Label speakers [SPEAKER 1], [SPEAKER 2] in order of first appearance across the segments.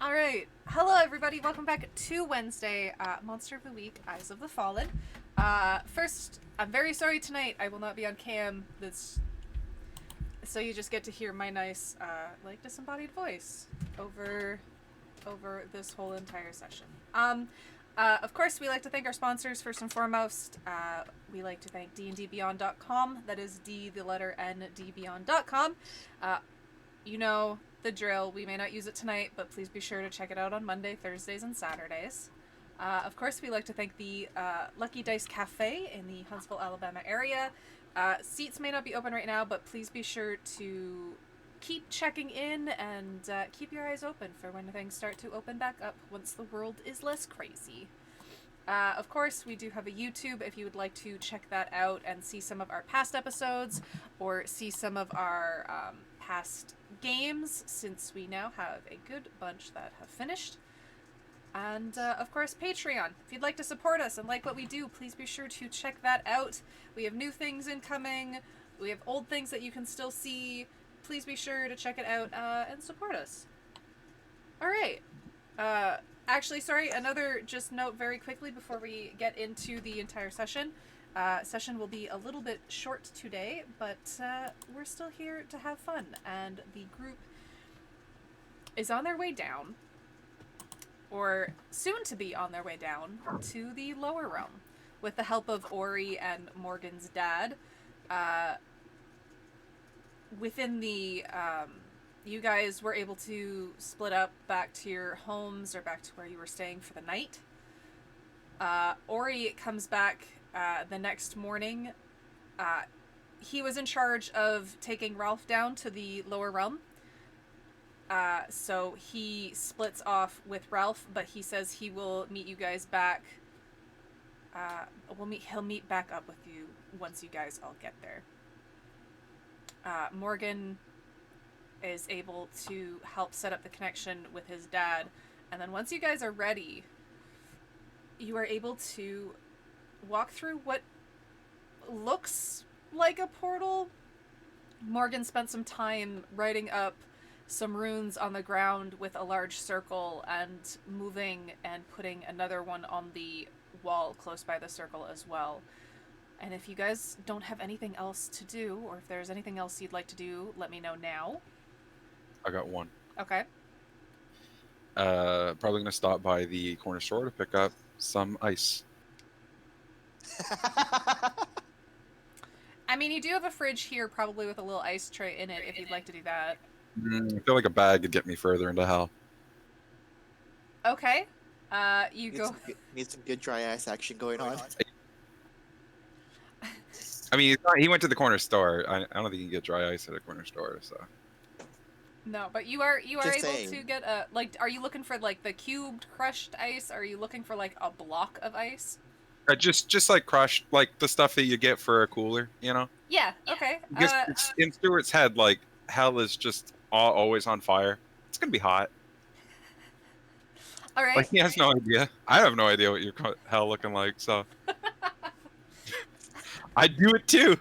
[SPEAKER 1] All right. Hello, everybody. Welcome back to Wednesday, Monster of the Week, Eyes of the Fallen. First, I'm very sorry tonight. I will not be on cam. So you just get to hear my nice, disembodied voice over this whole entire session. Of course, we like to thank our sponsors first and foremost. We like to thank dndbeyond.com. That is D, the letter N, dbeyond.com. You know the drill. We may not use it tonight, but please be sure to check it out on Monday, Thursdays, and Saturdays. Of course, we like to thank the Lucky Dice Cafe in the Huntsville, Alabama area. Seats may not be open right now, but please be sure to keep checking in and keep your eyes open for when things start to open back up once the world is less crazy. Of course, we do have a YouTube if you would like to check that out and see some of our past episodes or see some of our past games, since we now have a good bunch that have finished. And of course, Patreon. If you'd like to support us and like what we do, please be sure to check that out. We have new things incoming, we have old things that you can still see. Please be sure to check it out and support us. All right. Actually, sorry, another just note very quickly before we get into the entire session. Session will be a little bit short today, but we're still here to have fun, and the group is on their way down, or soon to be on their way down, to the lower realm, with the help of Ori and Morgan's dad. Uh, Within the you guys were able to split up back to your homes or back to where you were staying for the night. Ori comes back the next morning. He was in charge of taking Ralph down to the lower realm. So he splits off with Ralph, but he says he will meet you guys back. He'll meet back up with you once you guys all get there. Morgan is able to help set up the connection with his dad, and then once you guys are ready, you are able to walk through what looks like a portal. Morgan spent some time writing up some runes on the ground with a large circle and moving and putting another one on the wall close by the circle as well. And if you guys don't have anything else to do, or if there's anything else you'd like to do, let me know now.
[SPEAKER 2] I got one.
[SPEAKER 1] Okay.
[SPEAKER 2] Probably gonna stop by the corner store to pick up some ice.
[SPEAKER 1] I mean, you do have a fridge here, probably with a little ice tray in it, if you'd like to do that.
[SPEAKER 2] I feel like a bag would get me further into hell.
[SPEAKER 1] Okay. You go.
[SPEAKER 3] Need some good dry ice action going on.
[SPEAKER 2] I mean, he went to the corner store. I don't think you can get dry ice at a corner store. So
[SPEAKER 1] No, but you are
[SPEAKER 3] Just
[SPEAKER 1] able
[SPEAKER 3] saying.
[SPEAKER 1] to get a, like, are you looking for like the cubed crushed ice? Or are you looking for like a block of ice?
[SPEAKER 2] just like crushed, like the stuff that you get for a cooler, you know.
[SPEAKER 1] Yeah. Okay.
[SPEAKER 2] Because in Stuart's head, like hell is just always on fire. It's gonna be hot.
[SPEAKER 1] All
[SPEAKER 2] Like
[SPEAKER 1] right.
[SPEAKER 2] he has no idea. I have no idea what your hell looking like. So I do it too.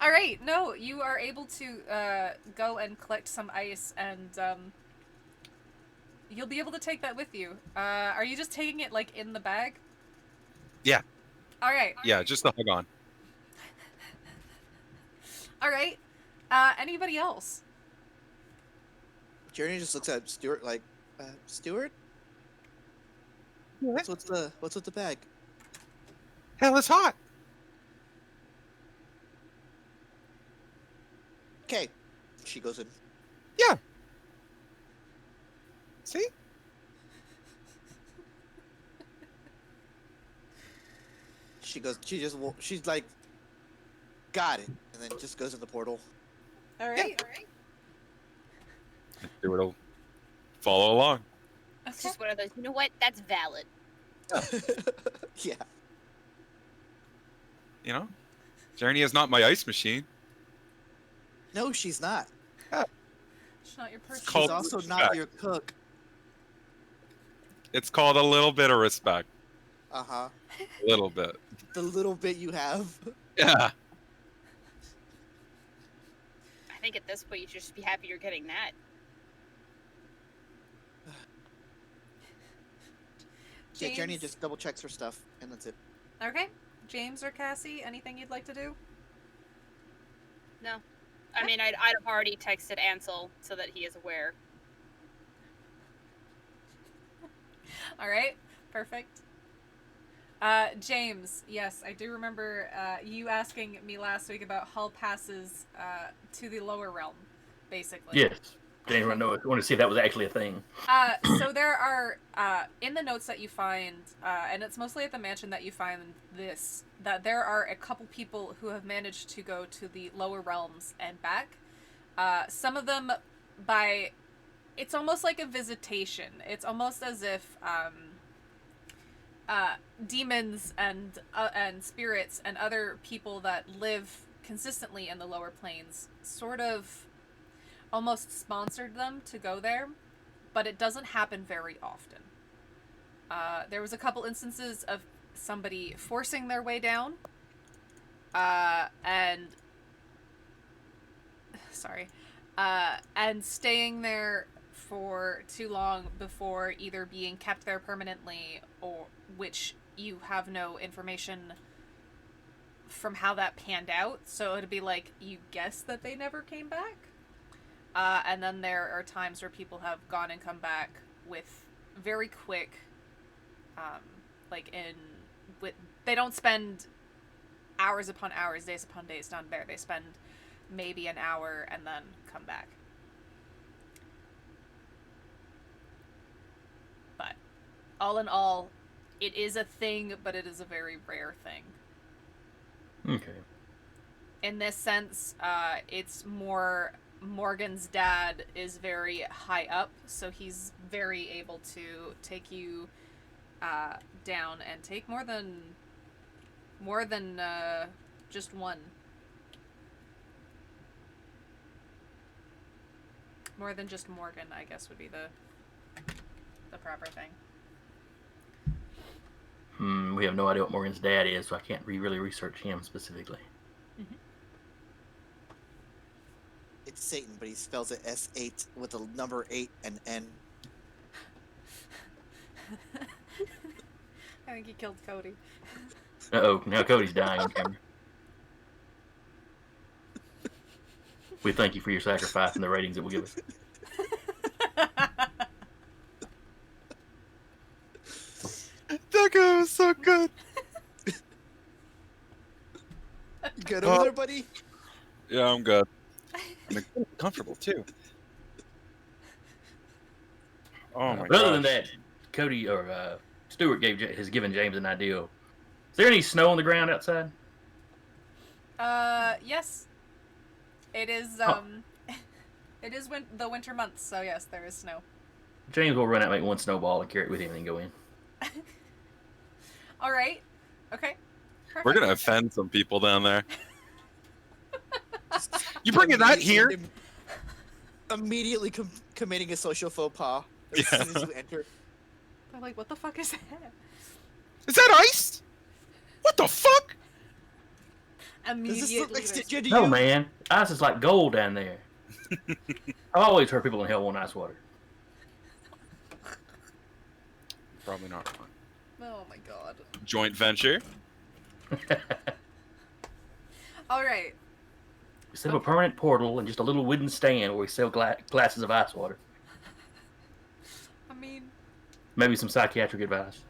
[SPEAKER 1] All right. No, you are able to go and collect some ice, and you'll be able to take that with you. Are you just taking it like in the bag?
[SPEAKER 2] Yeah.
[SPEAKER 1] All right.
[SPEAKER 2] Yeah, just the hug on.
[SPEAKER 1] All right. Anybody else?
[SPEAKER 3] Journey just looks at Stuart like, Stuart?
[SPEAKER 2] What?
[SPEAKER 3] What's with the bag?
[SPEAKER 2] Hell, it's hot.
[SPEAKER 3] Okay. She goes in.
[SPEAKER 2] Yeah. See?
[SPEAKER 3] She's like, got it, and then just goes in the portal.
[SPEAKER 1] All right. All right.
[SPEAKER 2] Stuart will follow along.
[SPEAKER 4] It's just one of those, you know what? That's valid.
[SPEAKER 3] Yeah.
[SPEAKER 2] You know? Journey is not my ice machine.
[SPEAKER 3] No, she's not.
[SPEAKER 1] She's not your person.
[SPEAKER 3] She's
[SPEAKER 2] Called
[SPEAKER 3] also
[SPEAKER 2] respect.
[SPEAKER 3] not your cook.
[SPEAKER 2] It's called a little bit of respect.
[SPEAKER 3] Uh-huh.
[SPEAKER 2] A little bit.
[SPEAKER 3] The little bit you have.
[SPEAKER 2] Yeah.
[SPEAKER 4] I think at this point you should just be happy you're getting that.
[SPEAKER 3] Yeah, Journey
[SPEAKER 1] James?
[SPEAKER 3] just double checks her stuff, and that's it.
[SPEAKER 1] Okay. James or Cassie, anything you'd like to do?
[SPEAKER 4] No. I mean, I'd have already texted Ansel so that he is aware.
[SPEAKER 1] All right. Perfect. James, yes, I do remember you asking me last week about hall passes to the lower realm, basically.
[SPEAKER 5] Yes. Didn't even know. I wanted to see if that was actually a thing.
[SPEAKER 1] So there are, in the notes that you find, and it's mostly at the mansion that you find this, that there are a couple people who have managed to go to the lower realms and back. Some of them by, it's almost like a visitation. It's almost as if demons and spirits and other people that live consistently in the lower planes sort of almost sponsored them to go there, but it doesn't happen very often. There was a couple instances of somebody forcing their way down, and staying there for too long before either being kept there permanently, or which you have no information from how that panned out, so it'd be like you guess that they never came back. And then there are times where people have gone and come back with very quick, they don't spend hours upon hours, days upon days down there. They spend maybe an hour and then come back. But all in all, it is a thing, but it is a very rare thing.
[SPEAKER 5] Okay.
[SPEAKER 1] In this sense, it's more Morgan's dad is very high up, so he's very able to take you down and take more than just one. More than just Morgan, I guess, would be the proper thing.
[SPEAKER 5] We have no idea what Morgan's dad is, so I can't really research him specifically.
[SPEAKER 1] Mm-hmm.
[SPEAKER 3] It's Satan, but he spells it S8 with the number 8 and N.
[SPEAKER 1] I think he killed Cody.
[SPEAKER 5] Uh-oh, now Cody's dying on camera. We thank you for your sacrifice and the ratings it will give us.
[SPEAKER 2] That guy was so good.
[SPEAKER 3] You good over there, buddy?
[SPEAKER 2] Yeah, I'm good. I'm comfortable too. Oh my
[SPEAKER 5] But other than
[SPEAKER 2] gosh.
[SPEAKER 5] that, Cody or Stuart has given James an idea. Is there any snow on the ground outside?
[SPEAKER 1] Yes. It is, it is the winter months, so yes, there is snow.
[SPEAKER 5] James will run out, make one snowball, and carry it with him, and then go in.
[SPEAKER 1] All right. Okay. Perfect.
[SPEAKER 2] We're gonna offend some people down there. You bringing that here?
[SPEAKER 3] Immediately committing a social faux pas as
[SPEAKER 2] Yeah.
[SPEAKER 3] soon as you enter.
[SPEAKER 1] They're like, what the fuck is that?
[SPEAKER 2] Is that ice? What the fuck?
[SPEAKER 3] Does this look like
[SPEAKER 1] there's-
[SPEAKER 3] Stitcher to
[SPEAKER 5] No,
[SPEAKER 3] you?
[SPEAKER 5] man. Ice is like gold down there. I've always heard people in hell want ice water.
[SPEAKER 2] Probably not wrong.
[SPEAKER 1] Oh my god.
[SPEAKER 2] Joint venture.
[SPEAKER 1] All right.
[SPEAKER 5] Instead of a permanent portal and just a little wooden stand where we sell glasses of ice water.
[SPEAKER 1] I mean,
[SPEAKER 5] Maybe some psychiatric advice.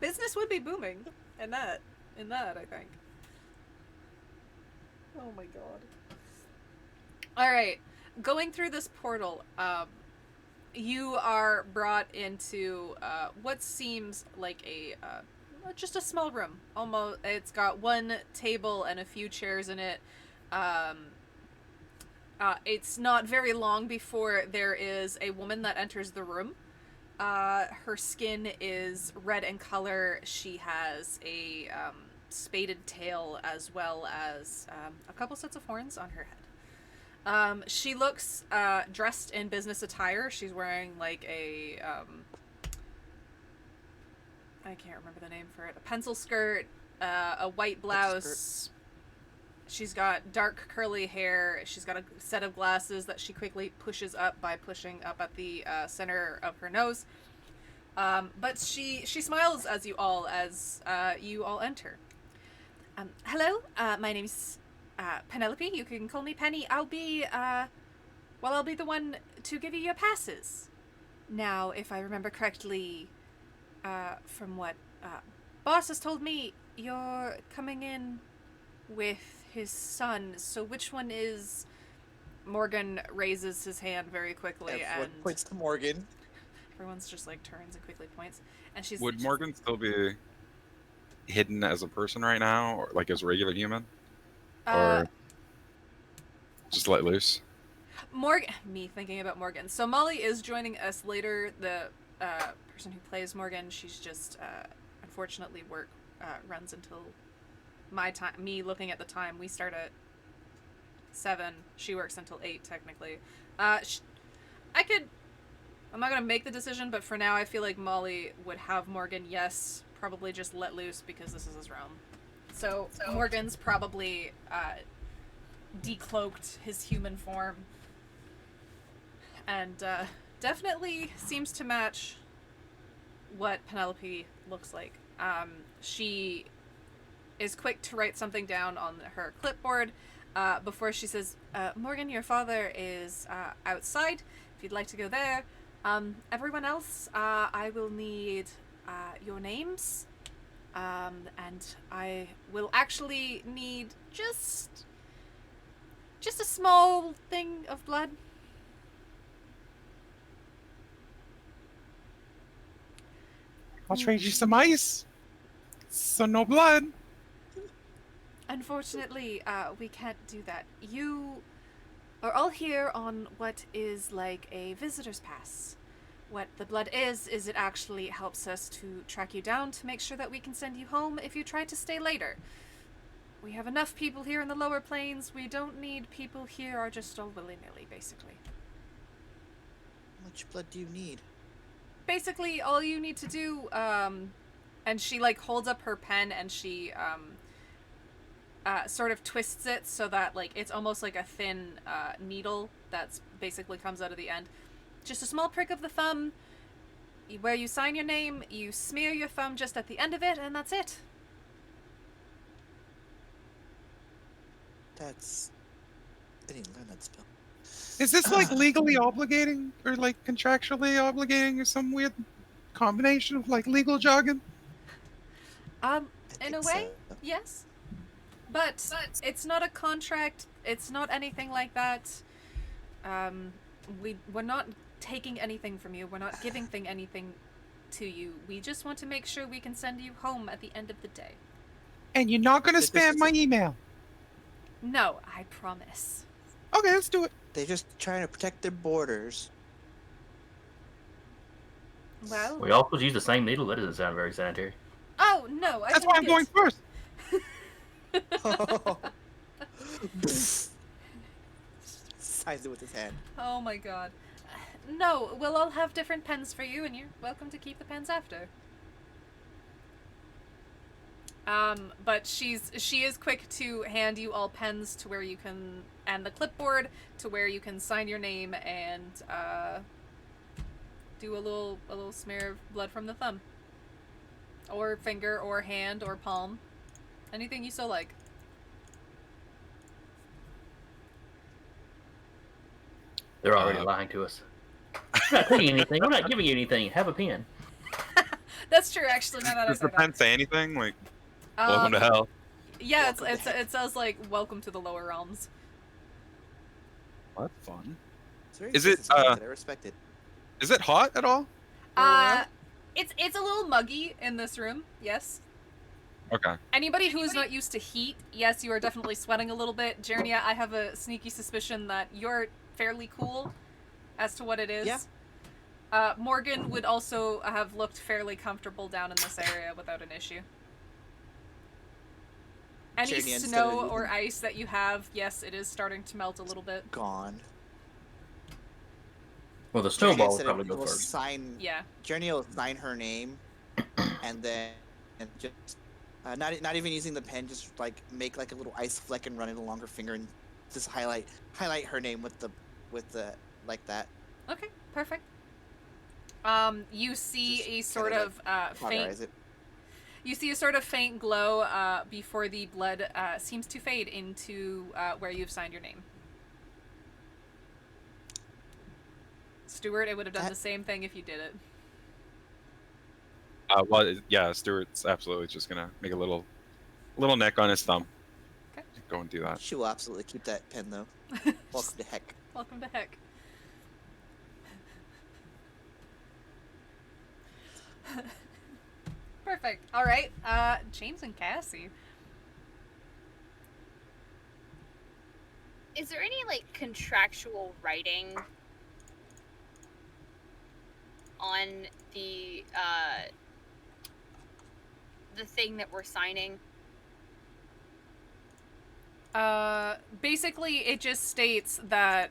[SPEAKER 1] business would be booming in that, I think. Oh my god. All right. Going through this portal, you are brought into what seems like just a small room. Almost, it's got one table and a few chairs in it. It's not very long before there is a woman that enters the room. Her skin is red in color. She has a spaded tail as well as a couple sets of horns on her head. She looks dressed in business attire. She's wearing like a I can't remember the name for it. A pencil skirt, a white blouse. She's got dark curly hair. She's got a set of glasses that she quickly pushes up by pushing up at the center of her nose. But she smiles as you all enter. Hello, my name's Penelope. You can call me Penny. I'll be the one to give you your passes. Now, if I remember correctly, from what Boss has told me, you're coming in with his son. So which one is... Morgan raises his hand very quickly,
[SPEAKER 3] Everyone
[SPEAKER 1] and
[SPEAKER 3] points to Morgan.
[SPEAKER 1] everyone's just like turns and quickly points. And she's...
[SPEAKER 2] Would Morgan still be hidden as a person right now, or like as a regular human, or just let loose?
[SPEAKER 1] Morgan... Me thinking about Morgan. So Molly is joining us later. The person who plays Morgan, she's just... unfortunately, work runs until my time. Me looking at the time, we start at 7. She works until 8, technically. I'm not gonna make the decision, but for now, I feel like Molly would have Morgan, yes, probably just let loose because this is his realm. So Morgan's probably decloaked his human form, and definitely seems to match what Penelope looks like. She is quick to write something down on her clipboard before she says, Morgan, your father is outside, if you'd like to go there. Everyone else, I will need your names, and I will actually need just a small thing of blood.
[SPEAKER 2] I'll trade you some ice. So no blood.
[SPEAKER 1] Unfortunately, we can't do that. You are all here on what is like a visitor's pass. What the blood is it actually helps us to track you down to make sure that we can send you home if you try to stay later. We have enough people here in the lower planes. We don't need people here are just all willy-nilly, basically.
[SPEAKER 3] How much blood do you need?
[SPEAKER 1] Basically, all you need to do, and she, like, holds up her pen and she, sort of twists it so that, like, it's almost like a thin, needle that's basically comes out of the end. Just a small prick of the thumb, where you sign your name, you smear your thumb just at the end of it, and that's it.
[SPEAKER 3] I didn't learn that spell.
[SPEAKER 2] Is this like legally obligating or like contractually obligating or some weird combination of like legal jargon?
[SPEAKER 3] I
[SPEAKER 1] In a
[SPEAKER 3] think
[SPEAKER 1] way,
[SPEAKER 3] so.
[SPEAKER 1] yes. But it's not a contract, it's not anything like that. We're not taking anything from you, we're not giving anything to you. We just want to make sure we can send you home at the end of the day.
[SPEAKER 2] And you're not gonna
[SPEAKER 3] This
[SPEAKER 2] spam
[SPEAKER 3] is-
[SPEAKER 2] my email.
[SPEAKER 1] No, I promise.
[SPEAKER 2] Okay, let's do it.
[SPEAKER 3] They're just trying to protect their borders.
[SPEAKER 1] Well,
[SPEAKER 5] We all supposed to use the same needle? That doesn't sound very sanitary.
[SPEAKER 1] oh no, I
[SPEAKER 2] That's why I'm going first.
[SPEAKER 3] Signs it with his hand.
[SPEAKER 1] Oh my god. No, we'll all have different pens for you, and you're welcome to keep the pens after. But she is quick to hand you all pens to where you can, and the clipboard to where you can sign your name and do a little smear of blood from the thumb, or finger, or hand, or palm, anything you so like.
[SPEAKER 5] They're already lying to us. We're not taking anything. We're not giving you anything. Have a pen.
[SPEAKER 1] That's true, actually. Now that I
[SPEAKER 2] Does
[SPEAKER 1] say
[SPEAKER 2] the pen say anything? Like,
[SPEAKER 1] that.
[SPEAKER 2] welcome to hell.
[SPEAKER 1] Yeah,
[SPEAKER 3] Welcome to
[SPEAKER 1] it says like "Welcome to the lower realms."
[SPEAKER 2] Well, that's fun.
[SPEAKER 3] It's very
[SPEAKER 2] Is it,
[SPEAKER 3] business-minded, I respect it.
[SPEAKER 2] Is it hot at all?
[SPEAKER 1] It's a little muggy in this room. Yes.
[SPEAKER 2] Okay.
[SPEAKER 1] Anybody who is not used to heat, yes, you are definitely sweating a little bit. Jernia, I have a sneaky suspicion that you're fairly cool as to what it is.
[SPEAKER 3] Yeah.
[SPEAKER 1] Morgan would also have looked fairly comfortable down in this area without an issue. Any
[SPEAKER 3] Jernia, instead
[SPEAKER 1] snow
[SPEAKER 3] of
[SPEAKER 1] or
[SPEAKER 3] using-
[SPEAKER 1] ice that you have, yes, it is starting to melt a little bit.
[SPEAKER 3] Gone.
[SPEAKER 5] Well, the
[SPEAKER 3] Journey
[SPEAKER 5] snowball will
[SPEAKER 3] said
[SPEAKER 5] probably
[SPEAKER 3] it
[SPEAKER 5] go
[SPEAKER 3] will
[SPEAKER 5] first.
[SPEAKER 3] Sign.
[SPEAKER 1] Yeah.
[SPEAKER 3] Journey will sign her name, and then just not even using the pen, just like make like a little ice fleck and run it along her finger and just highlight her name with the like that.
[SPEAKER 1] Okay, perfect. You see
[SPEAKER 3] Just
[SPEAKER 1] a sort
[SPEAKER 3] kinda,
[SPEAKER 1] of faint.
[SPEAKER 3] Cauterize it.
[SPEAKER 1] You see a sort of faint glow before the blood seems to fade into where you've signed your name. Stuart, it would have done the same thing if you did it.
[SPEAKER 2] Well, yeah, Stuart's absolutely just gonna make a little neck on his thumb.
[SPEAKER 1] Okay.
[SPEAKER 2] Go and do that.
[SPEAKER 3] She will absolutely keep that pen though. Welcome to heck.
[SPEAKER 1] Welcome to heck. Perfect. All right. James and Cassie.
[SPEAKER 4] Is there any like contractual writing on the thing that we're signing?
[SPEAKER 1] Basically, it just states that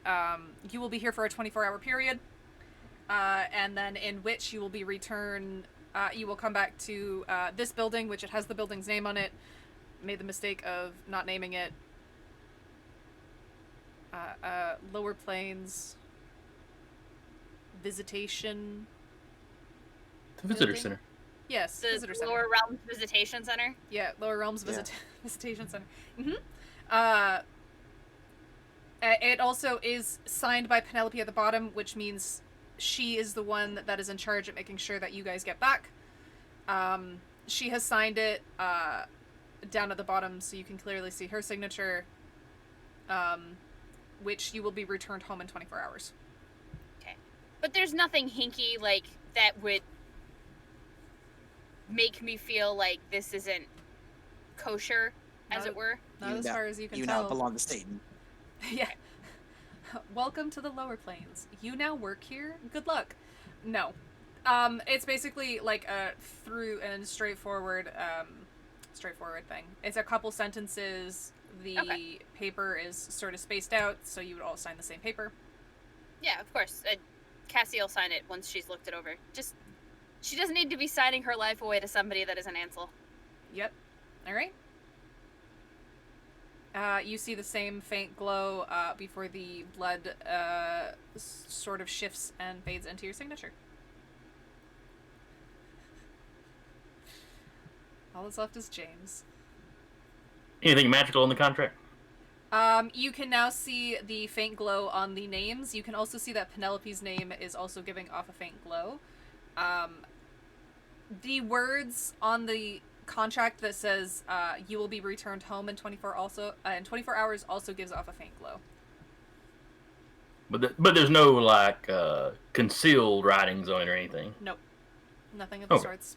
[SPEAKER 1] you will be here for a 24-hour period, and then in which you will be returned. You will come back to this building, which it has the building's name on it. Made the mistake of not naming it. Lower Plains Visitation.
[SPEAKER 5] The visitor
[SPEAKER 1] Building?
[SPEAKER 5] center.
[SPEAKER 1] Yes,
[SPEAKER 4] The
[SPEAKER 1] Visitor Center.
[SPEAKER 4] Lower Realms Visitation Center?
[SPEAKER 1] Yeah, Lower Realms
[SPEAKER 3] Yeah.
[SPEAKER 1] Visitation Center. It also is signed by Penelope at the bottom, which means she is the one that is in charge of making sure that you guys get back. She has signed it down at the bottom, so you can clearly see her signature, which you will be returned home in 24 hours.
[SPEAKER 4] But there's nothing hinky like that would make me feel like this isn't kosher, as
[SPEAKER 1] Not-
[SPEAKER 4] it were.
[SPEAKER 1] Not
[SPEAKER 3] You
[SPEAKER 1] as
[SPEAKER 3] now-
[SPEAKER 1] far as you can
[SPEAKER 3] You
[SPEAKER 1] tell.
[SPEAKER 3] now belong to Satan.
[SPEAKER 1] Yeah. Welcome to the Lower Plains. You now work here. Good luck. No. It's basically like a through and straightforward thing. It's a couple sentences. The
[SPEAKER 4] Okay.
[SPEAKER 1] paper is sort of spaced out, so you would all sign the same paper.
[SPEAKER 4] Yeah, of course. Cassie will sign it once she's looked it over. Just, she doesn't need to be signing her life away to somebody that isn't Ansel.
[SPEAKER 1] Yep. All right. You see the same faint glow before the blood sort of shifts and fades into your signature. All that's left is James.
[SPEAKER 5] Anything magical in the contract?
[SPEAKER 1] You can now see the faint glow on the names. You can also see that Penelope's name is also giving off a faint glow. The words on the contract that says you will be returned home in 24 hours also gives off a faint glow.
[SPEAKER 5] But there's no like concealed writings on it or anything.
[SPEAKER 1] Nope. Nothing of the
[SPEAKER 5] Okay.
[SPEAKER 1] sorts.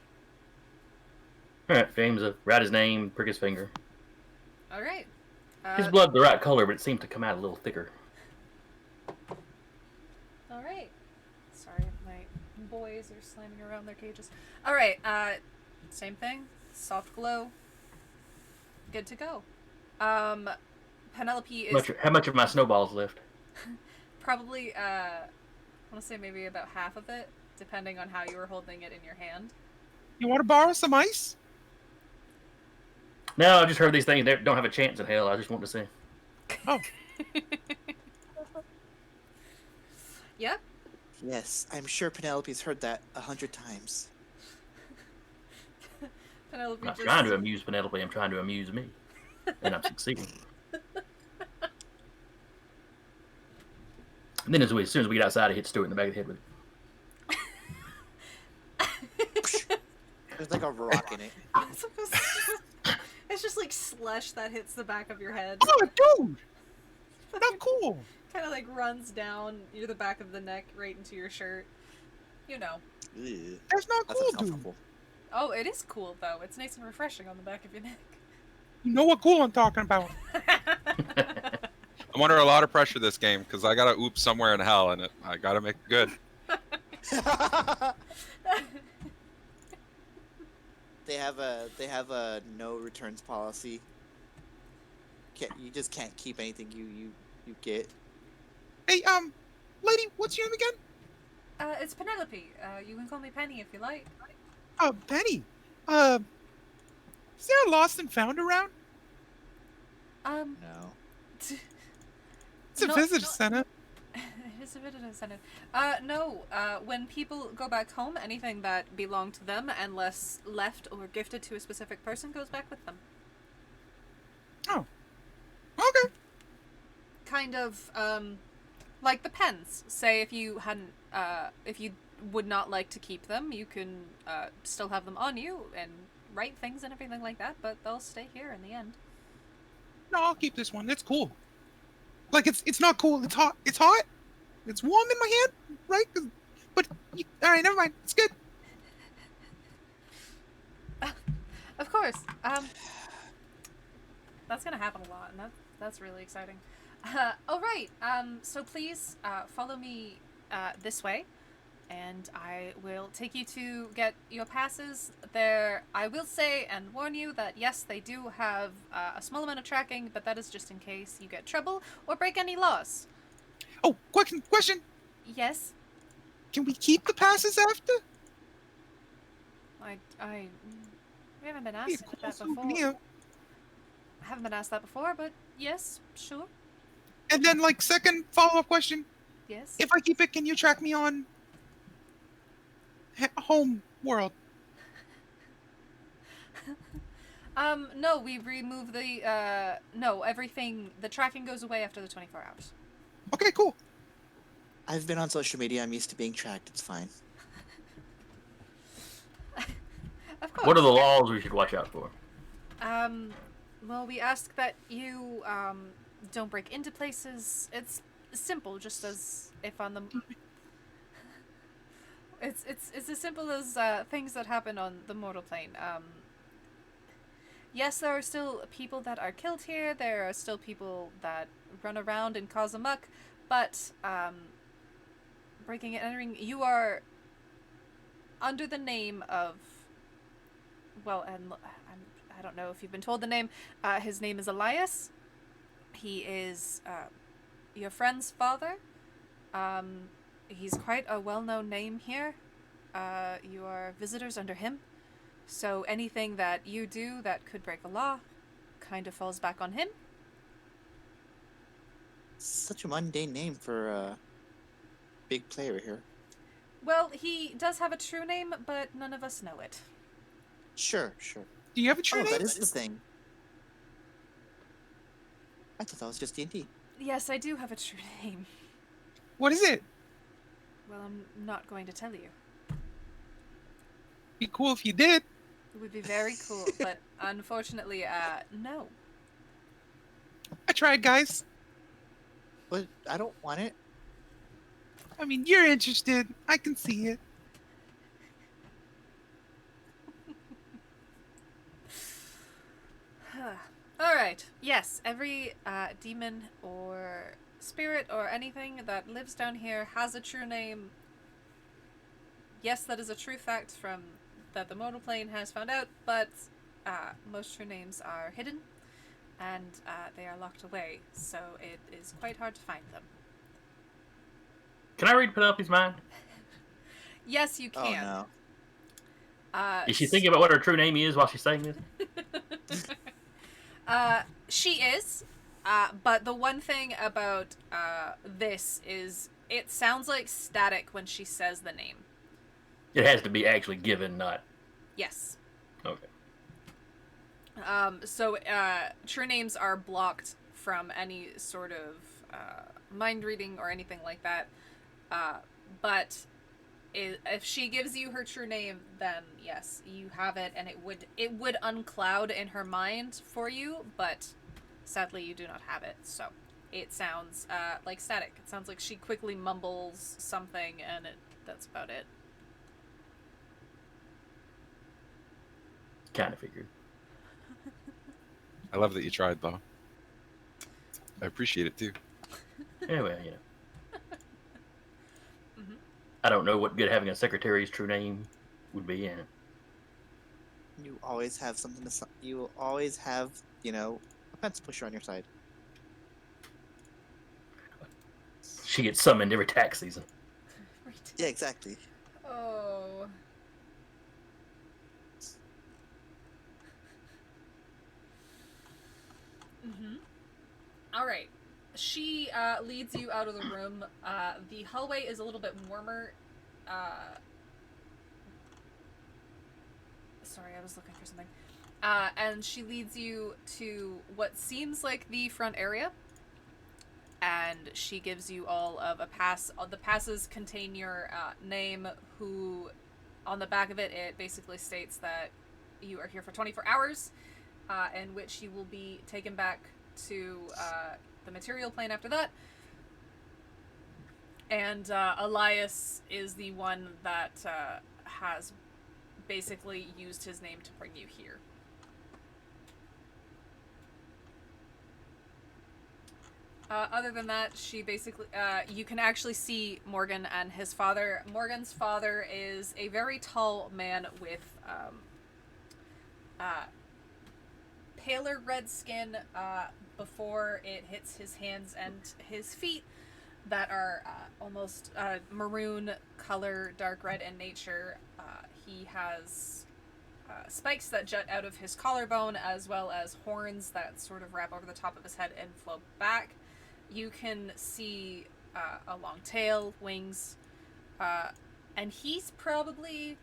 [SPEAKER 5] All right, James, write his name, prick his finger.
[SPEAKER 1] All right.
[SPEAKER 5] His blood's the right color, but it seemed to come out a little thicker.
[SPEAKER 1] All right. Sorry, my boys are slamming around their cages. All right. Same thing. Soft glow. Good to go. Penelope is
[SPEAKER 5] How much of my snowballs left?
[SPEAKER 1] probably I want to say maybe about half of it, depending on how you were holding it in your hand.
[SPEAKER 2] You want to borrow some ice?
[SPEAKER 5] No, I just heard these things. They don't have a chance in hell. I just want to see.
[SPEAKER 2] Oh,
[SPEAKER 1] Yep.
[SPEAKER 3] Yes, I'm sure Penelope's heard that 100 times.
[SPEAKER 1] Penelope
[SPEAKER 5] I'm not
[SPEAKER 1] just
[SPEAKER 5] trying to amuse Penelope. I'm trying to amuse me, and I'm succeeding. And then as soon as we get outside, I hit Stuart in the back of the head with it.
[SPEAKER 3] There's like a rock in it.
[SPEAKER 1] It's just like slush that hits the back of your head.
[SPEAKER 2] oh, dude, not cool.
[SPEAKER 1] Kind of like runs down near the back of the neck right into your shirt. You know.
[SPEAKER 3] Ew,
[SPEAKER 2] That's not
[SPEAKER 3] that's
[SPEAKER 2] cool, dude.
[SPEAKER 3] uncomfortable.
[SPEAKER 1] Oh, it is cool though. It's nice and refreshing on the back of your neck.
[SPEAKER 2] You know what cool I'm talking about. I'm under a lot of pressure this game because I gotta oop somewhere in hell, and I gotta make it good.
[SPEAKER 3] They have a no returns policy. You just can't keep anything you get.
[SPEAKER 2] Hey, lady, what's your name again?
[SPEAKER 1] It's Penelope. You can call me Penny if you like.
[SPEAKER 2] Penny. Is there a lost and found around?
[SPEAKER 3] No.
[SPEAKER 2] It's a
[SPEAKER 1] No,
[SPEAKER 2] visitor
[SPEAKER 1] no.
[SPEAKER 2] center.
[SPEAKER 1] participated in Senate. No. When people go back home, anything that belonged to them, unless left or gifted to a specific person, goes back with them.
[SPEAKER 2] Oh. Okay.
[SPEAKER 1] Kind of, like the pens. Say if you hadn't, if you would not like to keep them, you can, still have them on you and write things and everything like that, but they'll stay here in the end.
[SPEAKER 2] No, I'll keep this one. It's cool. Like it's not cool. It's hot. It's hot. It's warm in my hand, right? But all right, never mind. It's good.
[SPEAKER 1] Of course. That's gonna happen a lot, and that's really exciting. All right. So please follow me this way, and I will take you to get your passes there. I will say and warn you that yes, they do have a small amount of tracking, but that is just in case you get trouble or break any laws.
[SPEAKER 2] Oh, question.
[SPEAKER 1] Yes.
[SPEAKER 2] Can we keep the passes after?
[SPEAKER 1] We haven't been
[SPEAKER 2] Be a
[SPEAKER 1] asked
[SPEAKER 2] cool
[SPEAKER 1] that before.
[SPEAKER 2] souvenir.
[SPEAKER 1] I haven't been asked that before, but yes, sure.
[SPEAKER 2] And then, like, second follow-up question:
[SPEAKER 1] Yes.
[SPEAKER 2] if I keep it, can you track me on home world?
[SPEAKER 1] No, we remove the, no, everything, the tracking goes away after the 24 hours.
[SPEAKER 2] Okay, cool.
[SPEAKER 3] I've been on social media. I'm used to being tracked. It's fine.
[SPEAKER 1] Of course.
[SPEAKER 5] What are the laws we should watch out for?
[SPEAKER 1] Well, we ask that you, don't break into places. It's simple, just as if on the... It's as simple as, things that happen on the mortal plane. Yes, there are still people that are killed here, there are still people that run around and cause a muck, but, breaking and entering, you are under the name of... Well, and I don't know if you've been told the name. His name is Elias. He is your friend's father. He's quite a well-known name here. You are visitors under him. So anything that you do that could break a law kind of falls back on him.
[SPEAKER 3] Such a mundane name for a big player here.
[SPEAKER 1] Well, he does have a true name, but none of us know it.
[SPEAKER 3] Sure.
[SPEAKER 2] Do you have a true
[SPEAKER 3] Oh,
[SPEAKER 2] name?
[SPEAKER 3] that is the thing. I thought that was just D&D.
[SPEAKER 1] Yes, I do have a true name.
[SPEAKER 2] What is it?
[SPEAKER 1] Well, I'm not going to tell you.
[SPEAKER 2] Be cool if you did.
[SPEAKER 1] It would be very cool, but unfortunately, no.
[SPEAKER 2] I tried, guys.
[SPEAKER 3] But I don't want it.
[SPEAKER 2] I mean, you're interested. I can see it.
[SPEAKER 1] Alright, yes, every demon or spirit or anything that lives down here has a true name. Yes, that is a true fact from that the mortal plane has found out, but most true names are hidden and they are locked away, so it is quite hard to find them.
[SPEAKER 5] Can I read Penelope's mind?
[SPEAKER 1] Yes, you
[SPEAKER 3] Oh
[SPEAKER 1] can.
[SPEAKER 3] no.
[SPEAKER 5] Is she thinking about what her true name is while she's saying this?
[SPEAKER 1] She is, but the one thing about this is it sounds like static when she says the name.
[SPEAKER 5] It has to be actually given, not...
[SPEAKER 1] Yes.
[SPEAKER 5] Okay.
[SPEAKER 1] So true names are blocked from any sort of mind reading or anything like that. But if she gives you her true name, then yes, you have it, and it would uncloud in her mind for you. But sadly, you do not have it. So it sounds like static. It sounds like she quickly mumbles something, and that's about it.
[SPEAKER 5] Kind of figured.
[SPEAKER 2] I love that you tried, though. I appreciate it, too.
[SPEAKER 5] Anyway, you know.
[SPEAKER 1] Mhm.
[SPEAKER 5] I don't know what good having a secretary's true name would be in.
[SPEAKER 3] You always have something to. You will always have, a pencil pusher on your side.
[SPEAKER 5] She gets summoned every tax season.
[SPEAKER 3] Yeah, exactly.
[SPEAKER 1] Oh. Mm-hmm. All right. she leads you out of the room. The hallway is a little bit warmer. Sorry, I was looking for something. And she leads you to what seems like the front area. And she gives you all of a pass. The passes contain your name, who, on the back of it, it basically states that you are here for 24 hours, in which you will be taken back to the material plane after that. And Elias is the one that has basically used his name to bring you here. Other than that, she basically, you can actually see Morgan and his father. Morgan's father is a very tall man with paler red skin before it hits his hands and his feet that are almost maroon color, dark red in nature. He has spikes that jut out of his collarbone, as well as horns that sort of wrap over the top of his head and flow back. You can see a long tail, wings, and he's probably...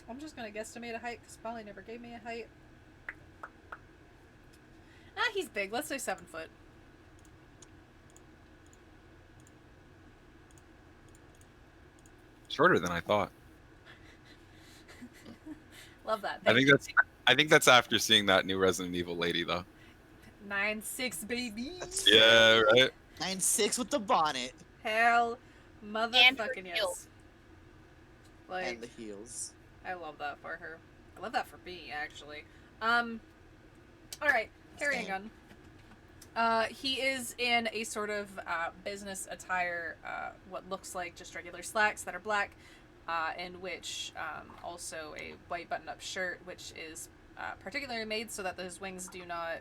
[SPEAKER 1] I'm just going to guesstimate a height, because Polly never gave me a height. He's big. Let's say 7 foot.
[SPEAKER 2] Shorter than I thought.
[SPEAKER 1] Love that.
[SPEAKER 2] I think that's after seeing that new Resident Evil lady, though.
[SPEAKER 1] 9'6", baby.
[SPEAKER 2] Yeah, right.
[SPEAKER 3] 9'6" with the bonnet
[SPEAKER 1] Hell,
[SPEAKER 4] And
[SPEAKER 1] motherfucking
[SPEAKER 4] her
[SPEAKER 1] yes.
[SPEAKER 4] heels.
[SPEAKER 1] Like,
[SPEAKER 3] and the heels.
[SPEAKER 1] I love that for her. I love that for me, actually. Alright, carrying on. He is in a sort of business attire, what looks like just regular slacks that are black, in which also a white button-up shirt, which is particularly made so that his wings do not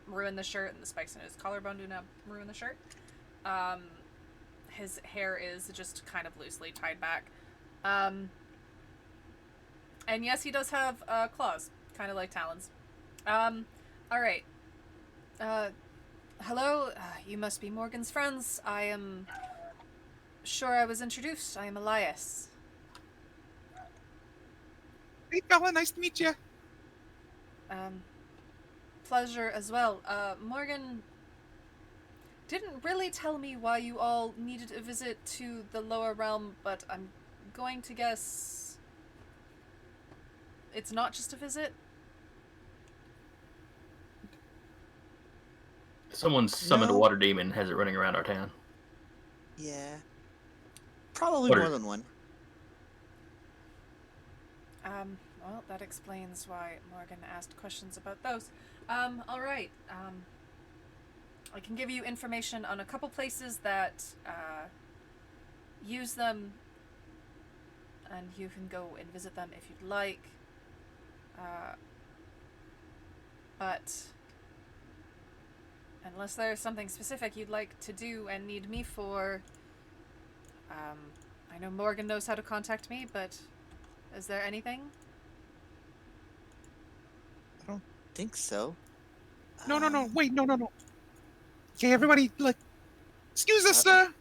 [SPEAKER 1] ruin the shirt, and the spikes in his collarbone do not ruin the shirt. His hair is just kind of loosely tied back. And yes, he does have claws, kind of like talons. Alright. Hello, you must be Morgan's friends. I am sure I was introduced. I am Elias.
[SPEAKER 2] Hey, fella, nice to meet you.
[SPEAKER 1] Pleasure as well. Morgan didn't really tell me why you all needed a visit to the lower realm, but I'm going to guess it's not just a visit.
[SPEAKER 5] Someone summoned
[SPEAKER 3] No.
[SPEAKER 5] a water demon and has it running around our town.
[SPEAKER 3] Yeah. Probably
[SPEAKER 5] What are-
[SPEAKER 3] more than one.
[SPEAKER 1] Well, that explains why Morgan asked questions about those. Alright. I can give you information on a couple places that, use them, and you can go and visit them if you'd like. But unless there's something specific you'd like to do and need me for, I know Morgan knows how to contact me, but is there anything?
[SPEAKER 3] Think so.
[SPEAKER 2] No. Wait, no. Okay, everybody, excuse us, sir.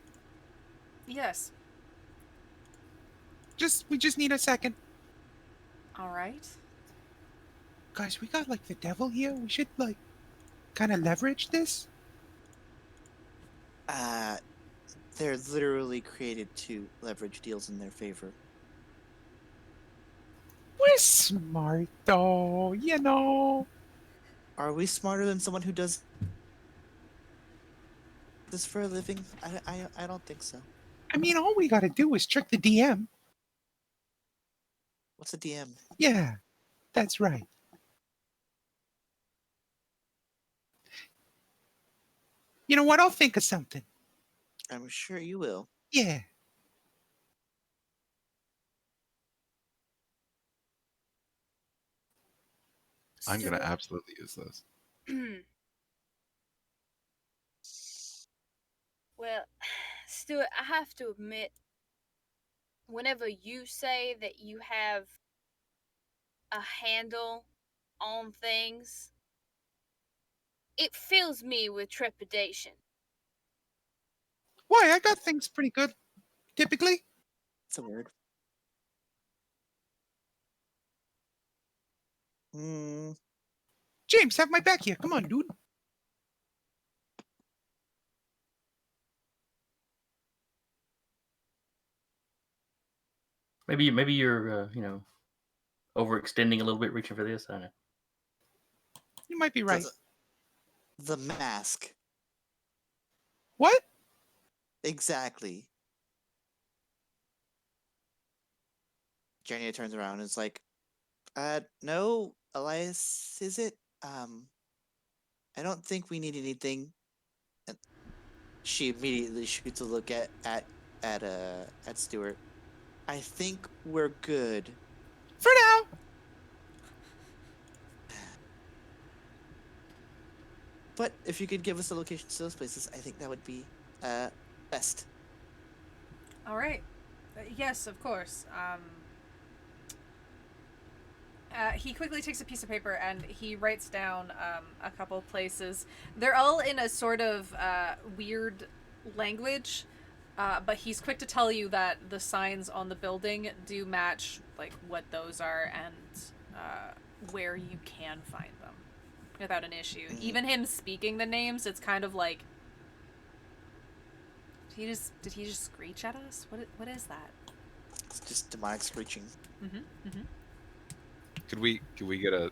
[SPEAKER 1] Yes.
[SPEAKER 2] We just need a second.
[SPEAKER 1] Alright.
[SPEAKER 2] Guys, we got, the devil here. We should, kind of leverage this.
[SPEAKER 3] They're literally created to leverage deals in their favor.
[SPEAKER 2] We're smart, though, you know.
[SPEAKER 3] Are we smarter than someone who does this for a living? I don't think so.
[SPEAKER 2] I mean, all we gotta do is trick the DM.
[SPEAKER 3] What's a DM?
[SPEAKER 2] Yeah, that's right. You know what? I'll think of something.
[SPEAKER 3] I'm sure you will.
[SPEAKER 2] Yeah. I'm gonna
[SPEAKER 4] Stuart-
[SPEAKER 2] absolutely use this.
[SPEAKER 4] Well, Stuart, I have to admit, whenever you say that you have a handle on things, It fills me with trepidation.
[SPEAKER 2] Why? I got things pretty good, typically.
[SPEAKER 3] It's a word. Hmm.
[SPEAKER 2] James, have my back here. Come on, dude.
[SPEAKER 5] Maybe you're overextending a little bit, reaching for this. I don't know.
[SPEAKER 2] You might be right.
[SPEAKER 3] The mask.
[SPEAKER 2] What?
[SPEAKER 3] Exactly. Jernia turns around and is like, no, Elias, is it? I don't think we need anything. And she immediately shoots a look at Stuart. I think we're good.
[SPEAKER 2] For now.
[SPEAKER 3] But if you could give us the locations to those places, I think that would be best.
[SPEAKER 1] All right. Yes, of course. He quickly takes a piece of paper and he writes down a couple places. They're all in a sort of weird language, but he's quick to tell you that the signs on the building do match like what those are and where you can find them without an issue.
[SPEAKER 3] Mhm.
[SPEAKER 1] Even him speaking the names, it's kind of like, did he just screech at us? What is that?
[SPEAKER 3] It's just demonic screeching.
[SPEAKER 6] Could we get a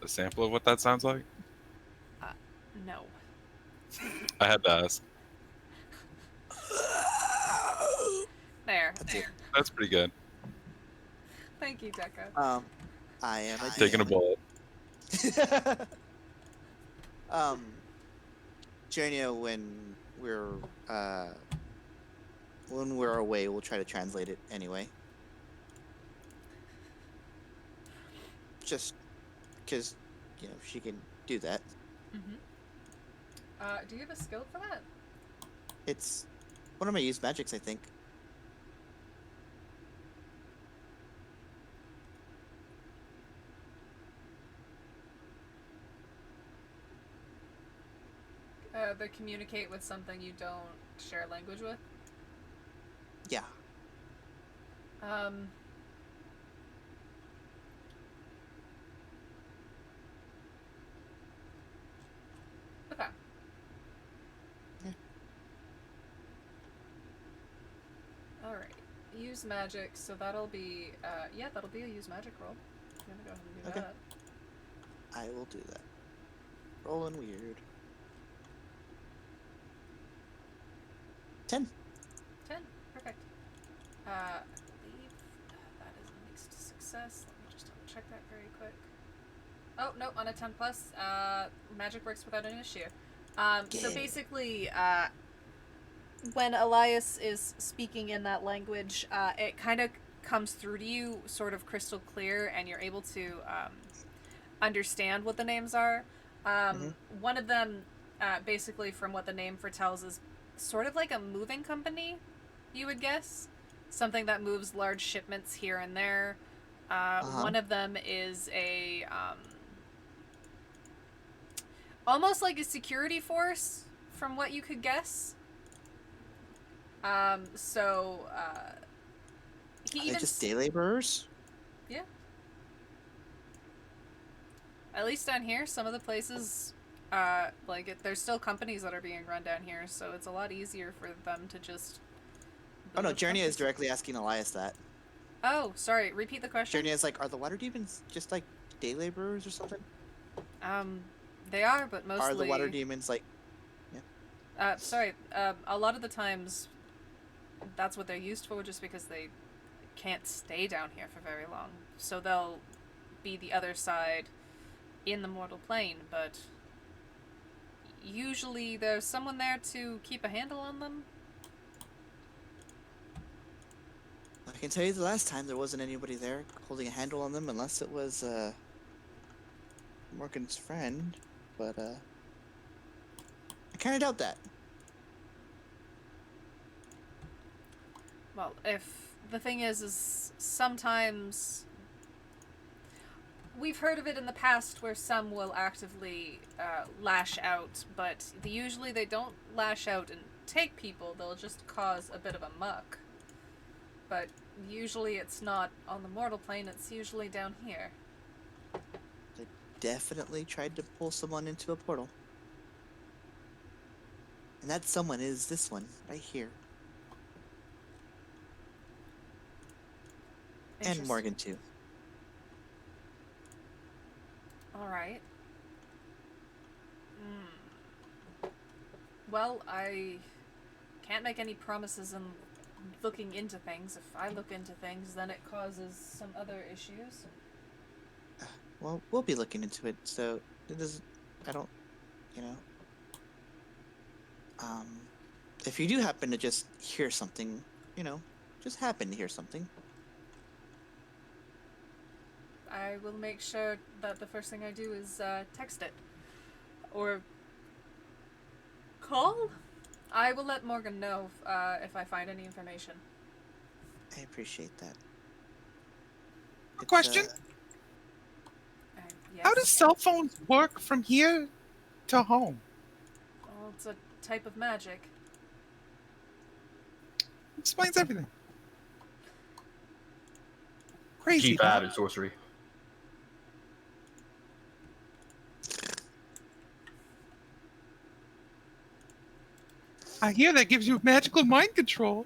[SPEAKER 6] sample of what that sounds like?
[SPEAKER 1] No.
[SPEAKER 6] I had to ask.
[SPEAKER 1] There.
[SPEAKER 6] That's pretty good.
[SPEAKER 1] Thank you, Deca.
[SPEAKER 3] I am a
[SPEAKER 6] Taking a
[SPEAKER 3] DM.
[SPEAKER 6] bullet.
[SPEAKER 3] Jernia, when we're away, we'll try to translate it anyway. Just because, she can do that.
[SPEAKER 1] Do you have a skill for that?
[SPEAKER 3] It's one of my used magics, I think.
[SPEAKER 1] The communicate with something you don't share language with?
[SPEAKER 3] Yeah.
[SPEAKER 1] Okay.
[SPEAKER 3] Yeah.
[SPEAKER 1] Alright. Use magic, so that'll be, that'll be a use magic roll. I'm gonna go ahead and do
[SPEAKER 3] Okay.
[SPEAKER 1] that.
[SPEAKER 3] I will do that. Rolling weird. 10.
[SPEAKER 1] 10. Perfect. I believe that is a mixed success. Let me just double check that very quick. Oh, no, on a 10 plus, magic works without an issue. So
[SPEAKER 3] Good.
[SPEAKER 1] basically, when Elias is speaking in that language, it kind of comes through to you sort of crystal clear, and you're able to understand what the names are. One of them, basically, from what the name foretells, is sort of like a moving company, you would guess. Something that moves large shipments here and there. One of them is a almost like a security force, from what you could guess. He
[SPEAKER 3] Are
[SPEAKER 1] even
[SPEAKER 3] they just day laborers?
[SPEAKER 1] Yeah. At least down here, some of the places, there's still companies that are being run down here, so it's a lot easier for them to just.
[SPEAKER 3] Oh no,
[SPEAKER 1] build
[SPEAKER 3] Jernia is
[SPEAKER 1] companies.
[SPEAKER 3] directly asking Elias that.
[SPEAKER 1] Oh, sorry. Repeat the question.
[SPEAKER 3] Jernia is like, are the water demons just like day laborers or something?
[SPEAKER 1] They are, but mostly.
[SPEAKER 3] Are the water demons like?
[SPEAKER 1] A lot of the times, that's what they're used for, just because they can't stay down here for very long. So they'll be the other side in the mortal plane, but usually there's someone there to keep a handle on them.
[SPEAKER 3] I can tell you the last time there wasn't anybody there holding a handle on them, unless it was Morgan's friend. But I kind of doubt that.
[SPEAKER 1] Well, if the thing is sometimes we've heard of it in the past where some will actively lash out, but usually they don't lash out and take people, they'll just cause a bit of a muck. But usually it's not on the mortal plane, it's usually down here.
[SPEAKER 3] Definitely tried to pull someone into a portal. And that someone is this one, right here. And
[SPEAKER 1] Interesting.
[SPEAKER 3] Morgan, too.
[SPEAKER 1] Alright. Well, I can't make any promises in looking into things. If I look into things, then it causes some other issues.
[SPEAKER 3] Well, we'll be looking into it, so it doesn't. I don't. You know. If you do happen to just hear something, you know, just happen to hear something,
[SPEAKER 1] I will make sure that the first thing I do is text it. Or call? I will let Morgan know if I find any information.
[SPEAKER 3] I appreciate that.
[SPEAKER 2] A question:
[SPEAKER 1] Yes.
[SPEAKER 2] How does cell phones work from here to home?
[SPEAKER 1] Well, it's a type of magic.
[SPEAKER 2] Explains everything. Crazy.
[SPEAKER 5] G5 and sorcery.
[SPEAKER 2] I hear that gives you magical mind control.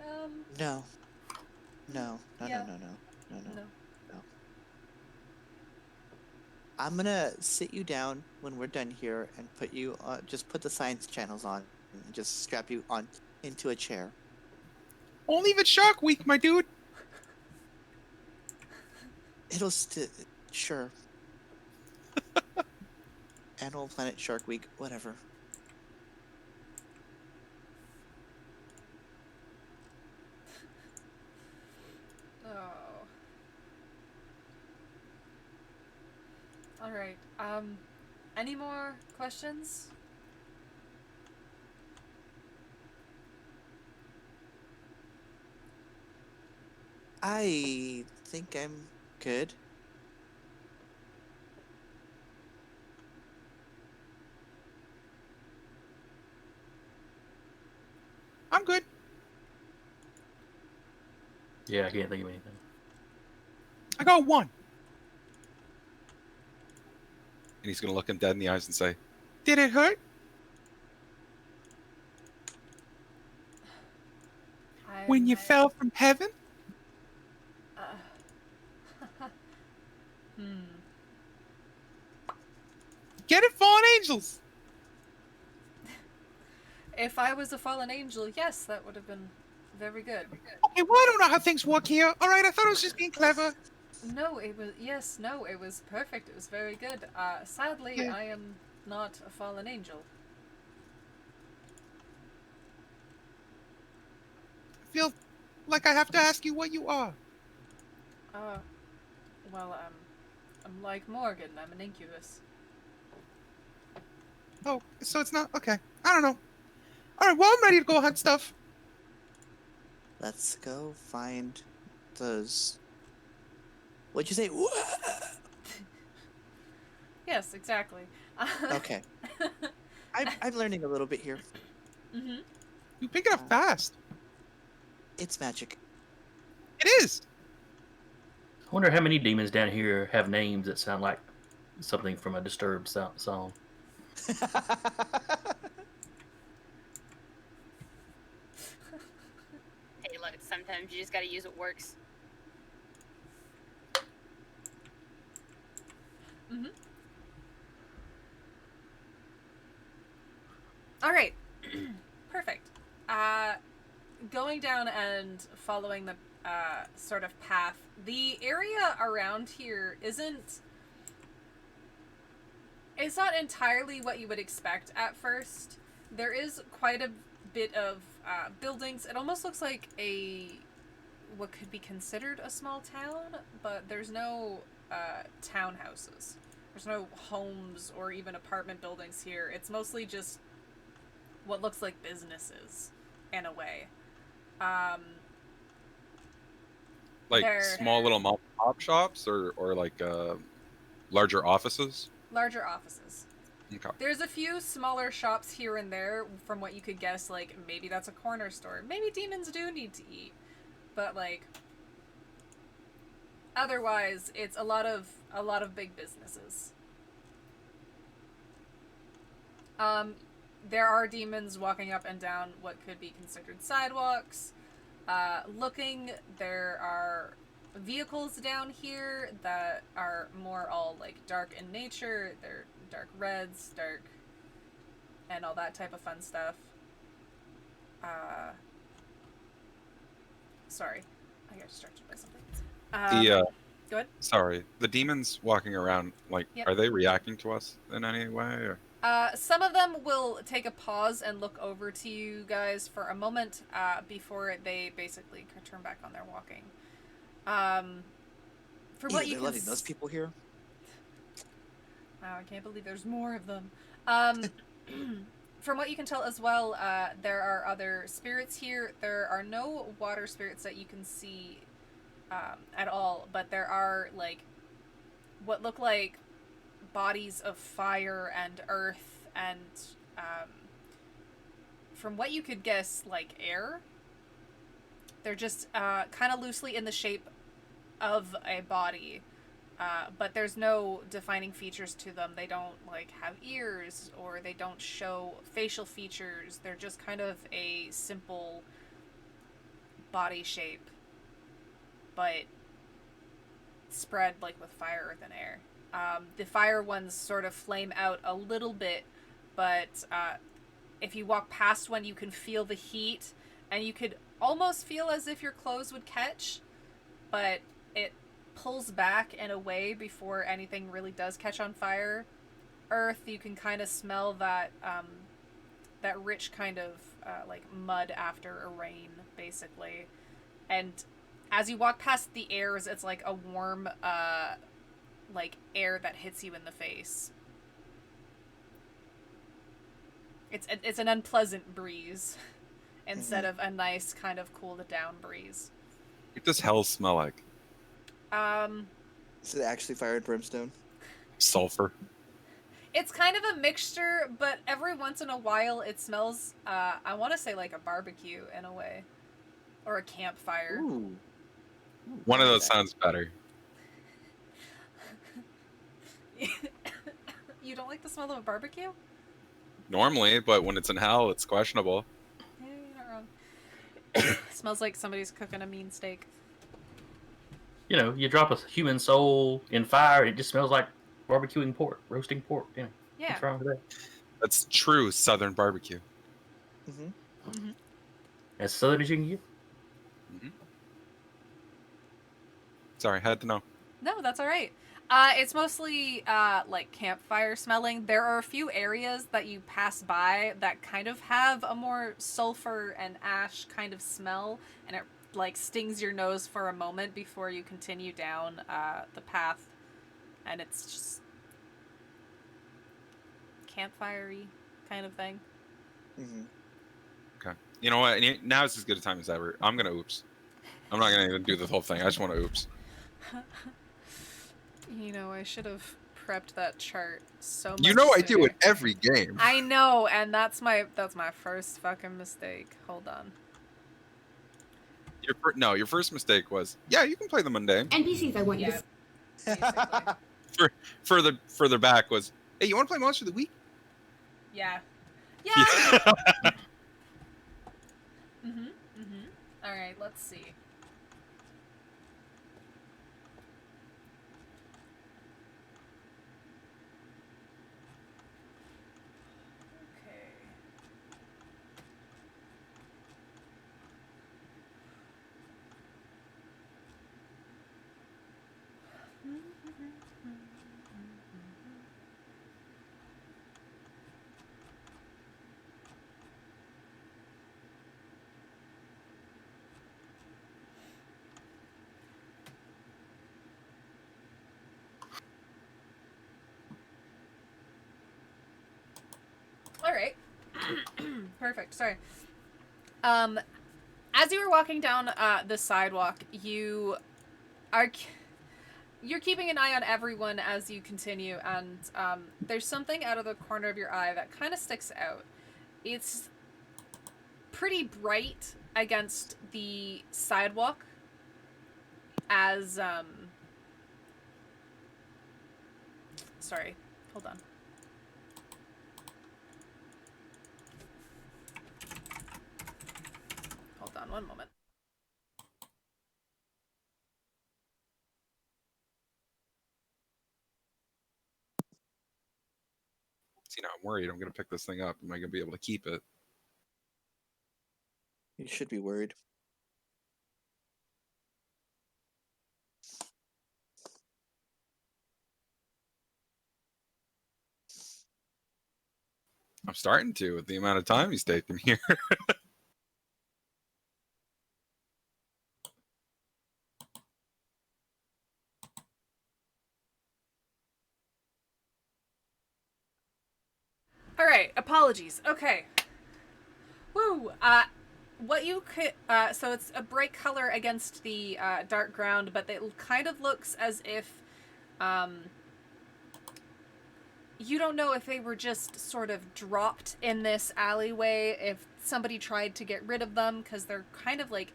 [SPEAKER 3] No. No. No.
[SPEAKER 1] Yeah.
[SPEAKER 3] No. No. No. No. No.
[SPEAKER 1] No.
[SPEAKER 3] I'm gonna sit you down when we're done here and put you. Just put the science channels on and just strap you on into a chair.
[SPEAKER 2] Only if it's Shark Week, my dude.
[SPEAKER 3] It'll sure. Animal Planet Shark Week, whatever.
[SPEAKER 1] Oh. Alright. Any more questions?
[SPEAKER 3] I think I'm good.
[SPEAKER 2] I'm good.
[SPEAKER 5] Yeah, I can't think of anything.
[SPEAKER 2] I got one.
[SPEAKER 6] And he's gonna look him dead in the eyes and say,
[SPEAKER 2] Did it hurt? When you fell from heaven? Get it, fallen angels.
[SPEAKER 1] If I was a fallen angel, yes, that would have been very good.
[SPEAKER 2] Okay, well, I don't know how things work here. All right, I thought I was just being clever.
[SPEAKER 1] No, it was it was perfect. It was very good. Sadly,
[SPEAKER 2] Yeah.
[SPEAKER 1] I am not a fallen angel.
[SPEAKER 2] I feel like I have to ask you what you are.
[SPEAKER 1] Well, I'm like Morgan. I'm an incubus.
[SPEAKER 2] Oh, so it's not okay. I don't know. All right, well, I'm ready to go hunt stuff.
[SPEAKER 3] Let's go find those. What'd you say?
[SPEAKER 1] Yes, exactly.
[SPEAKER 3] Okay. I'm learning a little bit here.
[SPEAKER 1] Mhm.
[SPEAKER 2] You pick it up fast.
[SPEAKER 3] It's magic.
[SPEAKER 2] It is.
[SPEAKER 5] I wonder how many demons down here have names that sound like something from a Disturbed song.
[SPEAKER 4] Hey, look, sometimes you just gotta use what works.
[SPEAKER 1] Mhm. All right. Perfect. Going down and following the sort of path. The area around here isn't. It's not entirely what you would expect at first. There is quite a bit of buildings. It almost looks like what could be considered a small town, but there's no townhouses. There's no homes or even apartment buildings here. It's mostly just what looks like businesses, in a way.
[SPEAKER 6] Like
[SPEAKER 1] They're-
[SPEAKER 6] small little mom and pop shops or like larger offices?
[SPEAKER 1] Larger offices.
[SPEAKER 6] Okay.
[SPEAKER 1] There's a few smaller shops here and there, from what you could guess, like, maybe that's a corner store. Maybe demons do need to eat. But, like, otherwise, it's a lot of big businesses. There are demons walking up and down what could be considered sidewalks. Looking, there are vehicles down here that are more all, like, dark in nature. They're dark reds, dark, and all that type of fun stuff. Sorry, I got distracted by something. Go ahead.
[SPEAKER 6] Sorry, the demons walking around, like,
[SPEAKER 1] Yep.
[SPEAKER 6] are they reacting to us in any way? Or?
[SPEAKER 1] Some of them will take a pause and look over to you guys for a moment before they basically turn back on their walking. For what you
[SPEAKER 3] They're
[SPEAKER 1] can
[SPEAKER 3] letting those people here.
[SPEAKER 1] Wow, I can't believe there's more of them. From what you can tell as well, there are other spirits here. There are no water spirits that you can see at all, but there are, like, what look like bodies of fire and earth and, from what you could guess, like air. They're just kind of loosely in the shape of a body. But there's no defining features to them. They don't, like, have ears, or they don't show facial features. They're just kind of a simple body shape, but spread, like, with fire, earth, and air. The fire ones sort of flame out a little bit, but if you walk past one, you can feel the heat, and you could almost feel as if your clothes would catch, but it pulls back in a way before anything really does catch on fire. Earth, you can kind of smell that that rich kind of like mud after a rain, basically. And as you walk past the airs, it's like a warm like air that hits you in the face. It's an unpleasant breeze instead of a nice kind of cool down breeze.
[SPEAKER 6] What does hell smell like?
[SPEAKER 3] Is it actually fire and brimstone?
[SPEAKER 6] Sulfur.
[SPEAKER 1] It's kind of a mixture, but every once in a while it smells, I want to say like a barbecue in a way. Or a campfire.
[SPEAKER 3] Ooh.
[SPEAKER 6] One of those sounds better.
[SPEAKER 1] You don't like the smell of a barbecue?
[SPEAKER 6] Normally, but when it's in hell, it's questionable.
[SPEAKER 1] Yeah, you're not wrong. Smells like somebody's cooking a mean steak.
[SPEAKER 5] You know, you drop a human soul in fire, it just smells like barbecuing pork, roasting pork. You know,
[SPEAKER 1] Yeah.
[SPEAKER 5] what's wrong with that?
[SPEAKER 6] That's true Southern barbecue.
[SPEAKER 3] Mm-hmm.
[SPEAKER 5] As southern as you can get.
[SPEAKER 6] Sorry, had to know.
[SPEAKER 1] No, that's all right. It's mostly like campfire smelling. There are a few areas that you pass by that kind of have a more sulfur and ash kind of smell, and it like stings your nose for a moment before you continue down the path, and it's just campfire-y kind of thing.
[SPEAKER 3] Mm-hmm.
[SPEAKER 6] Okay. You know what? Now is as good a time as ever. I'm gonna oops. I'm not gonna even do the whole thing. I just want to oops.
[SPEAKER 1] You know, I should have prepped that chart so much.
[SPEAKER 6] You know I do
[SPEAKER 1] sooner.
[SPEAKER 6] it every game.
[SPEAKER 1] I know, and that's my first fucking mistake. Hold on.
[SPEAKER 6] Your first mistake was, yeah, you can play the mundane.
[SPEAKER 7] NPCs, I want you
[SPEAKER 1] Yeah.
[SPEAKER 7] to.
[SPEAKER 1] Basically.
[SPEAKER 6] Further back was, hey, you want to play Monster of the Week?
[SPEAKER 1] Yeah. Yeah. All right, let's see. Okay. All right. Perfect. Sorry. As you were walking down the sidewalk, you You're keeping an eye on everyone as you continue, and there's something out of the corner of your eye that kind of sticks out. It's pretty bright against the sidewalk as sorry, hold on. Hold on one moment.
[SPEAKER 6] See, now I'm worried. I'm gonna pick this thing up. Am I gonna be able to keep it?
[SPEAKER 3] You should be worried.
[SPEAKER 6] I'm starting to with the amount of time he's taking here.
[SPEAKER 1] All right, apologies. Okay. Woo. What you could so it's a bright color against the dark ground, but it kind of looks as if you don't know if they were just sort of dropped in this alleyway, if somebody tried to get rid of them, because they're kind of like,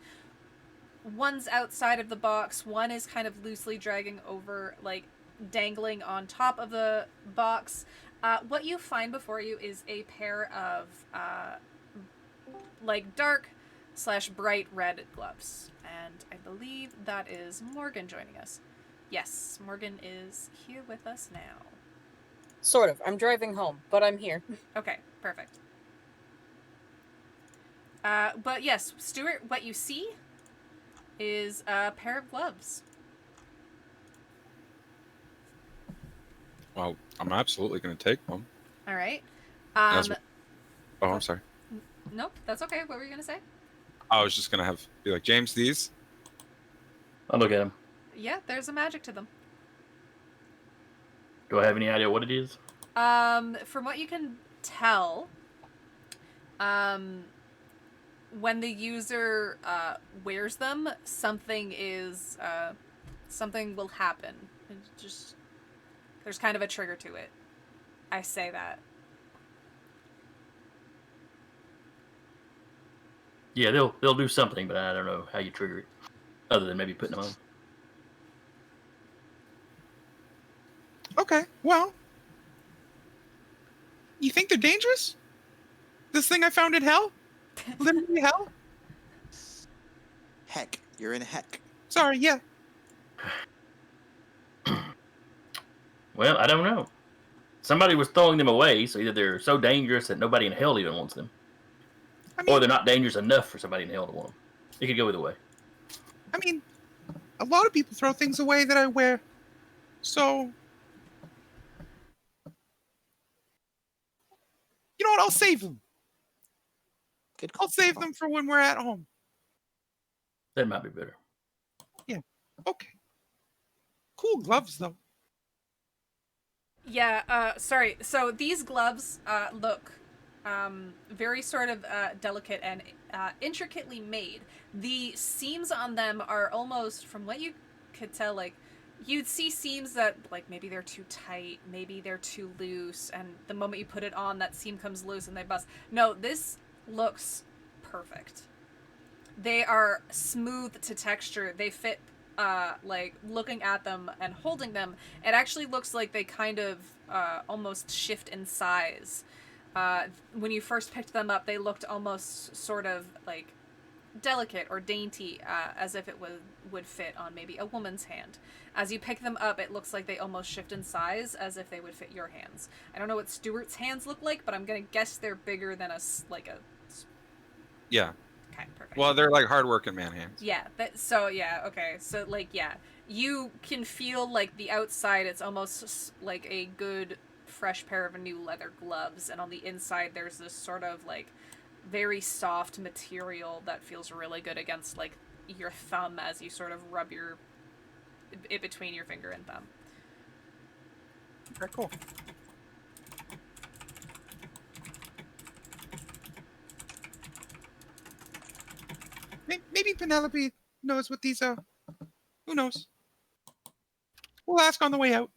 [SPEAKER 1] one's outside of the box, one is kind of loosely dragging over, like dangling on top of the box. What you find before you is a pair of like dark / bright red gloves, and I believe that is Morgan joining us. Yes, Morgan is here with us now.
[SPEAKER 7] Sort of. I'm driving home, but I'm here.
[SPEAKER 1] Okay, perfect. But yes, Stuart, what you see is a pair of gloves.
[SPEAKER 6] Well, I'm absolutely gonna take one.
[SPEAKER 1] All right.
[SPEAKER 6] As- Oh, I'm sorry.
[SPEAKER 1] Nope, that's okay. What were you gonna say?
[SPEAKER 6] I was just gonna be like, James, these.
[SPEAKER 5] I'll look at them.
[SPEAKER 1] Yeah, there's a magic to them.
[SPEAKER 5] Do I have any idea what it is?
[SPEAKER 1] From what you can tell, when the user wears them, something will happen. It just there's kind of a trigger to it. I say that.
[SPEAKER 5] Yeah, they'll do something, but I don't know how you trigger it, other than maybe putting them on.
[SPEAKER 2] Okay, well, you think they're dangerous? This thing I found in hell? Literally hell?
[SPEAKER 3] Heck, you're in heck.
[SPEAKER 2] Sorry, yeah.
[SPEAKER 5] Well, I don't know. Somebody was throwing them away, so either they're so dangerous that nobody in hell even wants them,
[SPEAKER 2] I mean,
[SPEAKER 5] or they're not dangerous enough for somebody in hell to want them. It could go either way.
[SPEAKER 2] I mean, a lot of people throw things away that I wear. So, you know what? I'll save them.
[SPEAKER 3] Good
[SPEAKER 2] I'll save them for when we're at home.
[SPEAKER 5] That might be better.
[SPEAKER 2] Okay. Cool gloves, though.
[SPEAKER 1] Yeah, sorry. So these gloves look very sort of delicate and intricately made. The seams on them are almost, from what you could tell, like, you'd see seams that, like, maybe they're too tight, maybe they're too loose, and the moment you put it on, that seam comes loose and they bust. No, this looks perfect. They are smooth to texture. They fit, like, looking at them and holding them, it actually looks like they kind of almost shift in size. When you first picked them up, they looked almost sort of, like, delicate or dainty, as if it would fit on maybe a woman's hand. As you pick them up, it looks like they almost shift in size, as if they would fit your hands. I don't know what Stuart's hands look like, but I'm gonna guess they're bigger than a
[SPEAKER 6] Yeah.
[SPEAKER 1] Okay, perfect.
[SPEAKER 6] Well, they're like hard-working man hands.
[SPEAKER 1] Yeah, okay. So, like, yeah. You can feel, like, the outside, it's almost like a good, fresh pair of new leather gloves, and on the inside there's this sort of, like, very soft material that feels really good against, like, your thumb as you sort of rub it between your finger and thumb.
[SPEAKER 2] Very cool. Maybe Penelope knows what these are. Who knows? We'll ask on the way out.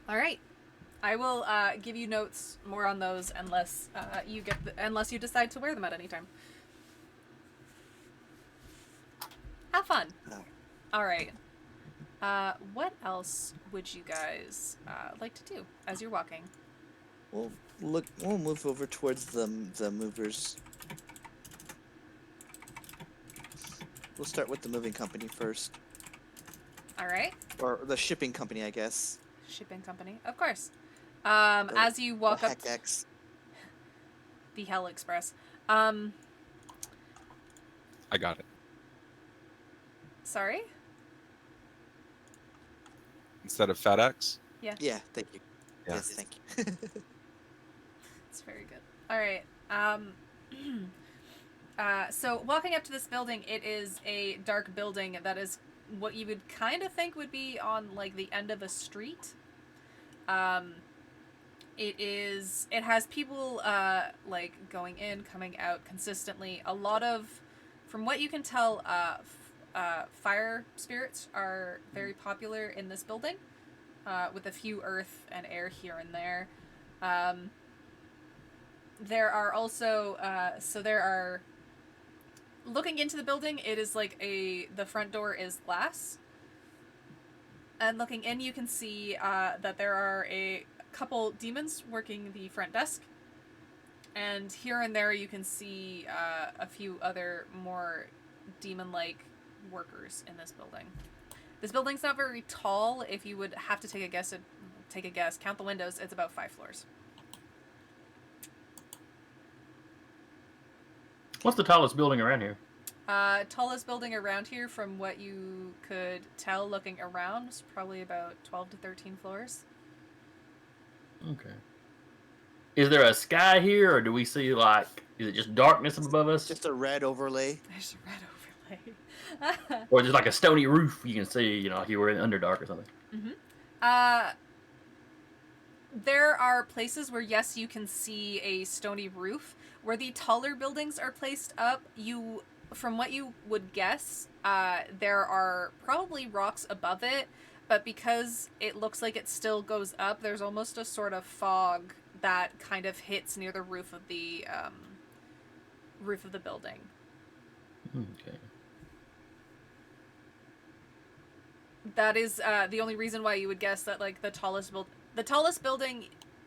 [SPEAKER 1] All right. I will give you notes more on those unless unless you decide to wear them at any time. Have fun.
[SPEAKER 3] No.
[SPEAKER 1] All right. What else would you guys like to do as you're walking?
[SPEAKER 3] We'll move over towards the movers. We'll start with the moving company first,
[SPEAKER 1] All right.
[SPEAKER 3] or the shipping company, I guess.
[SPEAKER 1] Shipping company, of course. As you walk
[SPEAKER 3] the
[SPEAKER 1] up
[SPEAKER 3] Heck X.
[SPEAKER 1] the Hell Express.
[SPEAKER 6] I got it.
[SPEAKER 1] Sorry.
[SPEAKER 6] Instead of FedEx.
[SPEAKER 3] Yeah, thank you.
[SPEAKER 6] Yeah.
[SPEAKER 3] Yes, thank you.
[SPEAKER 1] It's very good. All right. So walking up to this building, it is a dark building that is what you would kind of think would be on like the end of a street. It has people like going in, coming out consistently. A lot of, from what you can tell, fire spirits are very popular in this building, with a few earth and air here and there. There are also looking into the building, it is like the front door is glass. And looking in, you can see that there are a couple demons working the front desk. And here and there you can see a few other more demon-like workers in this building. This building's not very tall. If you would have to take a guess, count the windows, it's about 5 floors.
[SPEAKER 5] What's the tallest building around here?
[SPEAKER 1] Tallest building around here, from what you could tell looking around, is probably about 12 to 13 floors.
[SPEAKER 5] Okay. Is there a sky here, or do we see, like, is it just darkness above us?
[SPEAKER 3] Just a red overlay.
[SPEAKER 1] There's a red overlay.
[SPEAKER 5] Or just like a stony roof you can see, you know, like you were in Underdark or something?
[SPEAKER 1] There are places where, yes, you can see a stony roof. Where the taller buildings are placed up, from what you would guess, there are probably rocks above it, but because it looks like it still goes up, there's almost a sort of fog that kind of hits near the roof of the building.
[SPEAKER 5] Okay.
[SPEAKER 1] That is the only reason why you would guess that, like, the tallest building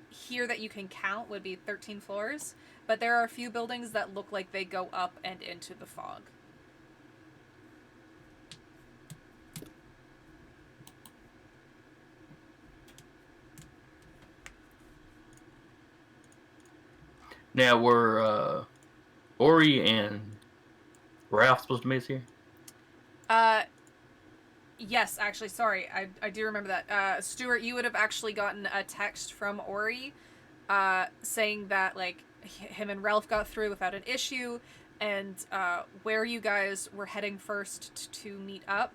[SPEAKER 1] here that you can count would be 13 floors, but there are a few buildings that look like they go up and into the fog.
[SPEAKER 5] Now, were Ori and Ralph supposed to meet us here?
[SPEAKER 1] Yes, actually, sorry, I do remember that. Stuart, you would have actually gotten a text from Ori saying that, like, him and Ralph got through without an issue, and where you guys were heading first to meet up.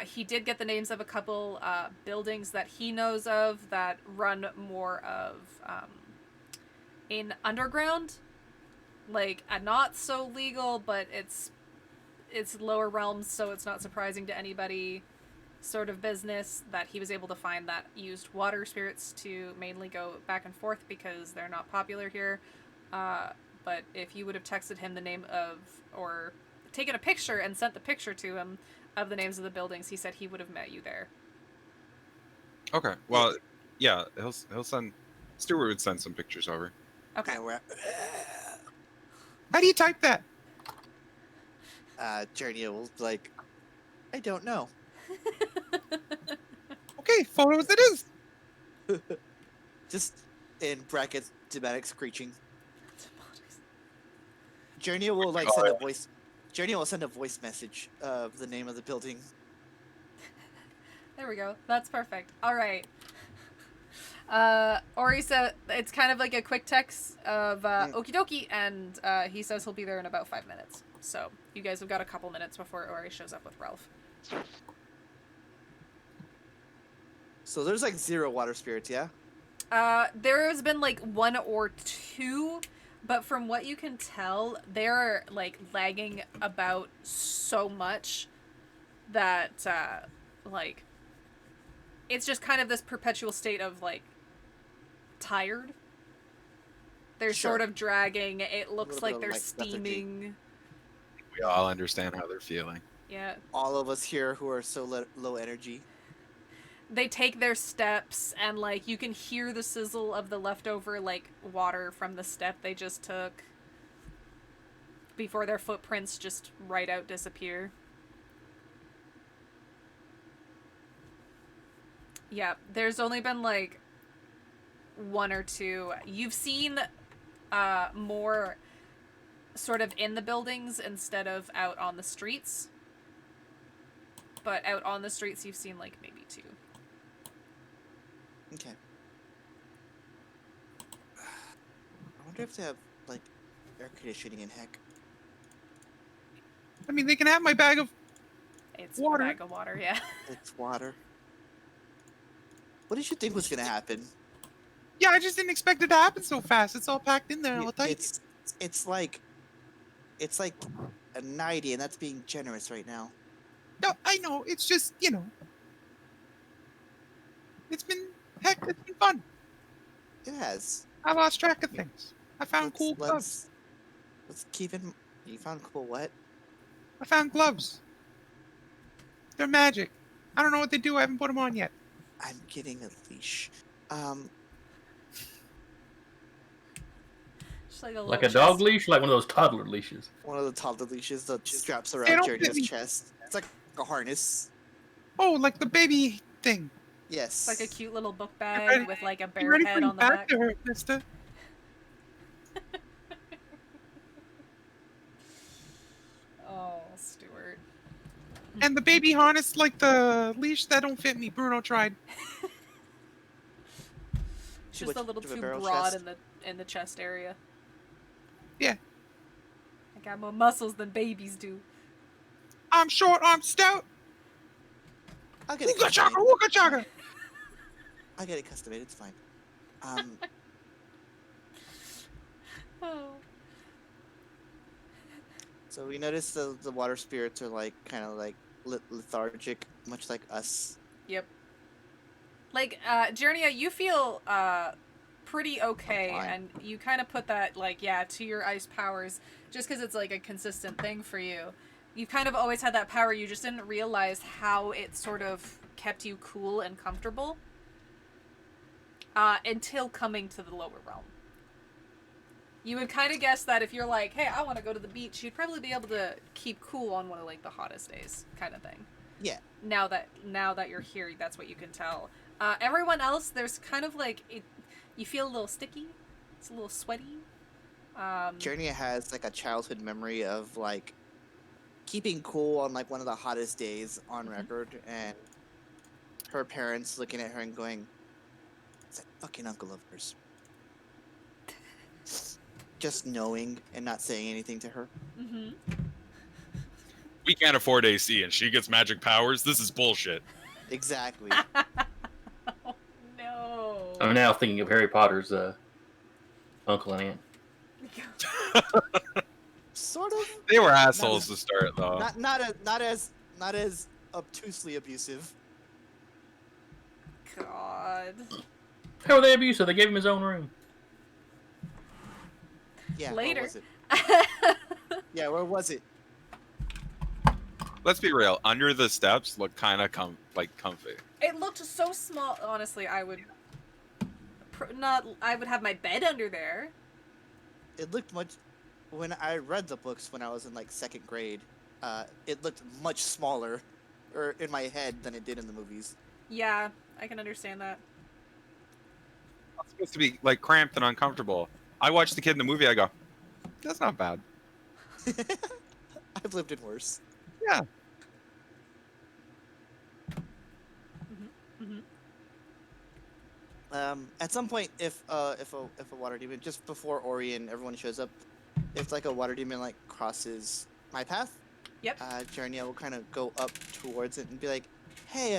[SPEAKER 1] He did get the names of a couple buildings that he knows of that run more of in underground, like not so legal, but it's lower realms, so it's not surprising to anybody, sort of business that he was able to find that used water spirits to mainly go back and forth because they're not popular here. But if you would have texted him the name of, or taken a picture and sent the picture to him of the names of the buildings, he said he would have met you there.
[SPEAKER 6] Okay. Well, yeah, he'll send. Stuart would send some pictures over.
[SPEAKER 1] Okay.
[SPEAKER 3] And we're
[SPEAKER 2] How do you type that?
[SPEAKER 3] Journey will be like, I don't know.
[SPEAKER 2] Okay, photos it is.
[SPEAKER 3] Just in brackets, dramatic screeching. Journey will like send a voice. Journey will send a voice message of the name of the building.
[SPEAKER 1] There we go. That's perfect. All right. Ori said it's kind of like a quick text of okie dokie, and he says he'll be there in about 5 minutes. So you guys have got a couple minutes before Ori shows up with Ralph.
[SPEAKER 3] So there's like 0 water spirits, yeah?
[SPEAKER 1] There has been like one or two, but from what you can tell, they're like lagging about so much that like it's just kind of this perpetual state of like tired. They're sort
[SPEAKER 3] Sure.
[SPEAKER 1] of dragging. It looks
[SPEAKER 3] Little bit
[SPEAKER 1] like
[SPEAKER 3] of,
[SPEAKER 1] they're
[SPEAKER 3] like, lethargy.
[SPEAKER 1] steaming.
[SPEAKER 6] We all understand how they're feeling.
[SPEAKER 1] Yeah.
[SPEAKER 3] All of us here who are so low energy.
[SPEAKER 1] They take their steps and like you can hear the sizzle of the leftover like water from the step they just took before their footprints just right out disappear. Yeah, there's only been like one or two. You've seen more sort of in the buildings instead of out on the streets. But out on the streets you've seen like maybe two.
[SPEAKER 3] Okay. I wonder if they have like air conditioning in heck.
[SPEAKER 2] I mean, they can have my bag of.
[SPEAKER 1] It's
[SPEAKER 2] Water.
[SPEAKER 1] a bag of water, yeah.
[SPEAKER 3] It's water. What did you think was gonna happen?
[SPEAKER 2] Yeah, I just didn't expect it to happen so fast. It's all packed in there. All tight.
[SPEAKER 3] It's like a 90, and that's being generous right now.
[SPEAKER 2] No, I know. It's just, you know. It's been fun.
[SPEAKER 3] It has.
[SPEAKER 2] I lost track of things. I found cool gloves.
[SPEAKER 3] Let's keep in. You found cool what?
[SPEAKER 2] I found gloves. They're magic. I don't know what they do. I haven't put them on yet.
[SPEAKER 3] I'm getting a leash.
[SPEAKER 1] Just like a,
[SPEAKER 5] Like
[SPEAKER 1] little
[SPEAKER 5] a dog
[SPEAKER 1] chest.
[SPEAKER 5] leash, like one of those toddler leashes.
[SPEAKER 3] One of the toddler leashes that straps
[SPEAKER 2] They
[SPEAKER 3] around
[SPEAKER 2] don't fit me.
[SPEAKER 3] Journey's chest. It's like a harness.
[SPEAKER 2] Oh, like the baby thing.
[SPEAKER 3] Yes.
[SPEAKER 1] It's like a cute little book
[SPEAKER 2] ready-
[SPEAKER 1] bag with like a
[SPEAKER 2] You
[SPEAKER 1] bear
[SPEAKER 2] ready for
[SPEAKER 1] head
[SPEAKER 2] your
[SPEAKER 1] on the
[SPEAKER 2] back
[SPEAKER 1] back.
[SPEAKER 2] to hurt, mister?
[SPEAKER 1] Oh, Stuart.
[SPEAKER 2] And the baby harness, like the leash, that don't fit me. Bruno tried.
[SPEAKER 1] Just a little
[SPEAKER 3] Too much of
[SPEAKER 1] too
[SPEAKER 3] barrel
[SPEAKER 1] broad
[SPEAKER 3] chest.
[SPEAKER 1] in the chest area.
[SPEAKER 2] Yeah.
[SPEAKER 1] I got more muscles than babies do.
[SPEAKER 2] I'm short, I'm stout.
[SPEAKER 3] I'll get it
[SPEAKER 2] Ooga chaka,
[SPEAKER 3] custom-made.
[SPEAKER 2] ooga chaka.
[SPEAKER 3] I'll get it custom made. It's fine.
[SPEAKER 1] Oh.
[SPEAKER 3] So we noticed the water spirits are like kind of like lethargic, much like us.
[SPEAKER 1] Yep. Like, Jernia, you feel pretty okay,
[SPEAKER 3] fine.
[SPEAKER 1] and you kind of put that, like, yeah, to your ice powers, just because it's, like, a consistent thing for you. You've kind of always had that power, you just didn't realize how it sort of kept you cool and comfortable until coming to the lower realm. You would kind of guess that if you're like, hey, I want to go to the beach, you'd probably be able to keep cool on one of, like, the hottest days, kind of thing.
[SPEAKER 3] Yeah.
[SPEAKER 1] Now that you're here, that's what you can tell. Everyone else, there's kind of like you feel a little sticky. It's a little sweaty.
[SPEAKER 3] Journey has like a childhood memory of like keeping cool on like one of the hottest days on record, and her parents looking at her and going, "It's that fucking uncle of hers." Just knowing and not saying anything to her.
[SPEAKER 1] Mm-hmm.
[SPEAKER 6] We can't afford AC, and she gets magic powers. This is bullshit.
[SPEAKER 3] Exactly.
[SPEAKER 1] Oh, no.
[SPEAKER 5] I'm now thinking of Harry Potter's uncle and aunt.
[SPEAKER 3] Sort of.
[SPEAKER 6] They were assholes to start, though.
[SPEAKER 3] Not as obtusely abusive.
[SPEAKER 1] God.
[SPEAKER 5] How were they abusive? They gave him his own room.
[SPEAKER 3] Yeah.
[SPEAKER 1] Later.
[SPEAKER 3] Where was it? Yeah. Where was it?
[SPEAKER 6] Let's be real. Under the steps look kind of comfy.
[SPEAKER 1] It looked so small. Honestly, I would I would have my bed under there.
[SPEAKER 3] It looked much. When I read the books when I was in like second grade, it looked much smaller, or in my head than it did in the movies.
[SPEAKER 1] Yeah, I can understand that.
[SPEAKER 6] It's supposed to be like cramped and uncomfortable. I watched the kid in the movie. I go, that's not bad.
[SPEAKER 3] I've lived in worse.
[SPEAKER 6] Yeah.
[SPEAKER 1] Mm-hmm.
[SPEAKER 3] At some point, if a water demon, just before Ori and everyone shows up, if like a water demon like crosses my path,
[SPEAKER 1] Yep.
[SPEAKER 3] Jarnia will kind of go up towards it and be like, "Hey,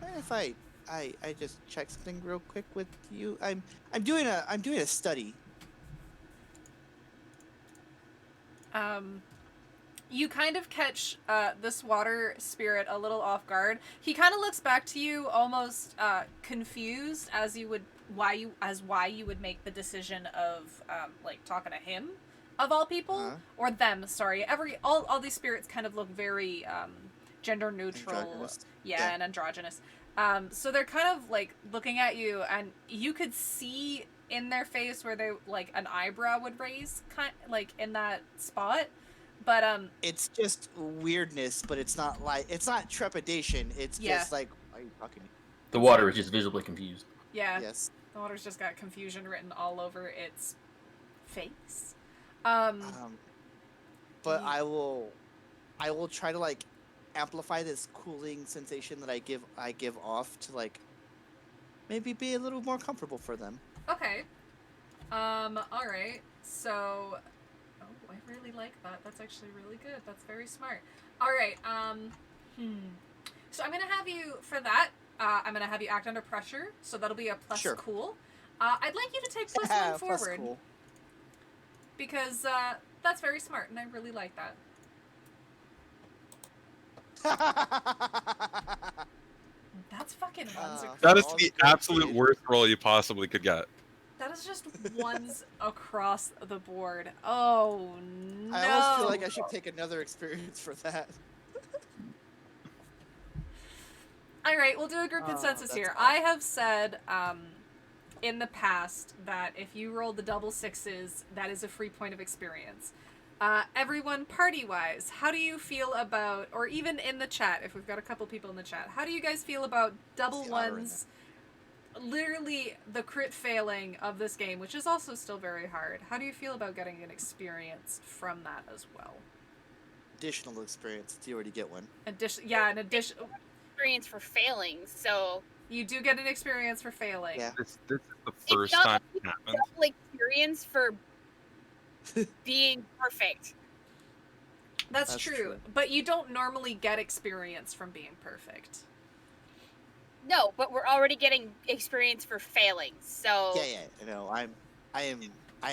[SPEAKER 3] mind if I I just check something real quick with you. I'm doing a study.
[SPEAKER 1] You kind of catch this water spirit a little off guard. He kind of looks back to you, almost confused as why you would make the decision of like talking to him, of all people, or them. Sorry, all these spirits kind of look very gender neutral,
[SPEAKER 3] Androgynous.
[SPEAKER 1] yeah, and androgynous. So they're kind of like looking at you, and you could see in their face where they like an eyebrow would raise, like in that spot. But
[SPEAKER 3] It's just weirdness, but it's not trepidation. It's
[SPEAKER 1] Yeah.
[SPEAKER 3] just like, why are you talking to me?
[SPEAKER 5] The water is just visibly confused.
[SPEAKER 1] yeah,
[SPEAKER 3] Yes.
[SPEAKER 1] the water's just got confusion written all over its face.
[SPEAKER 3] But
[SPEAKER 1] Ye-
[SPEAKER 3] I will try to like amplify this cooling sensation that I give off to like maybe be a little more comfortable for them.
[SPEAKER 1] Okay. All right. So, oh, I really like that. That's actually really good. That's very smart. All right. So I'm gonna have you for that. I'm gonna have you act under pressure. So that'll be a plus
[SPEAKER 3] Sure.
[SPEAKER 1] cool. I'd like you to take plus one
[SPEAKER 3] Plus
[SPEAKER 1] forward
[SPEAKER 3] cool.
[SPEAKER 1] because that's very smart, and I really like that. That's fucking ones.
[SPEAKER 3] Uh,
[SPEAKER 6] That is
[SPEAKER 3] all
[SPEAKER 6] the
[SPEAKER 3] the great
[SPEAKER 6] absolute
[SPEAKER 3] food.
[SPEAKER 6] worst roll you possibly could get.
[SPEAKER 1] That is just ones across the board. Oh no!
[SPEAKER 3] I almost feel like I should take another experience for that.
[SPEAKER 1] All right, we'll do a group
[SPEAKER 3] Oh,
[SPEAKER 1] consensus
[SPEAKER 3] that's
[SPEAKER 1] here.
[SPEAKER 3] awful.
[SPEAKER 1] I have said in the past that if you roll the double sixes, that is a free point of experience. Everyone, party-wise, how do you feel about, or even in the chat, if we've got a couple people in the chat, how do you guys feel about double
[SPEAKER 3] the otter in
[SPEAKER 1] ones? Literally the crit failing of this game, which is also still very hard. How do you feel about getting an experience from that as well?
[SPEAKER 3] Additional experience. You already get one.
[SPEAKER 1] An addition.
[SPEAKER 4] Experience for failing, so
[SPEAKER 1] You do get an experience for failing.
[SPEAKER 3] Yeah.
[SPEAKER 6] This is the
[SPEAKER 4] it's
[SPEAKER 6] first
[SPEAKER 4] not
[SPEAKER 6] time
[SPEAKER 4] a
[SPEAKER 6] it happens.
[SPEAKER 4] double experience for being perfect.
[SPEAKER 1] That's
[SPEAKER 3] That's
[SPEAKER 1] true.
[SPEAKER 3] true.
[SPEAKER 1] But you don't normally get experience from being perfect.
[SPEAKER 4] No, but we're already getting experience for failing, so
[SPEAKER 3] Yeah. No, I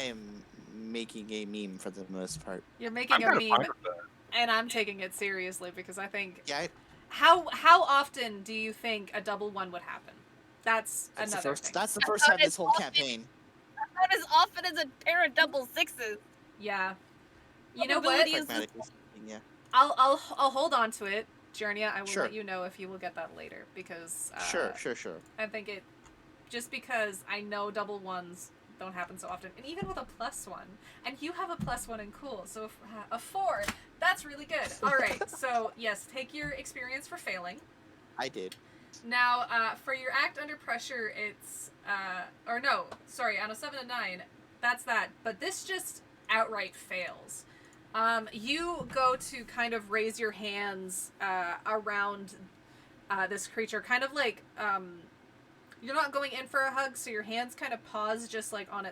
[SPEAKER 3] am making a meme for the most part.
[SPEAKER 1] You're making
[SPEAKER 6] I'm
[SPEAKER 1] a
[SPEAKER 6] kind of
[SPEAKER 1] meme,
[SPEAKER 6] fine with that.
[SPEAKER 1] and I'm taking it seriously because I think
[SPEAKER 3] Yeah.
[SPEAKER 1] how often do you think a double one would happen? That's
[SPEAKER 3] That's the
[SPEAKER 1] another
[SPEAKER 3] first.
[SPEAKER 1] thing.
[SPEAKER 3] That's the first time this whole campaign.
[SPEAKER 4] not as often as a pair of double sixes.
[SPEAKER 1] Yeah. You know what?
[SPEAKER 4] Probability is-
[SPEAKER 3] Pragmatically speaking, yeah.
[SPEAKER 1] I'll hold on to it, Jernia. I will
[SPEAKER 3] Sure.
[SPEAKER 1] let you know if you will get that later because
[SPEAKER 3] Sure.
[SPEAKER 1] I think it just because I know double ones don't happen so often, and even with a plus one, and you have a plus one in cool, so a 4, that's really good. All right, so yes, take your experience for failing.
[SPEAKER 3] I did.
[SPEAKER 1] Now, for your act under pressure, it's or no, sorry, on a 7 and 9, that's that. But this just outright fails. You go to kind of raise your hands around this creature, kind of like you're not going in for a hug, so your hands kind of pause just like on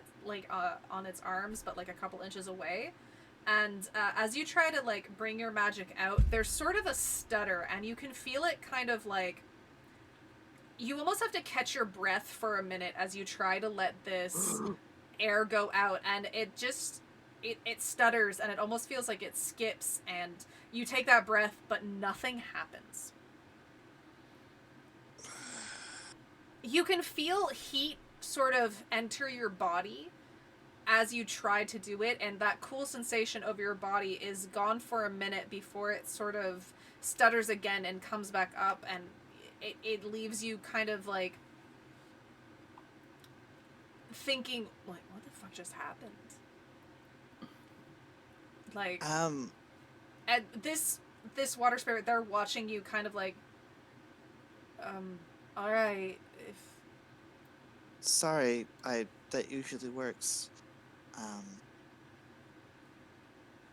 [SPEAKER 1] its arms, but like a couple inches away. And as you try to like bring your magic out, there's sort of a stutter, and you can feel it kind of like you almost have to catch your breath for a minute as you try to let this air go out, and it just it stutters, and it almost feels like it skips, and you take that breath, but nothing happens. You can feel heat sort of enter your body as you try to do it, and that cool sensation of your body is gone for a minute before it sort of stutters again and comes back up, and it leaves you kind of like thinking, like, what the fuck just happened? Like,
[SPEAKER 3] Um.
[SPEAKER 1] and this water spirit, they're watching you kind of like, all right, if
[SPEAKER 3] Sorry. That usually works.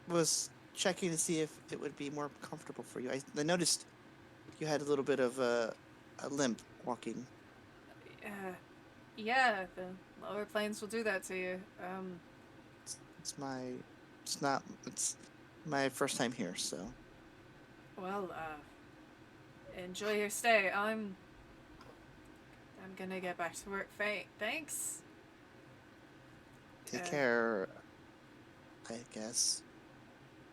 [SPEAKER 3] Was checking to see if it would be more comfortable for you. I noticed you had a little bit of a limp walking.
[SPEAKER 1] yeah, the lower planes will do that to you.
[SPEAKER 3] It's my first time here, so
[SPEAKER 1] Well, enjoy your stay. I'm gonna get back to work. Thanks.
[SPEAKER 3] Take
[SPEAKER 1] Uh,
[SPEAKER 3] care. I guess.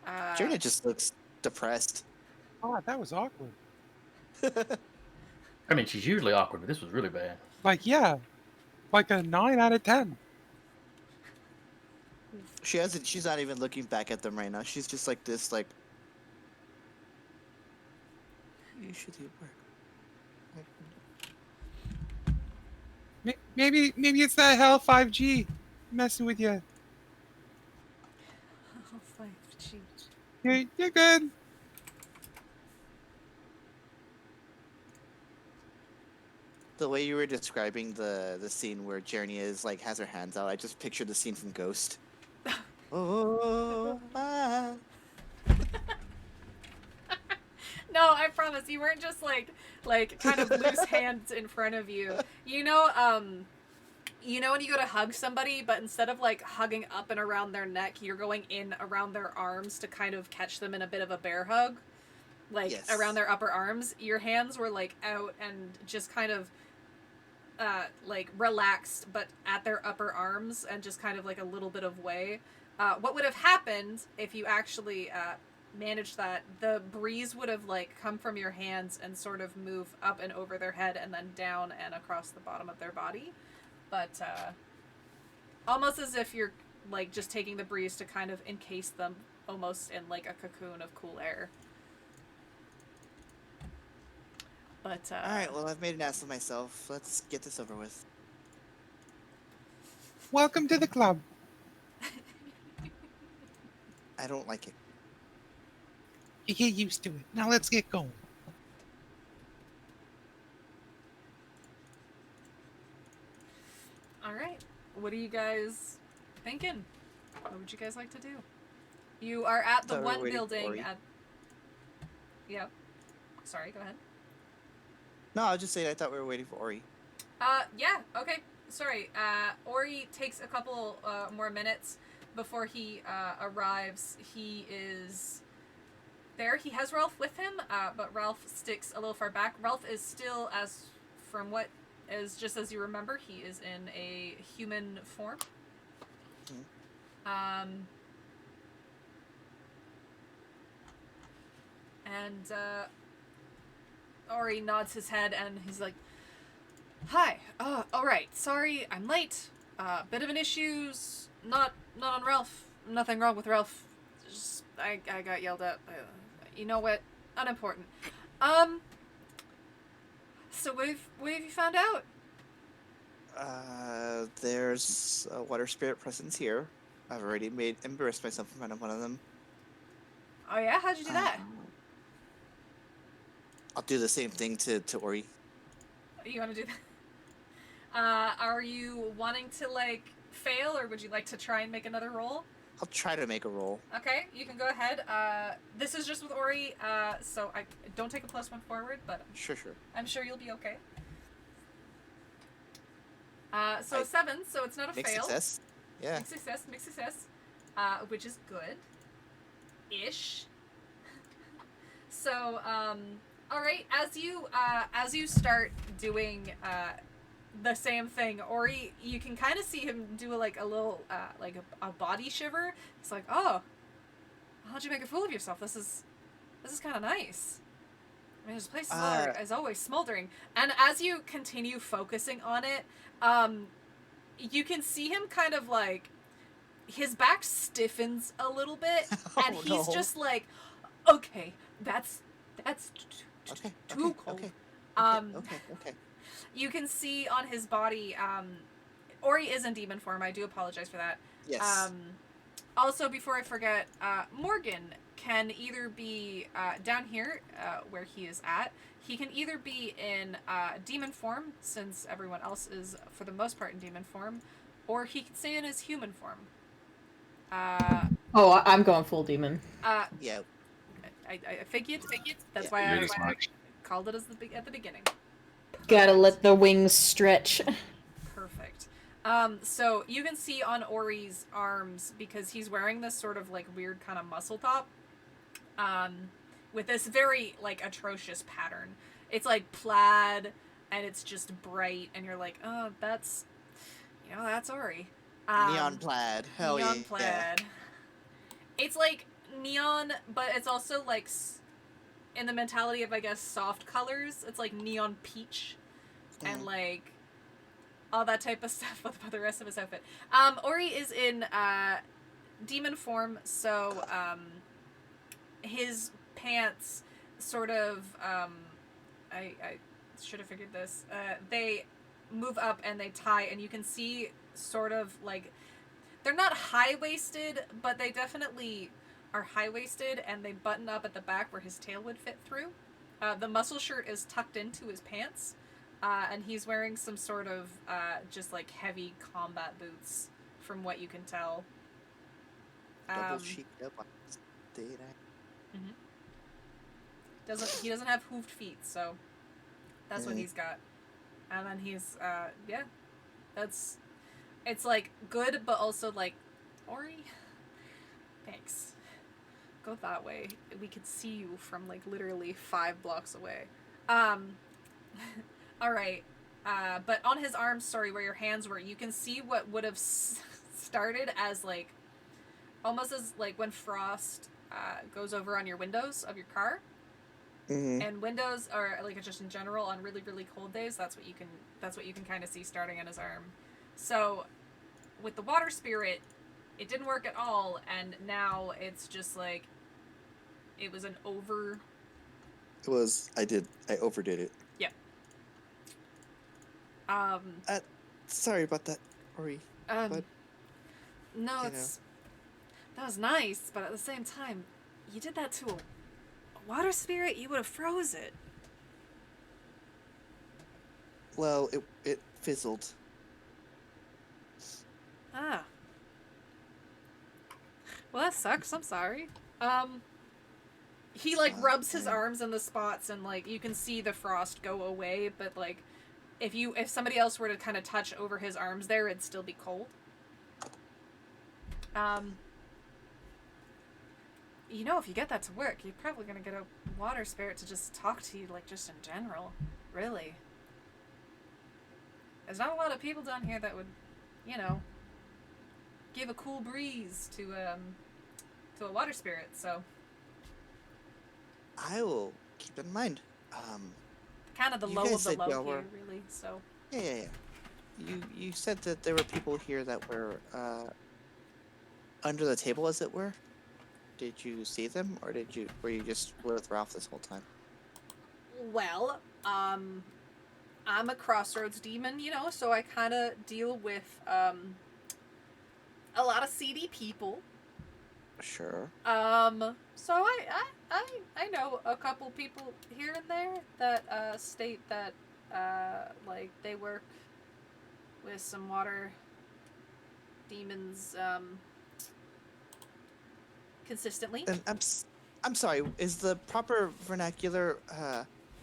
[SPEAKER 1] Uh,
[SPEAKER 3] Jaina just looks depressed.
[SPEAKER 2] Oh, that was awkward.
[SPEAKER 5] I mean, she's usually awkward, but this was really bad.
[SPEAKER 2] Like, yeah. Like a 9 out of 10.
[SPEAKER 3] She's not even looking back at them right now. She's just like this, like. You should do work.
[SPEAKER 2] Maybe it's that hell 5G messing with you.
[SPEAKER 1] Oh, 5G.
[SPEAKER 2] You're good.
[SPEAKER 3] The way you were describing the scene where Journey is like has her hands out, I just pictured the scene from Ghost. Oh, ah.
[SPEAKER 1] No, I promise you weren't just like kind of loose hands in front of you. You know when you go to hug somebody, but instead of like hugging up and around their neck, you're going in around their arms to kind of catch them in a bit of a bear hug, like
[SPEAKER 3] Yes.
[SPEAKER 1] around their upper arms. Your hands were like out and just kind of like relaxed, but at their upper arms and just kind of like a little bit of way. What would have happened if you actually managed that? The breeze would have like come from your hands and sort of move up and over their head and then down and across the bottom of their body. But almost as if you're like just taking the breeze to kind of encase them almost in like a cocoon of cool air. But
[SPEAKER 3] Alright, well, I've made an ass of myself. Let's get this over with.
[SPEAKER 2] Welcome to the club.
[SPEAKER 3] I don't like it.
[SPEAKER 2] You get used to it. Now let's get going.
[SPEAKER 1] all right, what are you guys thinking? What would you guys like to do? You are at the
[SPEAKER 3] Thought we were
[SPEAKER 1] one
[SPEAKER 3] waiting for
[SPEAKER 1] building
[SPEAKER 3] Ori.
[SPEAKER 1] at. Yeah. Sorry, go ahead.
[SPEAKER 3] No, I was just saying I thought we were waiting for Ori.
[SPEAKER 1] Yeah, okay. Sorry. Ori takes a couple more minutes before he arrives. He is there. He has Ralph with him, but Ralph sticks a little far back. Ralph is still, just as you remember, he is in a human form. And Ori nods his head and he's like, "Hi. All right. Sorry, I'm late. Bit of an issues. Not on Ralph. Nothing wrong with Ralph. Just I got yelled at. You know what? Unimportant. So what have you found out?
[SPEAKER 3] There's a water spirit presence here. I've already embarrassed myself in front of one of them.
[SPEAKER 1] Oh yeah, how'd you do that?
[SPEAKER 3] I'll do the same thing to Ori.
[SPEAKER 1] You want to do that? Are you wanting to like fail, or would you like to try and make another roll?
[SPEAKER 3] I'll try to make a roll.
[SPEAKER 1] Okay, you can go ahead. This is just with Ori, so I don't take a +1 forward, but
[SPEAKER 3] Sure.
[SPEAKER 1] I'm sure you'll be okay. So 7, so it's not a
[SPEAKER 3] Make
[SPEAKER 1] fail.
[SPEAKER 3] success. Yeah.
[SPEAKER 1] Make success, which is good. Ish. So, all right, as you start doing the same thing, Ori, you can kind of see him do a little like a body shiver. It's like, oh, how'd you make a fool of yourself? This is kind of nice. I mean, this place is always smoldering. And as you continue focusing on it, you can see him kind of like his back stiffens a little bit, and
[SPEAKER 3] Oh,
[SPEAKER 1] he's
[SPEAKER 3] no.
[SPEAKER 1] just like, okay, that's
[SPEAKER 3] Okay.
[SPEAKER 1] too cold.
[SPEAKER 3] Okay. Okay.
[SPEAKER 1] You can see on his body, Ori is in demon form. I do apologize for that.
[SPEAKER 3] Yes.
[SPEAKER 1] Also, before I forget, Morgan can either be down here where he is at. He can either be in demon form, since everyone else is, for the most part, in demon form, or he can stay in his human form.
[SPEAKER 7] I'm going full demon.
[SPEAKER 3] Yeah.
[SPEAKER 1] I figured. That's
[SPEAKER 3] Yeah.
[SPEAKER 1] why
[SPEAKER 6] Really
[SPEAKER 1] I
[SPEAKER 6] smart.
[SPEAKER 1] called it at the beginning.
[SPEAKER 7] Gotta let the wings stretch.
[SPEAKER 1] Perfect. So you can see on Ori's arms, because he's wearing this sort of like weird kind of muscle top, with this very like atrocious pattern. It's like plaid, and it's just bright, and you're like, oh, that's, that's Ori.
[SPEAKER 3] Neon plaid. Hell
[SPEAKER 1] neon
[SPEAKER 3] yeah.
[SPEAKER 1] plaid. It's like neon, but it's also like in the mentality of, I guess, soft colors. It's like neon peach and like all that type of stuff with the rest of his outfit. Ori is in demon form, so his pants sort of I should have figured this. They move up and they tie, and you can see sort of like they're not high-waisted, but they definitely are high-waisted, and they button up at the back where his tail would fit through. The muscle shirt is tucked into his pants, and he's wearing some sort of just like heavy combat boots, from what you can tell.
[SPEAKER 3] Double cheeked up on his data.
[SPEAKER 1] He doesn't have hooved feet, so that's what
[SPEAKER 3] Mhm.
[SPEAKER 1] he's got. And then he's it's like good, but also like, Ori, thanks. Go that way. We could see you from like literally 5 blocks away. All right. But on his arms, sorry, where your hands were, you can see what would have started as like, almost as like when frost goes over on your windows of your car.
[SPEAKER 3] Mm-hmm.
[SPEAKER 1] And windows are like just in general on really, really cold days. That's what you can kind of see starting on his arm. So with the water spirit, it didn't work at all, and now it's just like it was an over.
[SPEAKER 3] It was. I overdid it.
[SPEAKER 1] Yep.
[SPEAKER 3] Sorry about that, Ori. But,
[SPEAKER 1] no,
[SPEAKER 3] you
[SPEAKER 1] that was nice, but at the same time, you did that to a water spirit. You would have froze it.
[SPEAKER 3] Well, it fizzled.
[SPEAKER 1] Ah. Well, that sucks. I'm sorry. He like rubs his arms in the spots, and like you can see the frost go away, but like if somebody else were to kind of touch over his arms there, it'd still be cold. If you get that to work, you're probably gonna get a water spirit to just talk to you, like, just in general. Really. There's not a lot of people down here that would, give a cool breeze to a water spirit, so.
[SPEAKER 3] I will keep that in mind.
[SPEAKER 1] Kind of the
[SPEAKER 3] You
[SPEAKER 1] low
[SPEAKER 3] guys
[SPEAKER 1] of the
[SPEAKER 3] said
[SPEAKER 1] low
[SPEAKER 3] y'all
[SPEAKER 1] here,
[SPEAKER 3] were-
[SPEAKER 1] really, so.
[SPEAKER 3] Yeah. You said that there were people here that were under the table, as it were. Did you see them, or were you just with Ralph this whole time?
[SPEAKER 1] Well, I'm a crossroads demon, so I kind of deal with a lot of seedy people.
[SPEAKER 3] Sure.
[SPEAKER 1] So I know a couple people here and there that state that like they work with some water demons consistently.
[SPEAKER 3] And I'm sorry. Is the proper vernacular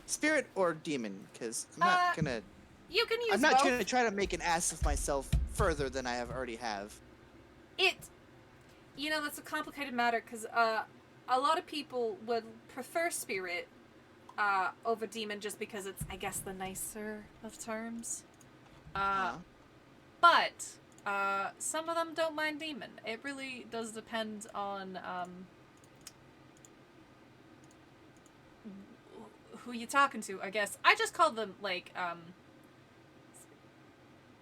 [SPEAKER 3] spirit or demon? Because I'm not gonna.
[SPEAKER 1] You can use
[SPEAKER 3] I'm not
[SPEAKER 1] both.
[SPEAKER 3] gonna try to make an ass of myself further than I already have.
[SPEAKER 1] That's a complicated matter, because a lot of people would prefer spirit over demon, just because it's, I guess, the nicer of terms. But some of them don't mind demon. It really does depend on who you're talking to, I guess. I just call them, like,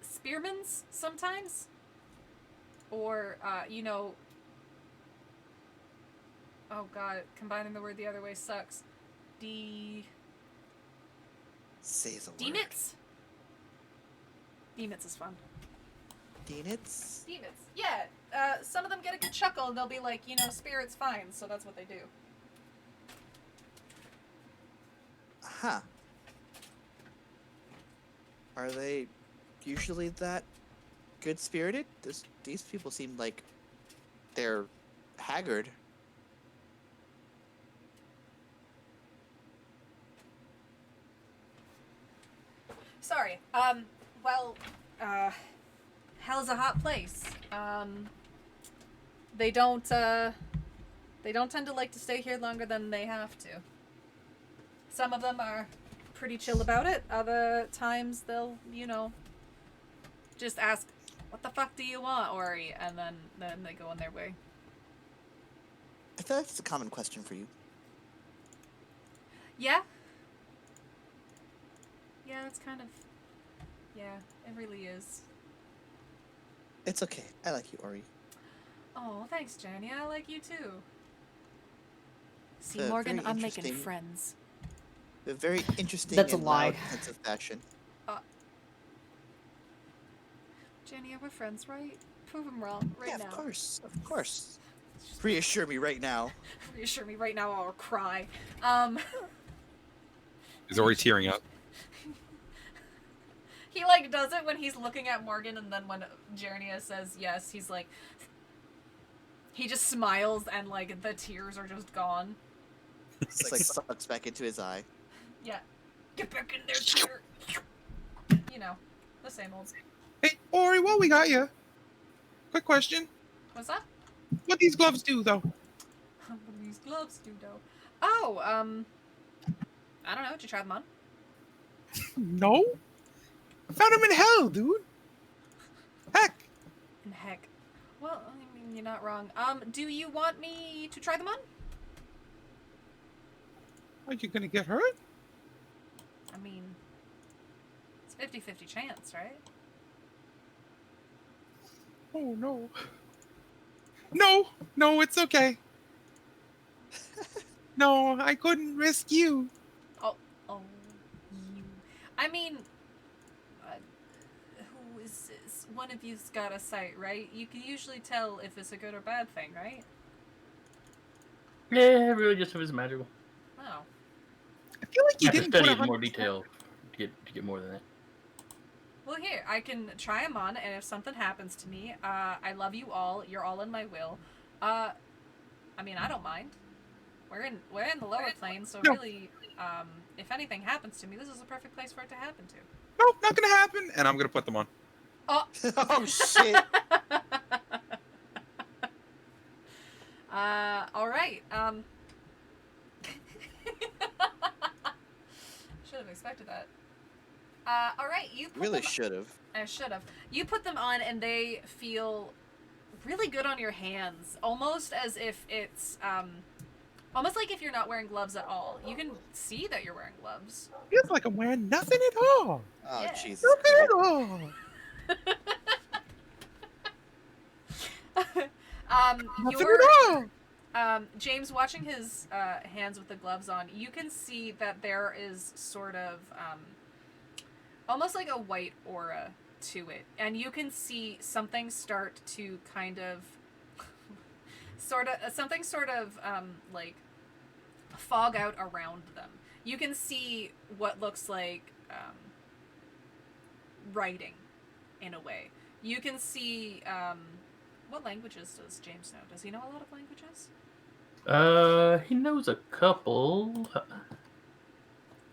[SPEAKER 1] spearmans sometimes. Or, oh god, combining the word the other way sucks.
[SPEAKER 3] Say the word.
[SPEAKER 1] Demons? Demons is fun.
[SPEAKER 3] Demons?
[SPEAKER 1] Demons. Yeah. Some of them get a good chuckle, and they'll be like, spirit's fine, so that's what they do.
[SPEAKER 3] Huh. Are they usually that good-spirited? These people seem like they're haggard.
[SPEAKER 1] Sorry. Hell's a hot place. They don't tend to like to stay here longer than they have to. Some of them are pretty chill about it. Other times they'll, just ask, "What the fuck do you want, Ori?" And then they go on their way.
[SPEAKER 3] I feel like it's a common question for you.
[SPEAKER 1] Yeah. Yeah, it's kind of. Yeah, it really is.
[SPEAKER 3] It's okay. I like you, Ori.
[SPEAKER 1] Oh, thanks, Jenny. I like you too. See,
[SPEAKER 3] a
[SPEAKER 1] Morgan,
[SPEAKER 3] very
[SPEAKER 1] I'm making
[SPEAKER 3] interesting-
[SPEAKER 1] friends.
[SPEAKER 3] A very interesting
[SPEAKER 7] That's a
[SPEAKER 3] and
[SPEAKER 7] lie.
[SPEAKER 3] loud sense of fashion.
[SPEAKER 1] Jenny, we're friends, right? Prove them wrong right
[SPEAKER 3] Yeah,
[SPEAKER 1] now.
[SPEAKER 3] of course. Of course. Reassure me right now.
[SPEAKER 1] Reassure me right now or I'll cry.
[SPEAKER 6] Is Ori tearing up?
[SPEAKER 1] He like does it when he's looking at Morgan, and then when Jernia says yes, he's like, he just smiles and like the tears are just gone.
[SPEAKER 3] It's like sucks back into his eye.
[SPEAKER 1] Yeah, get back in there, tear. You know, the same old.
[SPEAKER 2] Hey, Ori, while we got you, quick question.
[SPEAKER 1] What's that?
[SPEAKER 2] What these gloves do, though?
[SPEAKER 1] What do these gloves do, though? Oh, I don't know. Did you try them on?
[SPEAKER 2] No. I found them in hell, dude. Heck.
[SPEAKER 1] And heck, well, I mean, you're not wrong. Do you want me to try them on?
[SPEAKER 2] Are you gonna get hurt?
[SPEAKER 1] I mean, it's 50-50 chance, right?
[SPEAKER 2] Oh, no. No, it's okay. No, I couldn't risk you.
[SPEAKER 1] Oh, you. I mean, who is this? One of you's got a sight, right? You can usually tell if it's a good or bad thing, right?
[SPEAKER 5] Yeah, really, just if it's magical.
[SPEAKER 1] Oh.
[SPEAKER 2] I feel like you
[SPEAKER 5] I have to
[SPEAKER 2] didn't put
[SPEAKER 5] study it in
[SPEAKER 2] 100%.
[SPEAKER 5] more detail to get more than that.
[SPEAKER 1] Well, here, I can try them on, and if something happens to me, I love you all. You're all in my will. I mean, I don't mind. We're in the lower plane, so
[SPEAKER 2] No.
[SPEAKER 1] really, if anything happens to me, this is a perfect place for it to happen to.
[SPEAKER 2] Nope, not gonna happen.
[SPEAKER 6] And I'm gonna put them on.
[SPEAKER 1] Oh.
[SPEAKER 3] Oh shit!
[SPEAKER 1] All right. Should have expected that. All right, you put
[SPEAKER 3] Really
[SPEAKER 1] them.
[SPEAKER 3] should have.
[SPEAKER 1] I should have. You put them on, and they feel really good on your hands, almost as if it's almost like if you're not wearing gloves at all. You can see that you're wearing gloves.
[SPEAKER 2] Feels like I'm wearing nothing at all.
[SPEAKER 3] Oh
[SPEAKER 1] Yeah.
[SPEAKER 3] Jesus!
[SPEAKER 2] Nothing at all. Nothing
[SPEAKER 1] Your
[SPEAKER 2] at all.
[SPEAKER 1] James, watching his hands with the gloves on, you can see that there is sort of almost like a white aura to it, and you can see something start to kind of something sort of like fog out around them. You can see what looks like writing in a way. You can see what languages does James know? Does he know a lot of languages?
[SPEAKER 5] He knows a couple.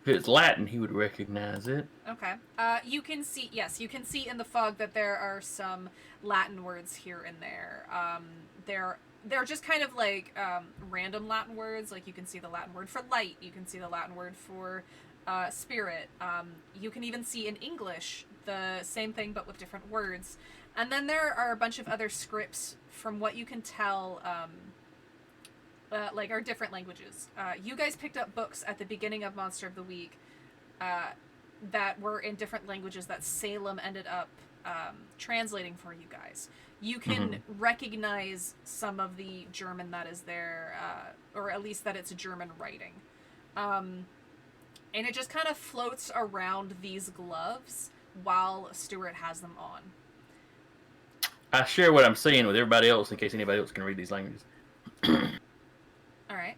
[SPEAKER 5] If it's Latin, he would recognize it.
[SPEAKER 1] Okay. You can see, yes, you can see in the fog that there are some Latin words here and there. They're just kind of like random Latin words. Like you can see the Latin word for light. You can see the Latin word for spirit. You can even see in English the same thing but with different words. And then there are a bunch of other scripts from what you can tell. Like our different languages. You guys picked up books at the beginning of Monster of the Week that were in different languages that Salem ended up translating for you guys. You can recognize some of the German that is there, or at least that it's German writing. And it just kind of floats around these gloves while Stuart has them on.
[SPEAKER 5] I share what I'm seeing with everybody else in case anybody else can read these languages.
[SPEAKER 1] All right.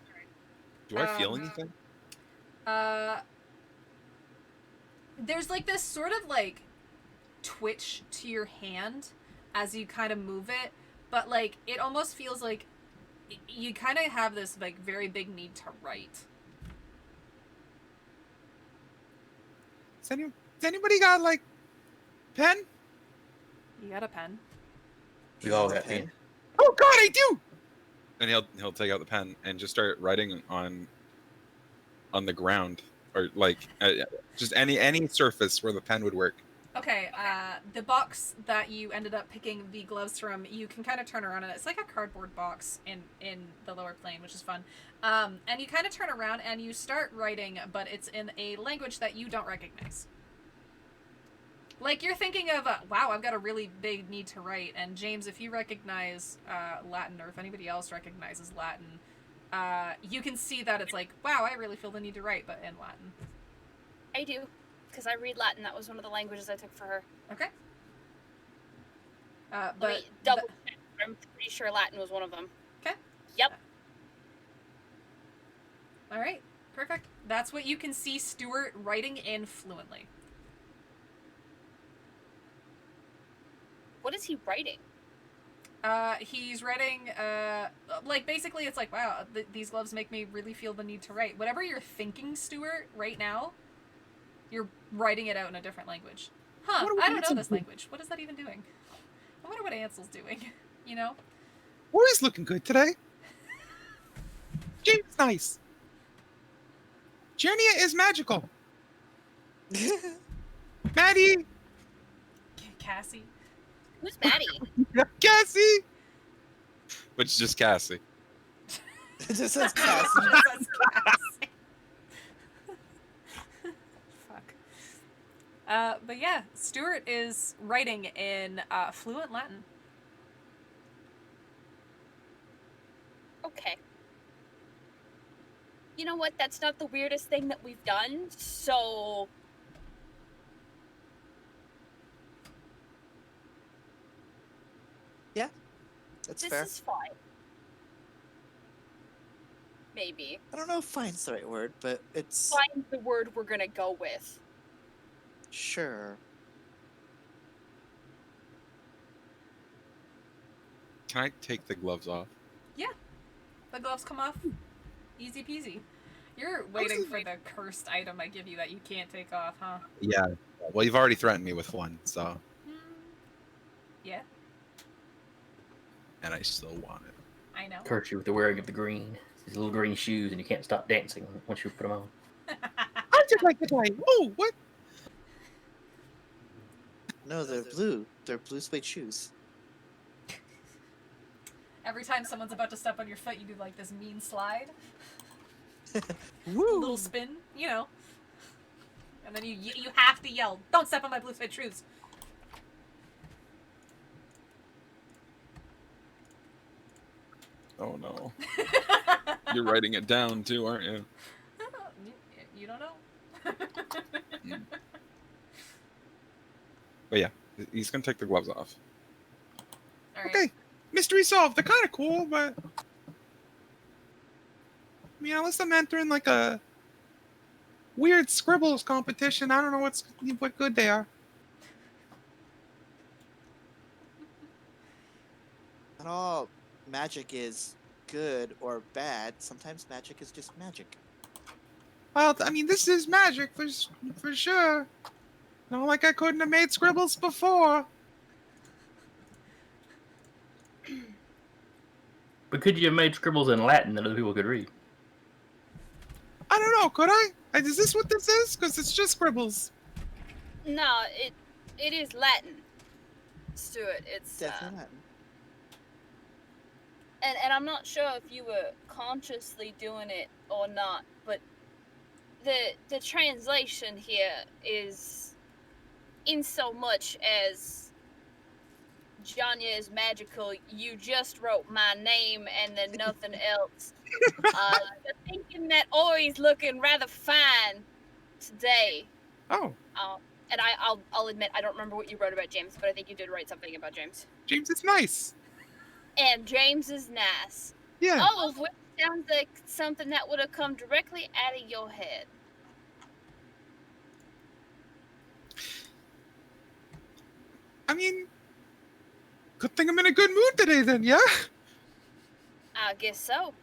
[SPEAKER 6] Do I feel anything?
[SPEAKER 1] There's like this sort of like twitch to your hand as you kind of move it, but like it almost feels like you kind of have this like very big need to write.
[SPEAKER 2] Does anybody got like pen?
[SPEAKER 1] You got a pen?
[SPEAKER 5] We all got pen.
[SPEAKER 2] Oh God, I do.
[SPEAKER 6] And he'll take out the pen and just start writing on the ground or like just any surface where the pen would work.
[SPEAKER 1] Okay, the box that you ended up picking the gloves from, you can kind of turn around, and it's like a cardboard box in the lower plane, which is fun. And you kind of turn around and you start writing, but it's in a language that you don't recognize. Like, you're thinking of, wow, I've got a really big need to write. And James, if you recognize Latin, or if anybody else recognizes Latin, you can see that it's like, wow, I really feel the need to write, but in Latin.
[SPEAKER 4] I do, because I read Latin. That was one of the languages I took for her.
[SPEAKER 1] Okay.
[SPEAKER 4] Let
[SPEAKER 1] But
[SPEAKER 4] me double check. I'm pretty sure Latin was one of them.
[SPEAKER 1] Okay.
[SPEAKER 4] Yep.
[SPEAKER 1] All right, perfect. That's what you can see Stuart writing in fluently.
[SPEAKER 4] What is he writing?
[SPEAKER 1] He's writing, like, basically it's like, wow, these gloves make me really feel the need to write. Whatever you're thinking, Stuart, right now, you're writing it out in a different language. Huh,
[SPEAKER 2] What are
[SPEAKER 1] I don't know
[SPEAKER 2] Ansel
[SPEAKER 1] this
[SPEAKER 2] doing?
[SPEAKER 1] language. What is that even doing? I wonder what Ansel's doing, you know?
[SPEAKER 2] Rory's looking good today. James is nice. Jernia is magical. Maddie,
[SPEAKER 1] Cassie.
[SPEAKER 4] Who's Maddie?
[SPEAKER 2] Cassie.
[SPEAKER 6] Which is just Cassie.
[SPEAKER 3] It just says Cassie.
[SPEAKER 1] Just says Cassie. Fuck. But yeah, Stuart is writing in fluent Latin.
[SPEAKER 4] Okay. You know what? That's not the weirdest thing that we've done, so...
[SPEAKER 3] That's
[SPEAKER 4] This
[SPEAKER 3] fair.
[SPEAKER 4] is fine. Maybe.
[SPEAKER 3] I don't know if fine's the right word, but it's
[SPEAKER 4] Find the word we're gonna go with.
[SPEAKER 3] sure.
[SPEAKER 6] Can I take the gloves off?
[SPEAKER 1] The gloves come off. Easy peasy. You're waiting for the cursed item I give you that you can't take off, huh?
[SPEAKER 6] Yeah. Well, you've already threatened me with one, so
[SPEAKER 1] Yeah,
[SPEAKER 6] and I still want it.
[SPEAKER 1] I know.
[SPEAKER 5] Hurt you with the wearing of the green. These little green shoes, and you can't stop dancing once you put them on.
[SPEAKER 2] I just like to play. Oh, what?
[SPEAKER 3] No, they're blue. They're blue suede shoes.
[SPEAKER 1] Every time someone's about to step on your foot, you do like this mean slide,
[SPEAKER 3] Woo!
[SPEAKER 1] little spin, you know. And then you have to yell, "Don't step on my blue suede shoes."
[SPEAKER 6] Oh no. You're writing it down too, aren't you?
[SPEAKER 1] You don't know.
[SPEAKER 6] But yeah, he's gonna take the gloves off.
[SPEAKER 1] All right.
[SPEAKER 2] Okay, mystery solved. They're kind of cool, but I mean, unless I'm entering like a weird scribbles competition, I don't know what good they are.
[SPEAKER 3] Not all magic is good or bad. Sometimes magic is just magic.
[SPEAKER 2] Well, I mean, this is magic for sure. Not like I couldn't have made scribbles before.
[SPEAKER 5] But could you have made scribbles in Latin that other people could read?
[SPEAKER 2] I don't know. Could I? Is this what this is? Because it's just scribbles.
[SPEAKER 4] No, it is Latin. Stuart, it's
[SPEAKER 3] Definitely Latin.
[SPEAKER 4] and I'm not sure if you were consciously doing it or not, but the translation here is in so much as Janya is magical, you just wrote my name and then nothing else. Thinking that Ori's looking rather fine today.
[SPEAKER 2] Oh,
[SPEAKER 4] And I'll admit I don't remember what you wrote about James, but I think you did write something about James.
[SPEAKER 2] James is nice.
[SPEAKER 4] And James is nice.
[SPEAKER 2] Yeah.
[SPEAKER 4] All of which sounds like something that would have come directly out of your head.
[SPEAKER 2] I mean, good thing I'm in a good mood today then, yeah?
[SPEAKER 4] I guess so.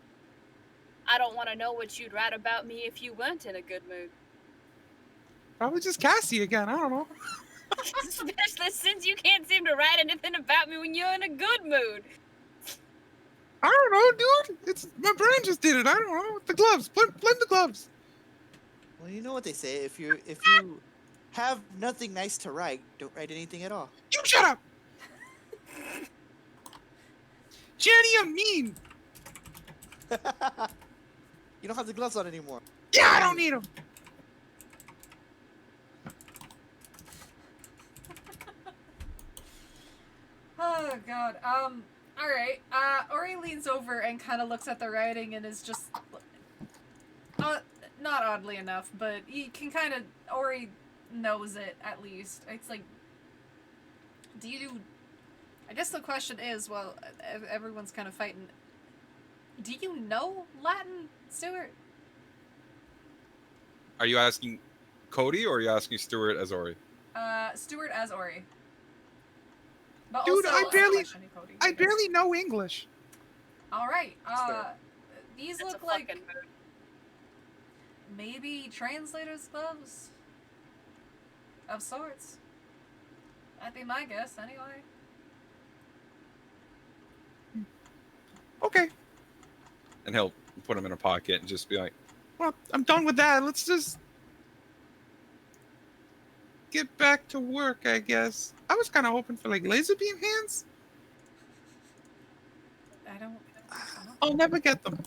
[SPEAKER 4] I don't want to know what you'd write about me if you weren't in a good mood.
[SPEAKER 2] Probably just Cassie again. I don't know.
[SPEAKER 4] Especially since you can't seem to write anything about me when you're in a good mood.
[SPEAKER 2] I don't know, dude. It's my brain just did it. I don't know. The gloves. Blame the gloves.
[SPEAKER 3] Well, you know what they say. If you have nothing nice to write, don't write anything at all.
[SPEAKER 2] You shut up! Jenny, you're mean!
[SPEAKER 3] You don't have the gloves on anymore.
[SPEAKER 2] Yeah, I don't need them!
[SPEAKER 1] Oh god. All right. Ori leans over and kind of looks at the writing and is just, not oddly enough, but he can kind of. Ori knows it at least. It's like, do you? I guess the question is, well, everyone's kind of fighting. Do you know Latin, Stuart?
[SPEAKER 6] Are you asking Cody or are you asking Stuart as Ori?
[SPEAKER 1] Stuart as Ori. But
[SPEAKER 2] Dude,
[SPEAKER 1] also
[SPEAKER 2] I barely-
[SPEAKER 1] questioning Cody,
[SPEAKER 2] I
[SPEAKER 1] guess.
[SPEAKER 2] barely know English.
[SPEAKER 1] All right.
[SPEAKER 3] fair.
[SPEAKER 1] These
[SPEAKER 4] It's
[SPEAKER 1] look
[SPEAKER 4] a
[SPEAKER 1] like
[SPEAKER 4] fucking mood.
[SPEAKER 1] maybe translator's gloves of sorts. That'd be my guess, anyway.
[SPEAKER 2] Okay,
[SPEAKER 6] And he'll put them in a pocket and just be like,
[SPEAKER 2] well, I'm done with that. Let's just get back to work, I guess. I was kind of hoping for like laser beam hands.
[SPEAKER 1] I don't.
[SPEAKER 2] I'll never get them.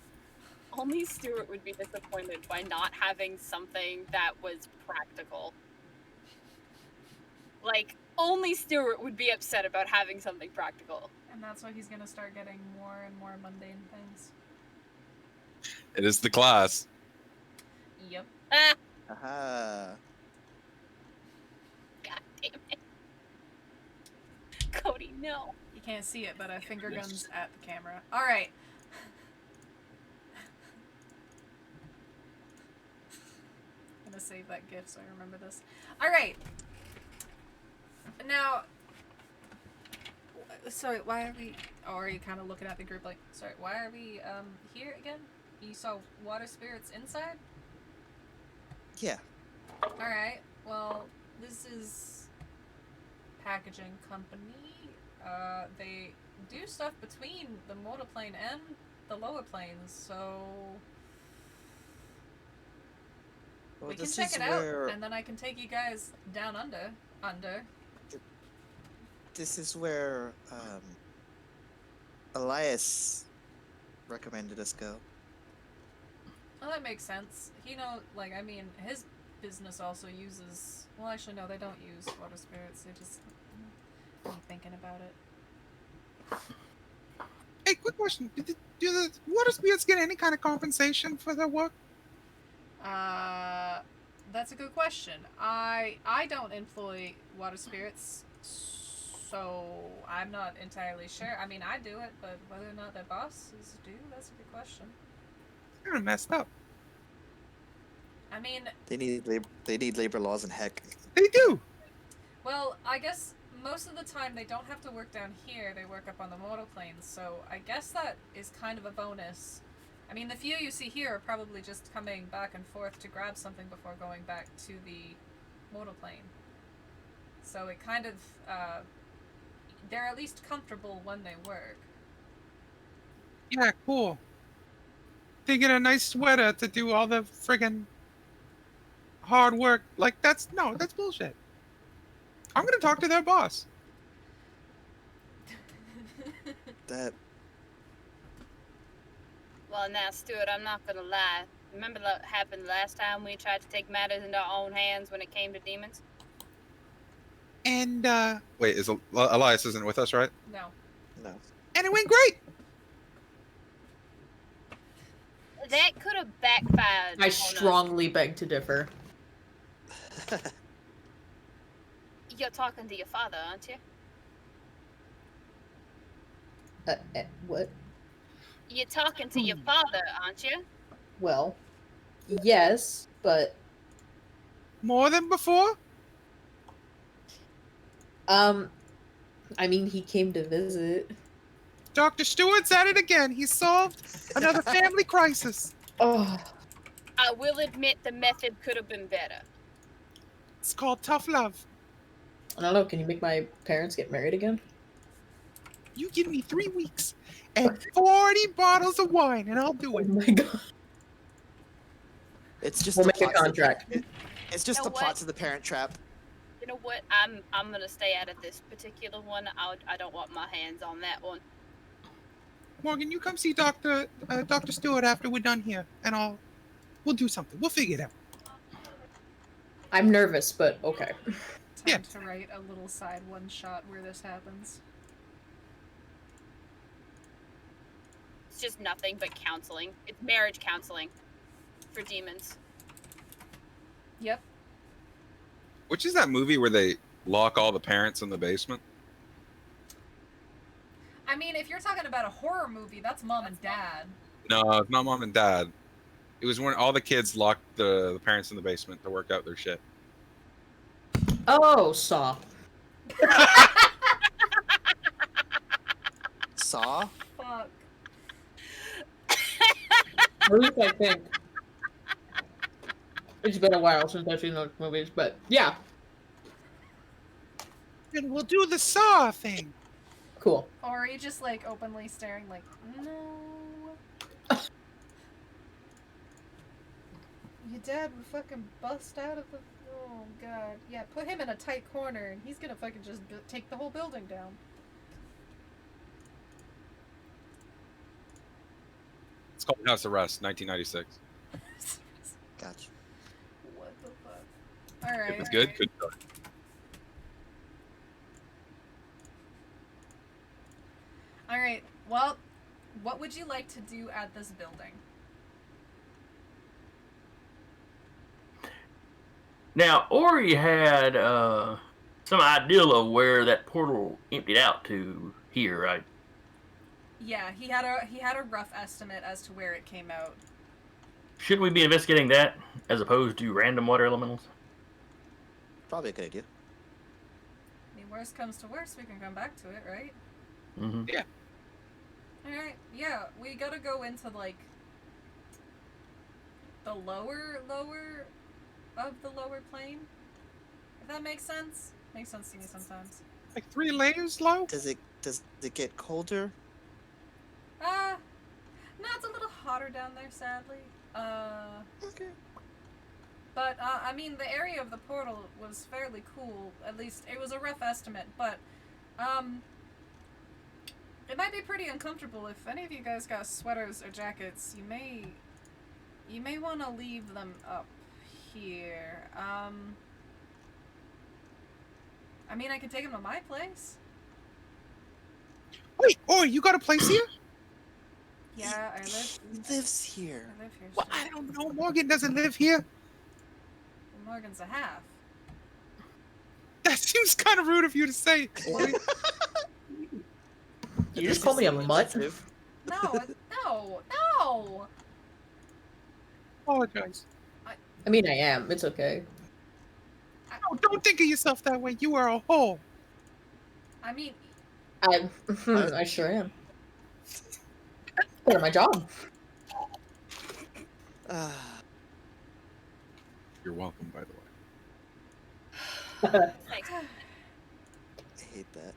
[SPEAKER 4] Only Stuart would be disappointed by not having something that was practical. Like, only Stuart would be upset about having something practical.
[SPEAKER 1] And that's why he's gonna start getting more and more mundane things.
[SPEAKER 6] it is the class.
[SPEAKER 1] Yep.
[SPEAKER 4] Ah,
[SPEAKER 3] Aha.
[SPEAKER 4] god damn it. Cody, no.
[SPEAKER 1] You can't see it, but I finger
[SPEAKER 6] Yes.
[SPEAKER 1] guns at the camera. All right. I'm gonna save that GIF so I remember this. All right. Now. Sorry, why are we? Oh, are you kind of looking at the group like? Sorry, why are we here again? You saw water spirits inside.
[SPEAKER 3] Yeah.
[SPEAKER 1] All right. Well, this is packaging company. They do stuff between the mortal plane and the lower planes, so
[SPEAKER 3] Well,
[SPEAKER 1] we can
[SPEAKER 3] this
[SPEAKER 1] check
[SPEAKER 3] is
[SPEAKER 1] it out,
[SPEAKER 3] where
[SPEAKER 1] and then I can take you guys down under.
[SPEAKER 3] this is where Elias recommended us go.
[SPEAKER 1] Well, that makes sense. He know, like, I mean, his business also uses. Well, actually, no, they don't use water spirits. They just me thinking about it.
[SPEAKER 2] Hey, quick question: do the water spirits get any kind of compensation for their work?
[SPEAKER 1] That's a good question. I don't employ water spirits, so I'm not entirely sure. I mean, I do it, but whether or not their bosses do, that's a good question.
[SPEAKER 2] Kind of messed up.
[SPEAKER 1] I mean,
[SPEAKER 3] They need labor laws and heck.
[SPEAKER 2] They do.
[SPEAKER 1] well, I guess most of the time they don't have to work down here. They work up on the mortal planes, so I guess that is kind of a bonus. I mean, the few you see here are probably just coming back and forth to grab something before going back to the mortal plane. So it kind of, they're at least comfortable when they work.
[SPEAKER 2] Yeah, cool. They get a nice sweater to do all the friggin' hard work. Like, that's bullshit. I'm gonna talk to their boss.
[SPEAKER 3] That
[SPEAKER 4] Well, now, Stuart, I'm not gonna lie. Remember what happened last time we tried to take matters into our own hands when it came to demons?
[SPEAKER 2] And
[SPEAKER 6] Wait, Elias isn't with us, right?
[SPEAKER 1] No.
[SPEAKER 3] no.
[SPEAKER 2] it went great.
[SPEAKER 4] That could have backfired.
[SPEAKER 7] I
[SPEAKER 4] on us.
[SPEAKER 7] strongly beg to differ.
[SPEAKER 4] You're talking to your father, aren't you?
[SPEAKER 7] What?
[SPEAKER 4] You're talking to your father, aren't you?
[SPEAKER 7] Well, yes, but
[SPEAKER 2] More than before.
[SPEAKER 7] I mean, he came to visit.
[SPEAKER 2] Dr. Stewart's at it again. He solved another family crisis.
[SPEAKER 7] Oh,
[SPEAKER 4] I will admit the method could have been better.
[SPEAKER 2] It's called tough love.
[SPEAKER 7] I don't know. Can you make my parents get married again?
[SPEAKER 2] You give me 3 weeks and 40 bottles of wine, and I'll do
[SPEAKER 7] Oh
[SPEAKER 2] it.
[SPEAKER 7] my god.
[SPEAKER 3] It's just
[SPEAKER 7] We'll
[SPEAKER 3] the
[SPEAKER 7] make a
[SPEAKER 3] plot to the-
[SPEAKER 7] contract.
[SPEAKER 3] it's just
[SPEAKER 4] You
[SPEAKER 3] the
[SPEAKER 4] know
[SPEAKER 3] plot
[SPEAKER 4] what?
[SPEAKER 3] to the Parent Trap.
[SPEAKER 4] You know what? I'm gonna stay out of this particular one. I don't want my hands on that one.
[SPEAKER 2] Morgan, you come see Dr. Dr. Stewart after we're done here, and we'll do something. We'll figure it out.
[SPEAKER 7] I'm nervous, but okay.
[SPEAKER 1] Time
[SPEAKER 2] Yeah.
[SPEAKER 1] to write a little side one shot where this happens.
[SPEAKER 4] It's just nothing but counseling. It's marriage counseling for demons.
[SPEAKER 1] Yep.
[SPEAKER 6] Which is that movie where they lock all the parents in the basement?
[SPEAKER 1] I mean, if you're talking about a horror movie, that's mom and dad.
[SPEAKER 6] No, it's not mom and dad. It was when all the kids locked the parents in the basement to work out their shit.
[SPEAKER 7] Oh, Saw.
[SPEAKER 3] Saw?
[SPEAKER 1] Fuck.
[SPEAKER 7] At least I think. It's been a while since I've seen those movies, but yeah,
[SPEAKER 2] Then we'll do the Saw thing.
[SPEAKER 7] cool.
[SPEAKER 1] Or are you just like openly staring like, no. Your dad would fucking bust out of the. Oh god. Yeah, put him in a tight corner and he's gonna fucking just take the whole building down.
[SPEAKER 6] It's called House Arrest, 1996.
[SPEAKER 3] Gotcha.
[SPEAKER 1] What the fuck? Alright.
[SPEAKER 6] If it's good,
[SPEAKER 1] alright.
[SPEAKER 6] good. Start.
[SPEAKER 1] Alright, well, what would you like to do at this building?
[SPEAKER 5] Now, Ori had some idea of where that portal emptied out to here, right?
[SPEAKER 1] Yeah, he had a rough estimate as to where it came out.
[SPEAKER 5] Should we be investigating that as opposed to random water elementals?
[SPEAKER 3] Probably a good idea.
[SPEAKER 1] I mean, worst comes to worst, we can come back to it, right?
[SPEAKER 5] Mm-hmm.
[SPEAKER 1] Alright, yeah, we gotta go into, like, the lower of the lower plane? If that makes sense? Makes sense to me sometimes.
[SPEAKER 2] Like 3 layers low?
[SPEAKER 3] Does it get colder?
[SPEAKER 1] No, it's a little hotter down there, sadly.
[SPEAKER 3] Okay.
[SPEAKER 1] But, I mean, the area of the portal was fairly cool. At least, it was a rough estimate, but, it might be pretty uncomfortable. If any of you guys got sweaters or jackets, you may want to leave them up here. I mean, I could take them to my place.
[SPEAKER 2] Wait, you got a place here?
[SPEAKER 1] Yeah, I live
[SPEAKER 3] He lives here.
[SPEAKER 1] here.
[SPEAKER 2] Well,
[SPEAKER 1] so-
[SPEAKER 2] I don't know. Morgan doesn't live here.
[SPEAKER 1] Morgan's a half.
[SPEAKER 2] That seems kind of rude of you to say. Ori.
[SPEAKER 7] You just call me a mutt?
[SPEAKER 1] No, no!
[SPEAKER 2] Apologize.
[SPEAKER 7] I mean, I am. It's okay.
[SPEAKER 2] No, don't think of yourself that way. You are a whole.
[SPEAKER 1] I mean,
[SPEAKER 7] I sure am. Part of my job.
[SPEAKER 6] You're welcome, by the way.
[SPEAKER 4] Thanks.
[SPEAKER 3] I hate that.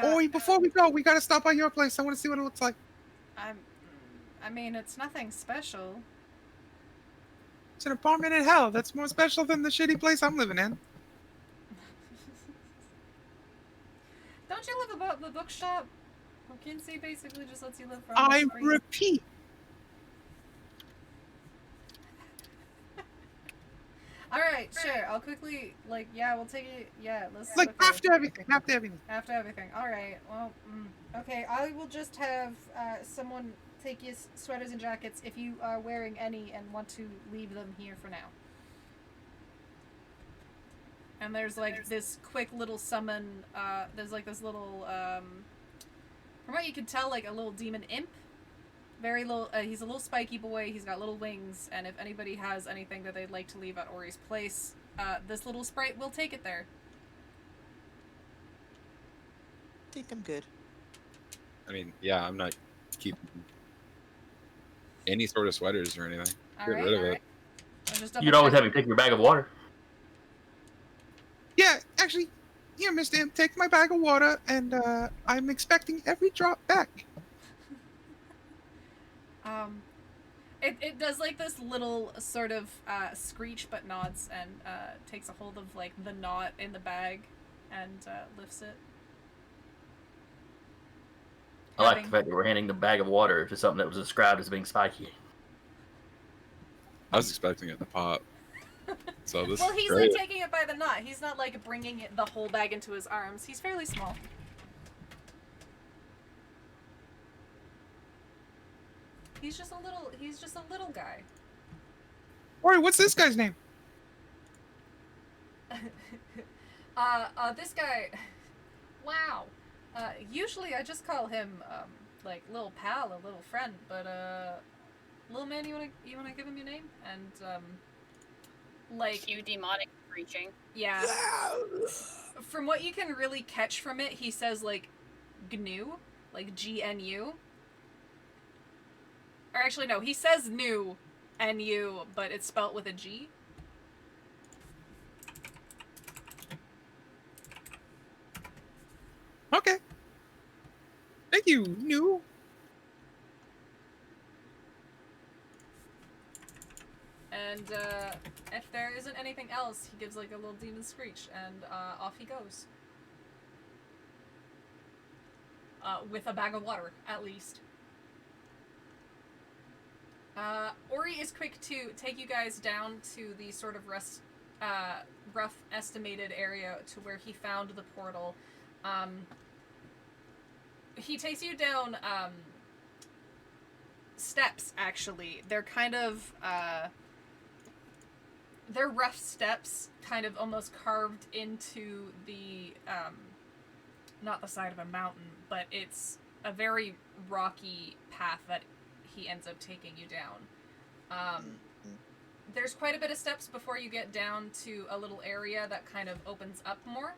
[SPEAKER 2] Oi, before we go, we gotta stop by your place. I want to see what it looks like.
[SPEAKER 1] I mean, it's nothing special.
[SPEAKER 2] It's an apartment in hell. That's more special than the shitty place I'm living in.
[SPEAKER 1] Don't you live above the bookshop? Well, Kinsey basically just lets you live for
[SPEAKER 2] I
[SPEAKER 1] almost free.
[SPEAKER 2] repeat.
[SPEAKER 1] Alright, sure. I'll quickly, like, yeah, we'll take it. Yeah, let's.
[SPEAKER 2] Like
[SPEAKER 1] quickly-
[SPEAKER 2] after everything. After everything.
[SPEAKER 1] After everything. Alright, well, okay, I will just have someone take your sweaters and jackets if you are wearing any and want to leave them here for now. And there's like this quick little summon, there's like this little, from what you can tell, like a little demon imp. Very little, he's a little spiky boy, he's got little wings, and if anybody has anything that they'd like to leave at Ori's place, this little sprite will take it there.
[SPEAKER 3] I think I'm good.
[SPEAKER 6] I mean, yeah, I'm not keeping any sort of sweaters or anything.
[SPEAKER 1] Alright,
[SPEAKER 6] rid of it.
[SPEAKER 1] alright. I'll just
[SPEAKER 5] You'd always
[SPEAKER 1] double
[SPEAKER 5] have him take your bag of water.
[SPEAKER 2] Yeah, actually, here, Mr. Imp, take my bag of water, and I'm expecting every drop back.
[SPEAKER 1] It does like this little sort of screech, but nods and takes a hold of like the knot in the bag and lifts it.
[SPEAKER 5] I like the
[SPEAKER 1] Having-
[SPEAKER 5] fact that we're handing the bag of water to something that was described as being spiky.
[SPEAKER 6] I was expecting it to pop. So this
[SPEAKER 1] Well,
[SPEAKER 6] is
[SPEAKER 1] he's
[SPEAKER 6] great.
[SPEAKER 1] like taking it by the knot. He's not like bringing it, the whole bag into his arms. He's fairly small. He's just a little guy.
[SPEAKER 2] Ori, what's this guy's name?
[SPEAKER 1] This guy. Wow. Usually I just call him, like, little pal or little friend, but, little man, you wanna give him your name? And, like,
[SPEAKER 4] Cue demonic preaching.
[SPEAKER 1] yeah. From what you can really catch from it, he says, like, GNU, like, GNU. Or actually, no, he says new, N-U, but it's spelt with a G.
[SPEAKER 2] Okay. Thank you, new.
[SPEAKER 1] And if there isn't anything else, he gives like a little demon screech, and off he goes. With a bag of water, at least. Ori is quick to take you guys down to the sort of rough estimated area to where he found the portal. He takes you down steps, actually. They're kind of they're rough steps, kind of almost carved into the not the side of a mountain, but it's a very rocky path that he ends up taking you down. There's quite a bit of steps before you get down to a little area that kind of opens up more.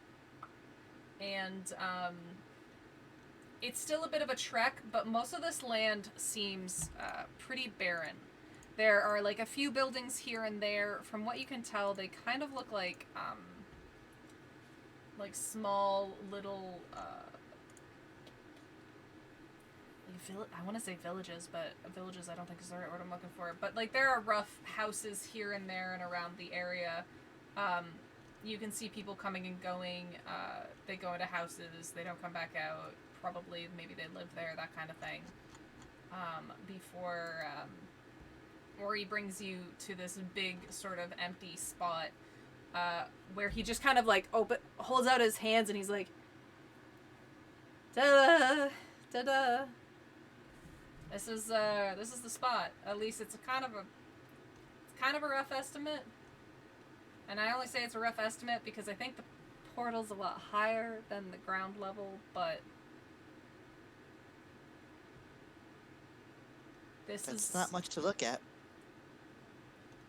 [SPEAKER 1] And it's still a bit of a trek, but most of this land seems pretty barren. There are like a few buildings here and there. From what you can tell, they kind of look like small little I want to say villages, but villages I don't think is the right word I'm looking for. But like there are rough houses here and there and around the area. You can see people coming and going. They go into houses, they don't come back out. Probably maybe they live there, that kind of thing. Before Ori brings you to this big sort of empty spot where he just kind of like holds out his hands and he's like, ta-da, ta-da. This is the spot. At least it's kind of a rough estimate. And I only say it's a rough estimate because I think the portal's a lot higher than the ground level, but
[SPEAKER 3] That's not much to look at.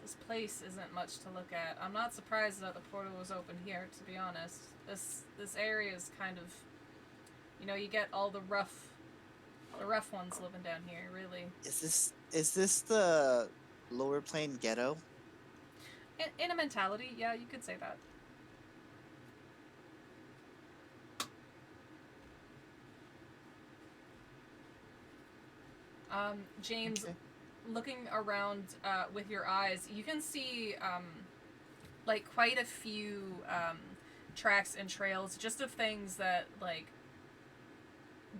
[SPEAKER 1] This place isn't much to look at. I'm not surprised that the portal was open here, to be honest. This area is kind of, you get all the rough ones living down here, really.
[SPEAKER 3] Is this the lower plane ghetto?
[SPEAKER 1] In a mentality, yeah, you could say that. James,
[SPEAKER 3] Okay.
[SPEAKER 1] looking around with your eyes, you can see like quite a few tracks and trails just of things that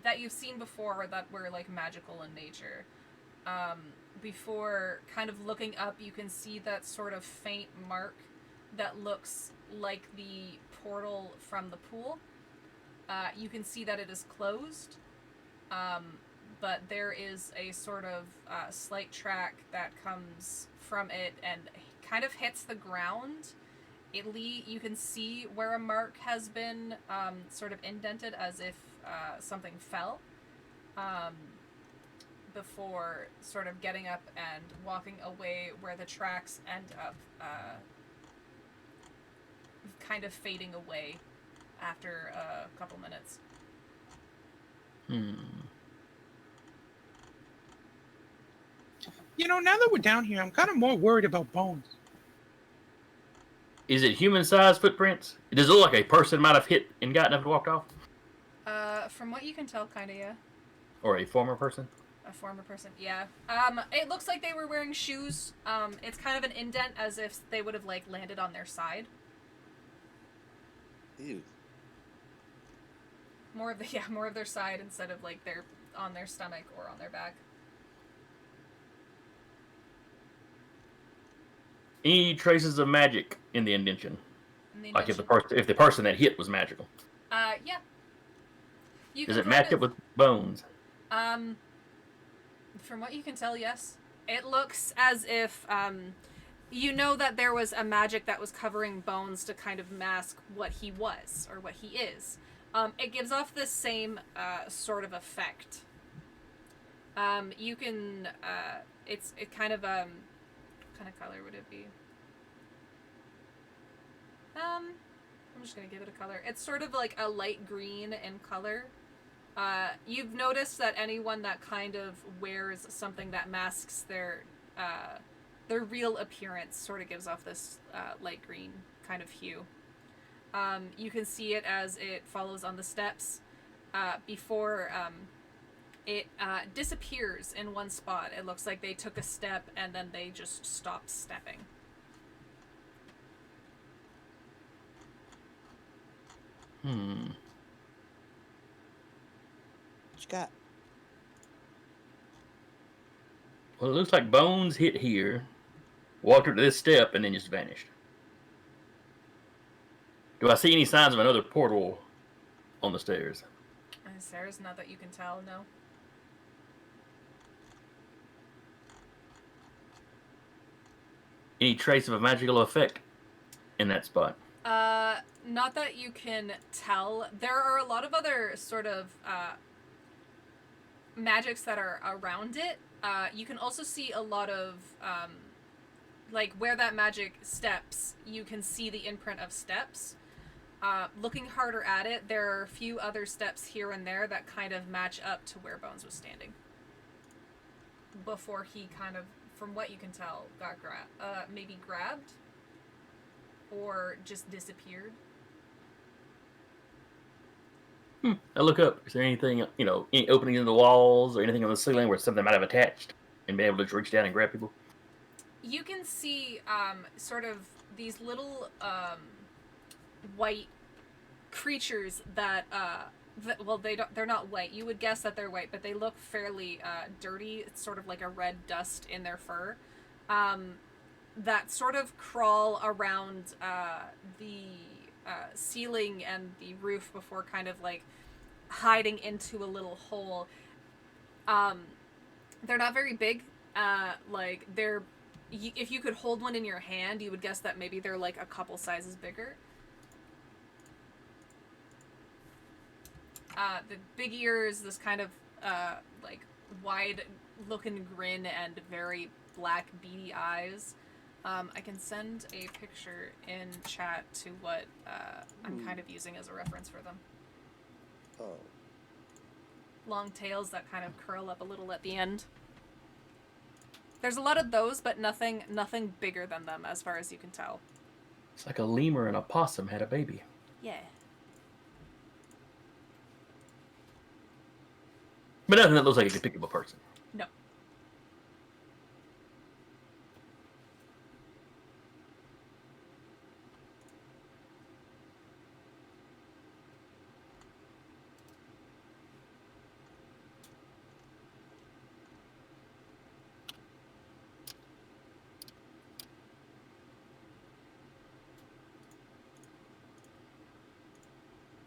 [SPEAKER 1] that you've seen before that were like magical in nature. Before kind of looking up, you can see that sort of faint mark that looks like the portal from the pool. You can see that it is closed. But there is a sort of slight track that comes from it and kind of hits the ground. You can see where a mark has been sort of indented as if something fell before sort of getting up and walking away where the tracks end up kind of fading away after a couple minutes.
[SPEAKER 2] Now that we're down here, I'm kind of more worried about Bones.
[SPEAKER 5] Is it human-sized footprints? Does it look like a person might have hit and gotten up and walked off?
[SPEAKER 1] From what you can tell, kind of, yeah.
[SPEAKER 5] Or a former person?
[SPEAKER 1] A former person, yeah. It looks like they were wearing shoes. It's kind of an indent as if they would have, like, landed on their side.
[SPEAKER 3] Ew.
[SPEAKER 1] More of their side instead of, like, they're on their stomach or on their back.
[SPEAKER 5] Any traces of magic in the indention?
[SPEAKER 1] And they
[SPEAKER 5] Like if
[SPEAKER 1] mentioned-
[SPEAKER 5] the person that hit was magical.
[SPEAKER 1] Yeah. You
[SPEAKER 5] Does
[SPEAKER 1] can
[SPEAKER 5] it match
[SPEAKER 1] kind
[SPEAKER 5] up with bones?
[SPEAKER 1] From what you can tell, yes. It looks as if, you know that there was a magic that was covering Bones to kind of mask what he was, or what he is. It gives off the same, sort of effect. You can, it kind of, what kind of color would it be? I'm just gonna give it a color. It's sort of like a light green in color. You've noticed that anyone that kind of wears something that masks their real appearance sort of gives off this light green kind of hue. You can see it as it follows on the steps before it disappears in one spot. It looks like they took a step and then they just stopped stepping.
[SPEAKER 3] What you got?
[SPEAKER 5] Well, it looks like Bones hit here, walked her to this step, and then just vanished. Do I see any signs of another portal on the stairs?
[SPEAKER 1] Stairs, not that you can tell, no.
[SPEAKER 5] Any trace of a magical effect in that spot?
[SPEAKER 1] Not that you can tell. There are a lot of other sort of magics that are around it. You can also see a lot of like where that magic steps, you can see the imprint of steps. Looking harder at it, there are a few other steps here and there that kind of match up to where Bones was standing. Before he kind of, from what you can tell, got maybe grabbed or just disappeared.
[SPEAKER 5] I look up. Is there anything, any opening in the walls or anything on the ceiling where something might have attached and been able to just reach down and grab people?
[SPEAKER 1] You can see sort of these little white creatures that they're not white. You would guess that they're white, but they look fairly dirty. It's sort of like a red dust in their fur. That sort of crawl around the ceiling and the roof before kind of like hiding into a little hole. They're not very big. Like they're, if you could hold one in your hand, you would guess that maybe they're like a couple sizes bigger. The big ears, this kind of like wide looking grin and very black beady eyes. I can send a picture in chat to what I'm kind of using as a reference for them.
[SPEAKER 3] Oh.
[SPEAKER 1] Long tails that kind of curl up a little at the end. There's a lot of those, but nothing bigger than them as far as you can tell.
[SPEAKER 5] It's like a lemur and a possum had a baby.
[SPEAKER 1] Yeah.
[SPEAKER 5] But nothing that looks like it could pick up a person.
[SPEAKER 1] No.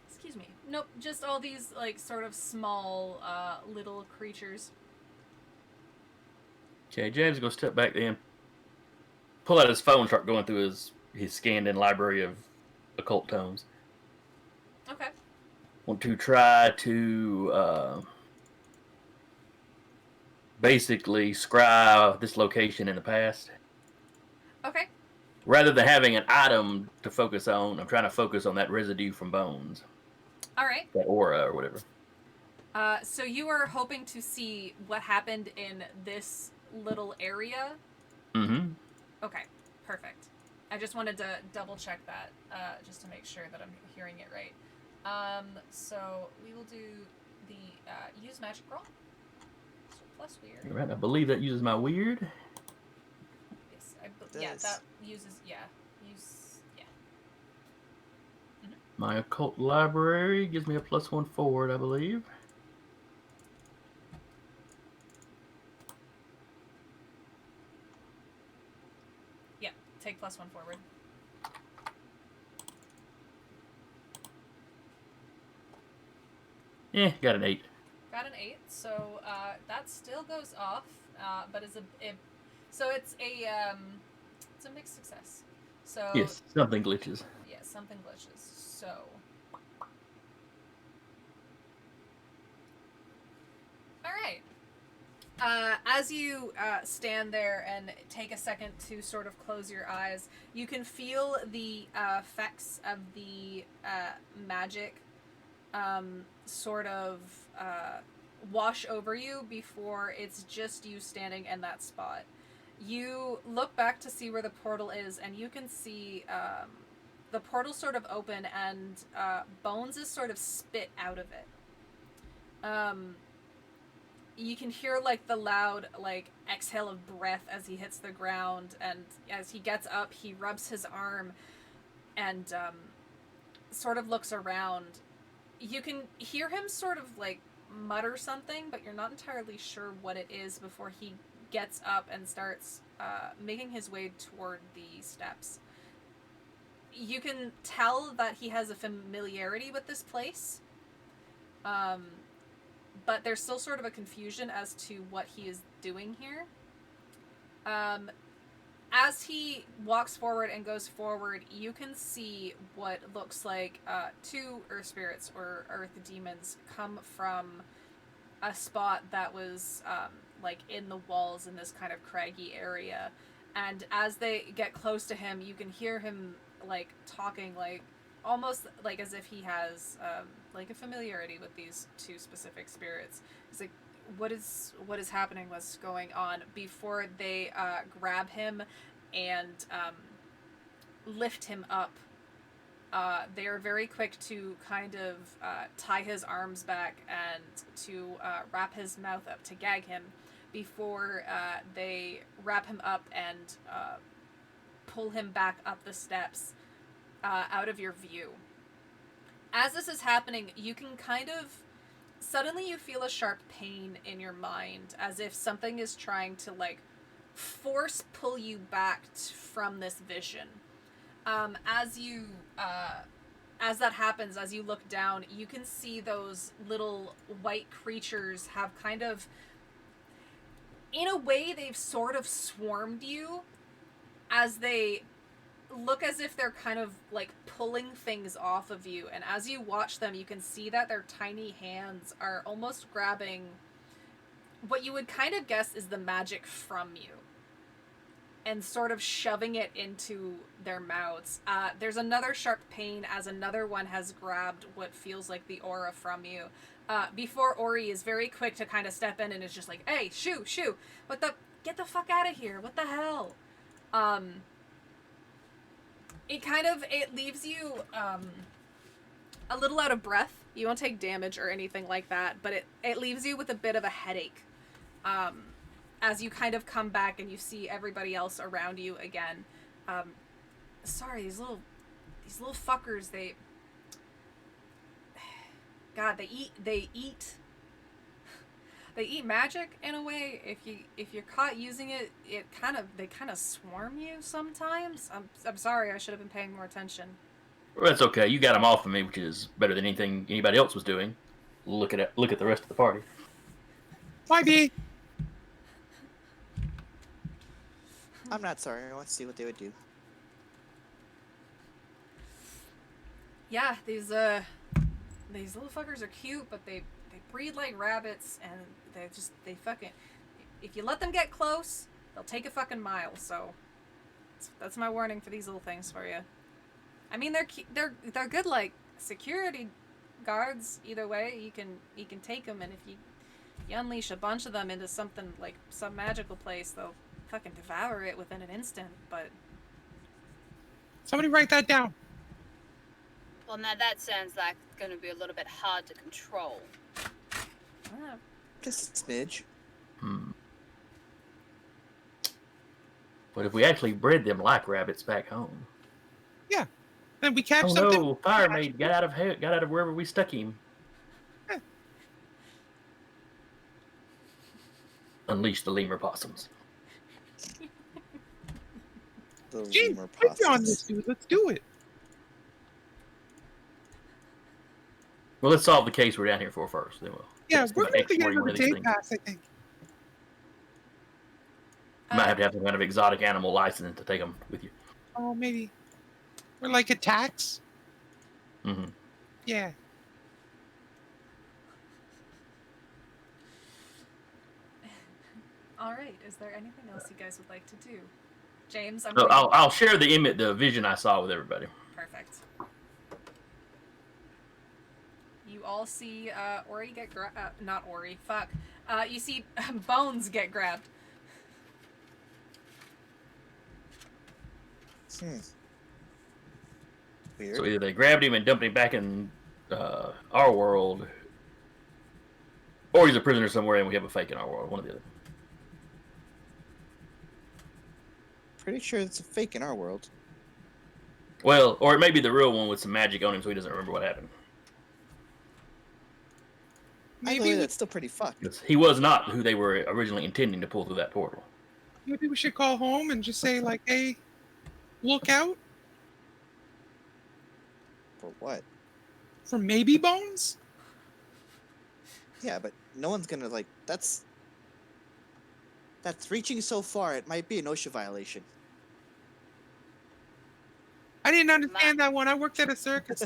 [SPEAKER 1] Excuse me. Nope, just all these, like, sort of small, little creatures.
[SPEAKER 5] Okay, James is going to step back then, pull out his phone and start going through his scanned-in library of occult tomes.
[SPEAKER 1] Okay.
[SPEAKER 5] Want to try to basically scry this location in the past.
[SPEAKER 1] Okay.
[SPEAKER 5] Rather than having an item to focus on, I'm trying to focus on that residue from Bones.
[SPEAKER 1] Alright.
[SPEAKER 5] That aura or whatever.
[SPEAKER 1] So you are hoping to see what happened in this little area?
[SPEAKER 5] Mm-hmm.
[SPEAKER 1] Okay, perfect. I just wanted to double check that, just to make sure that I'm hearing it right. So we will do the use magic roll. plus weird.
[SPEAKER 5] You're right. I believe that uses my weird.
[SPEAKER 1] Yes, yeah,
[SPEAKER 3] Does.
[SPEAKER 1] that uses yeah.
[SPEAKER 5] My occult library gives me a +1 forward, I believe.
[SPEAKER 1] Yeah, take +1 forward.
[SPEAKER 5] Yeah, got an 8.
[SPEAKER 1] Got an 8, so that still goes off, but so it's a mixed success. So
[SPEAKER 5] Yes, something glitches.
[SPEAKER 1] yeah, something glitches. So all right. As you stand there and take a second to sort of close your eyes, you can feel the effects of the magic sort of wash over you before it's just you standing in that spot. You look back to see where the portal is, and you can see the portal sort of open, and Bones is sort of spit out of it. You can hear like the loud like exhale of breath as he hits the ground, and as he gets up he rubs his arm and sort of looks around. You can hear him sort of like mutter something, but you're not entirely sure what it is before he gets up and starts making his way toward the steps. You can tell that he has a familiarity with this place. But there's still sort of a confusion as to what he is doing here. As he walks forward and goes forward, you can see what looks like 2 earth spirits or earth demons come from a spot that was like in the walls in this kind of craggy area. And as they get close to him, you can hear him like talking like almost like as if he has like a familiarity with these 2 specific spirits. He's like, what is happening, what's going on, before they grab him and lift him up. They are very quick to kind of tie his arms back and to wrap his mouth up to gag him before they wrap him up and pull him back up the steps out of your view. As this is happening, you can kind of suddenly you feel a sharp pain in your mind, as if something is trying to like force pull you back from this vision. As that happens, as you look down, you can see those little white creatures have kind of, in a way, they've sort of swarmed you, as they look as if they're kind of like pulling things off of you. And as you watch them, you can see that their tiny hands are almost grabbing what you would kind of guess is the magic from you and sort of shoving it into their mouths. There's another sharp pain as another one has grabbed what feels like the aura from you. Before Ori is very quick to kind of step in and is just like, hey, shoo, get the fuck out of here, what the hell? It leaves you a little out of breath. You won't take damage or anything like that, but it leaves you with a bit of a headache. As you kind of come back and you see everybody else around you again. Sorry, these little fuckers, they eat magic in a way. If you're caught using it, they kind of swarm you sometimes. I'm sorry, I should have been paying more attention.
[SPEAKER 5] Well, that's okay. You got them off of me, which is better than anything anybody else was doing. Look at the rest of the party.
[SPEAKER 2] Bye, B.
[SPEAKER 3] I'm not sorry. I want to see what they would do.
[SPEAKER 1] Yeah, these little fuckers are cute, but they breed like rabbits, and they fucking, if you let them get close, they'll take a fucking mile. So that's my warning for these little things for you. I mean, they're good like security guards. Either way, you can take them, and if you unleash a bunch of them into something like some magical place, they'll fucking devour it within an instant. But
[SPEAKER 2] Somebody write that down.
[SPEAKER 4] Well, now that sounds like it's going to be a little bit hard to control.
[SPEAKER 1] uh,
[SPEAKER 3] Just a smidge.
[SPEAKER 5] Hmm. But if we actually bred them like rabbits back home.
[SPEAKER 2] Then we catch
[SPEAKER 5] Oh
[SPEAKER 2] something.
[SPEAKER 5] no, Fire Maid got out of wherever we stuck him.
[SPEAKER 2] Yeah.
[SPEAKER 5] Unleash the lemur possums.
[SPEAKER 3] The
[SPEAKER 2] James,
[SPEAKER 3] lemur
[SPEAKER 2] put you on this,
[SPEAKER 3] possums.
[SPEAKER 2] dude. Let's do it.
[SPEAKER 5] Well, let's solve the case we're down here for first. Then we'll.
[SPEAKER 2] Yeah,
[SPEAKER 5] let's
[SPEAKER 2] we're
[SPEAKER 5] go
[SPEAKER 2] gonna have to get
[SPEAKER 5] exporting one
[SPEAKER 2] another
[SPEAKER 5] of these
[SPEAKER 2] day
[SPEAKER 5] things.
[SPEAKER 2] pass, I think.
[SPEAKER 5] You might have to have some kind of exotic animal license to take them with you.
[SPEAKER 2] Oh, maybe. Or like a tax.
[SPEAKER 5] Mm-hmm.
[SPEAKER 2] Yeah.
[SPEAKER 1] All right. Is there anything else you guys would like to do? James, I'm
[SPEAKER 5] So
[SPEAKER 1] going
[SPEAKER 5] I'll share the vision I saw with everybody.
[SPEAKER 1] Perfect. You all see Ori get not Ori, fuck. You see Bones get grabbed.
[SPEAKER 3] Weird.
[SPEAKER 5] So either they grabbed him and dumped him back in our world, or he's a prisoner somewhere and we have a fake in our world. One or the other.
[SPEAKER 3] Pretty sure it's a fake in our world.
[SPEAKER 5] Well, or it may be the real one with some magic on him, so he doesn't remember what happened.
[SPEAKER 3] Either way, that's still pretty fucked.
[SPEAKER 5] 'Cause he was not who they were originally intending to pull through that portal.
[SPEAKER 2] Maybe we should call home and just say, like, hey, look out
[SPEAKER 3] For what?
[SPEAKER 2] for maybe Bones?
[SPEAKER 3] Yeah, but no one's gonna like. That's reaching so far. It might be an OSHA violation.
[SPEAKER 2] I didn't understand that one. I worked at a circus.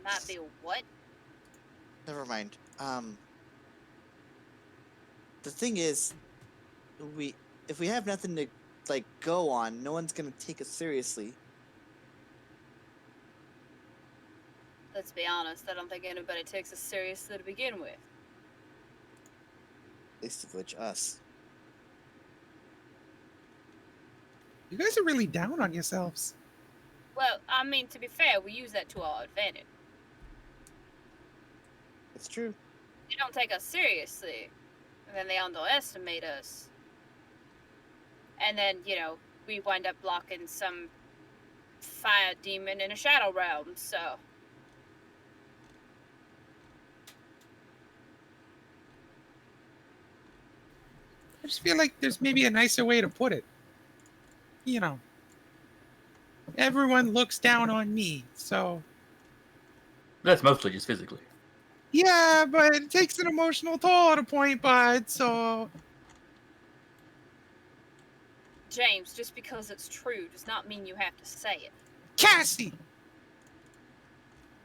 [SPEAKER 4] Might be what?
[SPEAKER 3] Never mind. The thing is, if we have nothing to like go on, no one's gonna take us seriously.
[SPEAKER 4] Let's be honest, I don't think anybody takes us seriously to begin with.
[SPEAKER 3] Least of which us.
[SPEAKER 2] You guys are really down on yourselves.
[SPEAKER 4] Well, I mean, to be fair, we use that to our advantage.
[SPEAKER 3] It's true.
[SPEAKER 4] They don't take us seriously, and then they underestimate us. And then, we wind up blocking some fire demon in a shadow realm, so.
[SPEAKER 2] I just feel like there's maybe a nicer way to put it. You know, everyone looks down on me, so.
[SPEAKER 5] That's mostly just physically.
[SPEAKER 2] Yeah, but it takes an emotional toll at a point, bud, so.
[SPEAKER 4] James, just because it's true does not mean you have to say it.
[SPEAKER 2] Cassie!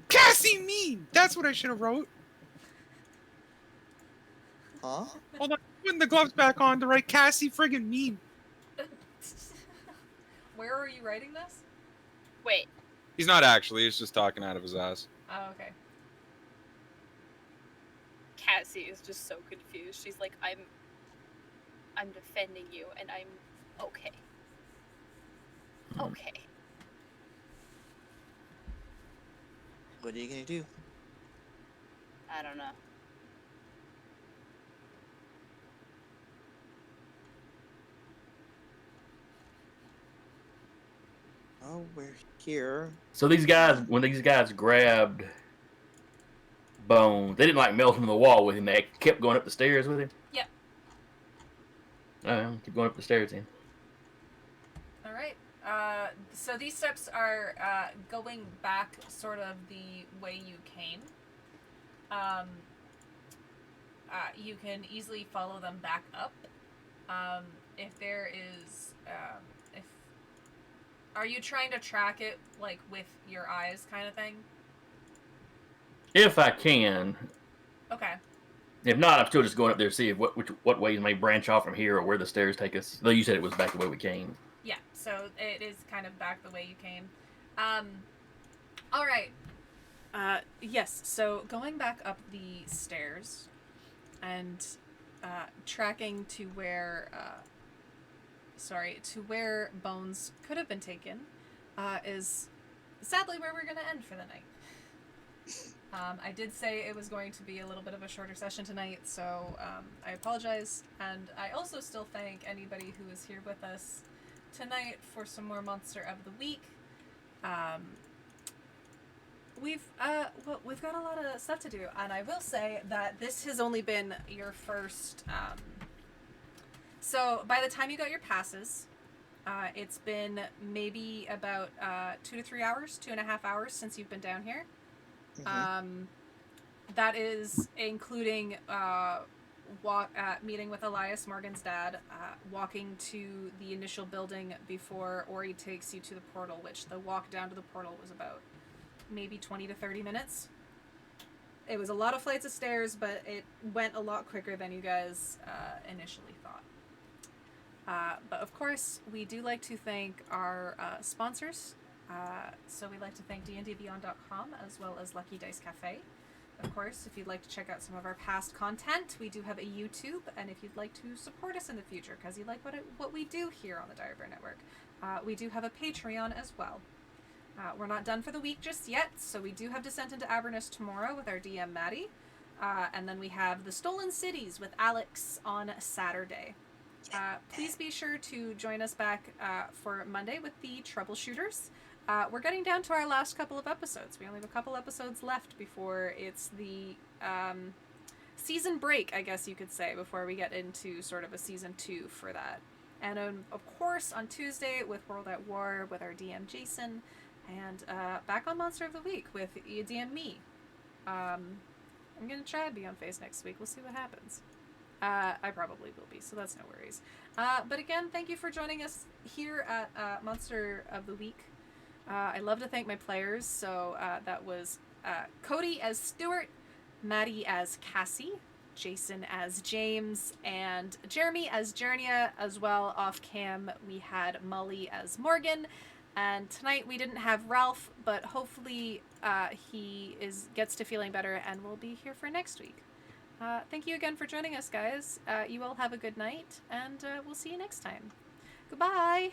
[SPEAKER 2] Cassie mean! That's what I should have wrote.
[SPEAKER 3] Huh?
[SPEAKER 2] Hold on, putting the gloves back on to write Cassie friggin' mean.
[SPEAKER 1] Where are you writing this?
[SPEAKER 4] Wait,
[SPEAKER 6] He's not actually. He's just talking out of his ass.
[SPEAKER 1] Oh, okay.
[SPEAKER 4] Cassie is just so confused. She's like, I'm defending you, and I'm okay. Okay.
[SPEAKER 3] What are you gonna do?
[SPEAKER 4] I don't know.
[SPEAKER 3] Oh, we're here.
[SPEAKER 5] So these guys, when these guys grabbed Bones, they didn't like melt him to the wall with him. They kept going up the stairs with him.
[SPEAKER 1] Yep.
[SPEAKER 5] Keep going up the stairs then.
[SPEAKER 1] All right. So these steps are going back sort of the way you came. You can easily follow them back up. If there is, if are you trying to track it like with your eyes, kind of thing?
[SPEAKER 5] If I can.
[SPEAKER 1] Okay.
[SPEAKER 5] If not, I'm still just going up there to see what ways may branch off from here or where the stairs take us. Though you said it was back the way we came.
[SPEAKER 1] Yeah. So it is kind of back the way you came. All right. Yes. So going back up the stairs and tracking to where where Bones could have been taken is sadly where we're going to end for the night. I did say it was going to be a little bit of a shorter session tonight, so I apologize. And I also still thank anybody who is here with us tonight for some more Monster of the Week. We've got a lot of stuff to do, and I will say that this has only been your first. So by the time you got your passes, it's been maybe about 2 to 3 hours, 2.5 hours since you've been down here. That is including meeting with Elias, Morgan's dad, walking to the initial building before Ori takes you to the portal, which the walk down to the portal was about maybe 20 to 30 minutes. It was a lot of flights of stairs, but it went a lot quicker than you guys initially thought. But of course, we do like to thank our sponsors. So we'd like to thank dndbeyond.com as well as Lucky Dice Cafe. Of course, if you'd like to check out some of our past content, we do have a YouTube, and if you'd like to support us in the future because you like what we do here on the Dire Bear Network, we do have a Patreon as well. We're not done for the week just yet, so we do have Descent into Avernus tomorrow with our DM Maddie, and then we have the Stolen Cities with Alex on Saturday. Please be sure to join us back for Monday with the Troubleshooters. We're getting down to our last couple of episodes. We only have a couple episodes left before it's the season break, I guess you could say, before we get into sort of a season 2 for that. And of course, on Tuesday with World at War with our DM Jason, and back on Monster of the Week with DM me. I'm going to try to be on Face next week. We'll see what happens. I probably will be, so that's no worries. But again, thank you for joining us here at Monster of the Week. I love to thank my players. So that was Cody as Stuart, Maddie as Cassie, Jason as James, and Jeremy as Jernia. As well, off cam, we had Molly as Morgan. And tonight we didn't have Ralph, but hopefully he gets to feeling better and will be here for next week. Thank you again for joining us, guys. You all have a good night, and we'll see you next time. Goodbye!